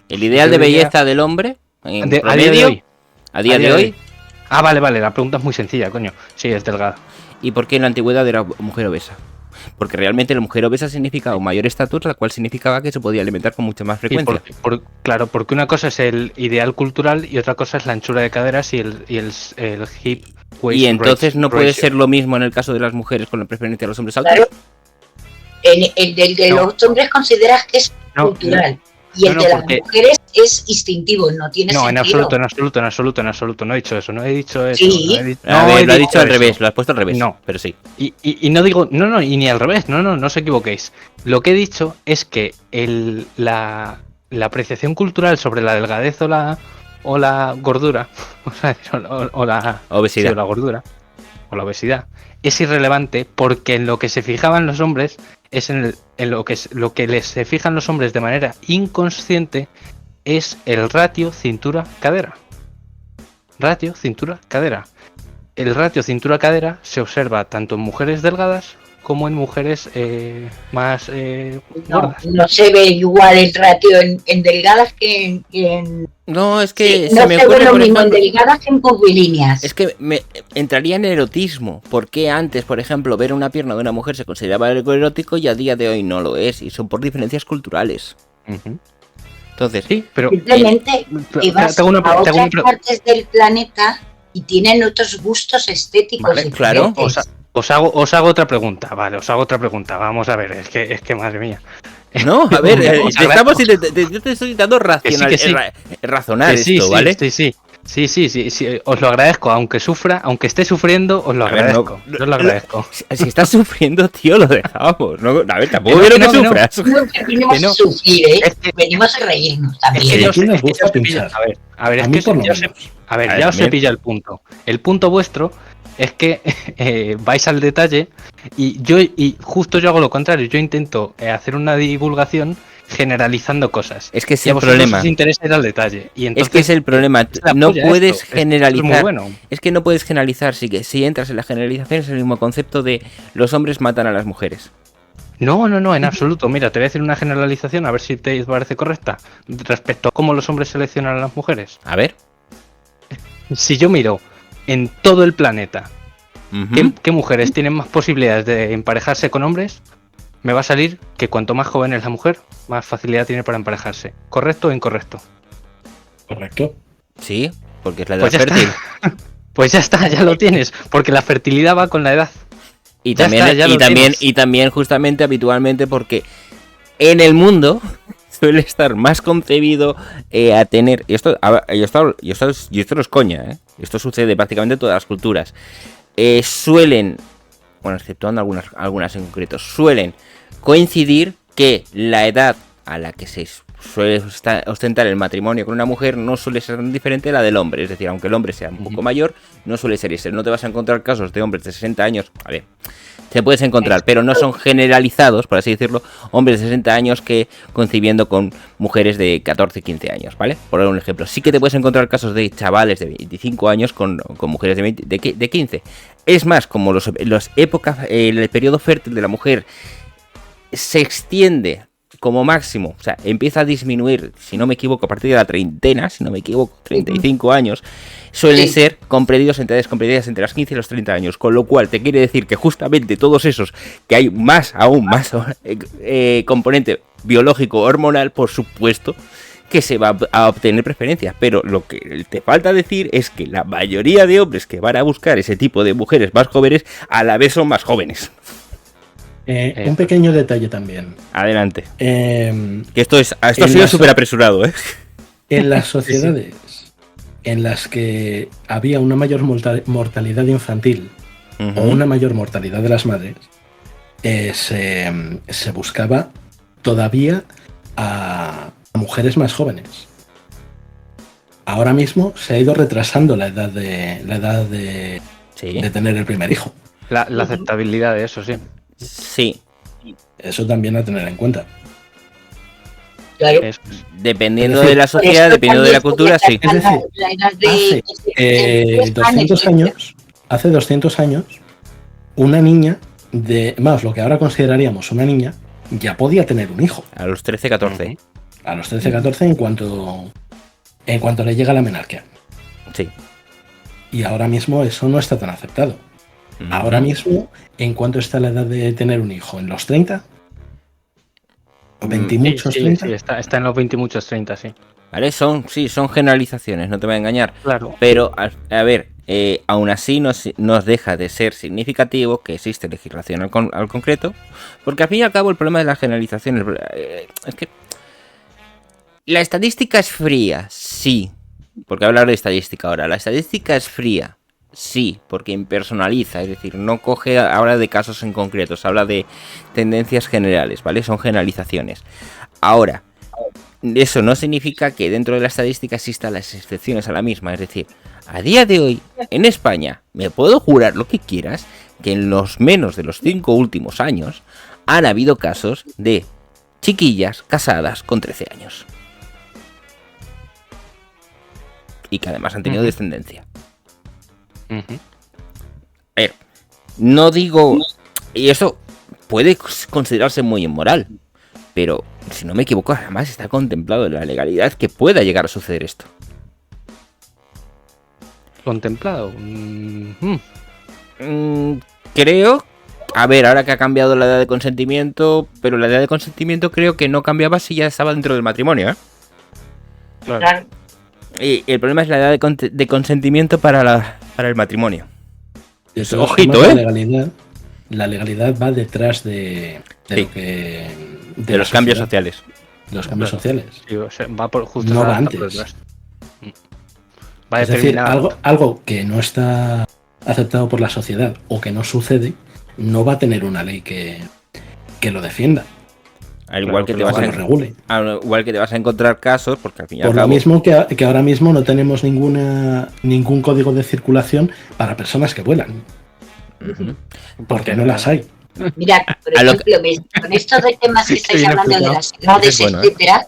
ideal de belleza del hombre en promedio, a día de hoy. Ah, vale, la pregunta es muy sencilla, coño. Sí, es delgada. ¿Y por qué en la antigüedad era mujer obesa? Porque realmente la mujer obesa significaba mayor estatura, la cual significaba que se podía alimentar con mucha más frecuencia. Claro, porque una cosa es el ideal cultural y otra cosa es la anchura de caderas y el hip waist. Y entonces no puede ser lo mismo en el caso de las mujeres con la preferencia de los hombres altos. Claro. El de los hombres consideras que es cultural. Y el de las mujeres es instintivo, no tiene sentido. En absoluto, no he dicho eso, lo he dicho al revés, lo has puesto al revés. No, pero sí. Y no digo, y ni al revés, no os equivoquéis. Lo que he dicho es que la apreciación cultural sobre la delgadez o la gordura, o la obesidad, sí, o la gordura, o la obesidad, es irrelevante porque en lo que se fijaban los hombres es en lo que se fijan los hombres de manera inconsciente es el ratio cintura-cadera. Ratio cintura-cadera. El ratio cintura-cadera se observa tanto en mujeres delgadas como en mujeres más gordas. No se ve igual el ratio en delgadas que en... No, es que no se me ocurre, ve lo mismo en delgadas que en curvilíneas. Es que me entraría en erotismo. Porque antes, por ejemplo, ver una pierna de una mujer se consideraba algo erótico y a día de hoy no lo es. Y son por diferencias culturales. Entonces, sí, pero... Simplemente te vas a otras partes del planeta y tienen otros gustos estéticos. Vale, claro. Os hago otra pregunta, vamos a ver, es que madre mía. No, a ver, yo te estoy intentando razonar esto, ¿vale? Sí, os lo agradezco, aunque esté sufriendo, os lo agradezco. Yo lo agradezco. Si estás sufriendo, tío, lo dejamos. No, a ver, tampoco quiero que sufras. No venimos a sufrir, venimos a reírnos también. Ya os he pillado el punto. El punto vuestro es que vais al detalle y justo yo hago lo contrario. Yo intento hacer una divulgación generalizando cosas. Es que es el problema. Os interesa ir al detalle. Y entonces, es que es el problema. No puedes generalizar. Es muy bueno. Es que no puedes generalizar. Si entras en la generalización es el mismo concepto de los hombres matan a las mujeres. No, en absoluto. Mira, te voy a decir una generalización a ver si te parece correcta respecto a cómo los hombres seleccionan a las mujeres. A ver. Si yo miro en todo el planeta ¿qué mujeres tienen más posibilidades de emparejarse con hombres? Me va a salir que cuanto más joven es la mujer, más facilidad tiene para emparejarse. ¿Correcto o incorrecto? Correcto. Sí, porque es la edad fértil. Pues ya está, ya lo tienes, porque la fertilidad va con la edad. Y también justamente habitualmente porque en el mundo suele estar más concebido a tener... Y esto no es coña, esto sucede prácticamente en todas las culturas. Suelen, bueno, exceptuando algunas en concreto, suelen coincidir que la edad a la que se suele ostentar el matrimonio con una mujer no suele ser tan diferente a la del hombre. Es decir, aunque el hombre sea un poco mayor, no suele ser ese. No te vas a encontrar casos de hombres de 60 años, vale, te puedes encontrar, pero no son generalizados, por así decirlo, hombres de 60 años que concibiendo con mujeres de 14, 15 años, ¿vale? Por dar un ejemplo. Sí que te puedes encontrar casos de chavales de 25 años con mujeres de 15. Es más, como el periodo fértil de la mujer se extiende como máximo, o sea, empieza a disminuir, si no me equivoco, a partir de la treintena, si no me equivoco, 35 años, suelen ser comprendidos entre edades comprendidas entre los 15 y los 30 años, con lo cual te quiere decir que justamente todos esos, que hay aún más componente biológico hormonal, por supuesto, que se va a obtener preferencias, pero lo que te falta decir es que la mayoría de hombres que van a buscar ese tipo de mujeres más jóvenes, a la vez son más jóvenes. Un pequeño detalle también. Adelante. Que esto ha sido súper apresurado, ¿eh? En las sociedades en las que había una mayor mortalidad infantil o una mayor mortalidad de las madres, se buscaba todavía a mujeres más jóvenes. Ahora mismo se ha ido retrasando la edad de tener el primer hijo. La aceptabilidad de eso, sí. Sí. Eso también a tener en cuenta. Claro. Dependiendo de la sociedad, dependiendo de la cultura, sí. Es decir, hace 200 años, una niña lo que ahora consideraríamos una niña, ya podía tener un hijo. A los 13, 14. A los 13, 14 en cuanto le llega la menarquia. Sí. Y ahora mismo eso no está tan aceptado. Ahora mismo, ¿en cuánto está la edad de tener un hijo? ¿En los 30? ¿O 20 y muchos 30? Sí, está en los 20 y muchos 30, sí. Vale, son generalizaciones, no te voy a engañar. Claro. Pero, a ver, aún así nos deja de ser significativo que existe legislación al concreto, porque al fin y al cabo el problema de las generalizaciones es que la estadística es fría, sí, porque hablar de estadística ahora, la estadística es fría, sí, porque impersonaliza, es decir, no habla de casos en concretos, habla de tendencias generales, ¿vale? Son generalizaciones. Ahora, eso no significa que dentro de la estadística existan las excepciones a la misma, es decir, a día de hoy, en España, me puedo jurar lo que quieras, que en los menos de los 5 últimos años han habido casos de chiquillas casadas con 13 años. Y que además han tenido descendencia. A ver, no digo... Y eso puede considerarse muy inmoral, pero si no me equivoco, además está contemplado en la legalidad que pueda llegar a suceder esto. ¿Contemplado? Creo... A ver, ahora que ha cambiado la edad de consentimiento, pero la edad de consentimiento creo que no cambiaba si ya estaba dentro del matrimonio, ¿eh? Claro. Y el problema es la edad de consentimiento para el matrimonio. Ojito, ¿eh? La legalidad va detrás de los cambios sociales. Los cambios sociales. Sí, o sea, va por justo no va antes. Va es decir, algo que no está aceptado por la sociedad o que no sucede, no va a tener una ley que lo defienda. Al igual que te vas igual que te vas a encontrar casos, porque al fin y al cabo, lo mismo que ahora mismo no tenemos ningún código de circulación para personas que vuelan. Porque no las hay. Mira, por ejemplo, con estos de temas que estáis hablando de las edades, etcétera,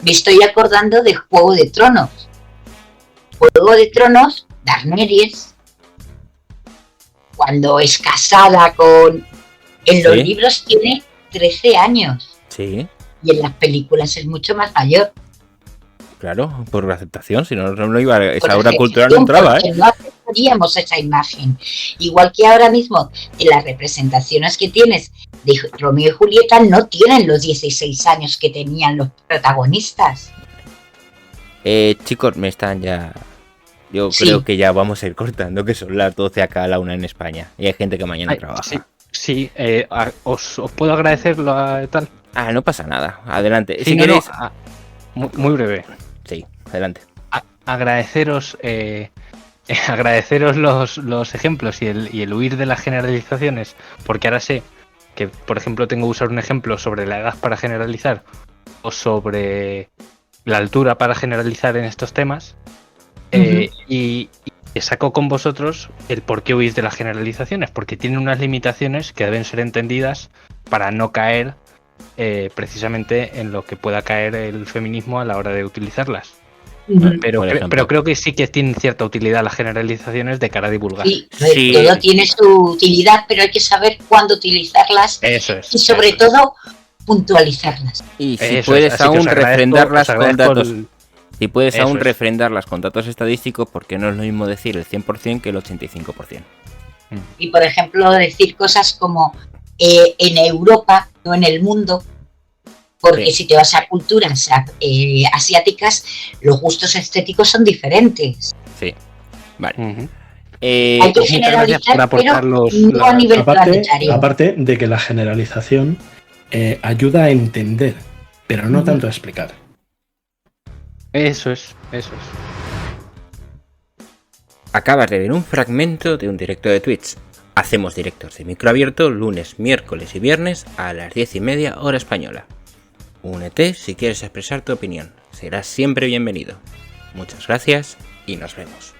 me estoy acordando de Juego de Tronos. Juego de Tronos, Daenerys, cuando es casada con... En los libros tiene 13 años. Sí. Y en las películas es mucho más mayor. Claro, por aceptación, si no iba, esa obra cultural no entraba, ¿eh? No aceptaríamos esa imagen. Igual que ahora mismo, en las representaciones que tienes de Romeo y Julieta no tienen los 16 años que tenían los protagonistas. Chicos, me están ya... Yo creo que ya vamos a ir cortando, que son las 12 acá a la 1 en España. Y hay gente que mañana trabaja. Sí, os puedo agradecerlo a tal. No pasa nada. Adelante. Sí, si queréis... muy breve. Sí, adelante. Agradeceros los ejemplos y el huir de las generalizaciones, porque ahora sé que, por ejemplo, tengo que usar un ejemplo sobre la edad para generalizar o sobre la altura para generalizar en estos temas. Y saco con vosotros el por qué huís de las generalizaciones, porque tienen unas limitaciones que deben ser entendidas para no caer precisamente en lo que pueda caer el feminismo a la hora de utilizarlas. Pero creo que sí que tienen cierta utilidad las generalizaciones de cara a divulgar. Sí, todo tiene su utilidad, pero hay que saber cuándo utilizarlas. Eso es. Y sobre todo, puntualizarlas. Y si Eso puedes es, así que aún os agradezco- refrendarlas os con agradezco datos. Si puedes Eso aún es. refrendarlas con datos estadísticos, porque no es lo mismo decir el 100% que el 85%. Y, por ejemplo, decir cosas como en Europa, no en el mundo, porque Sí. si te vas a culturas asiáticas, los gustos estéticos son diferentes. Sí. Vale. Ujú. Hay que muchas gracias generalizar, por aportar pero los- no a la- nivel Aparte, planetario. aparte de que la generalización ayuda a entender, pero no tanto a explicar. Eso es. Acabas de ver un fragmento de un directo de Twitch. Hacemos directos de micro abierto lunes, miércoles y viernes a las 10:30 hora española. Únete si quieres expresar tu opinión. Serás siempre bienvenido. Muchas gracias y nos vemos.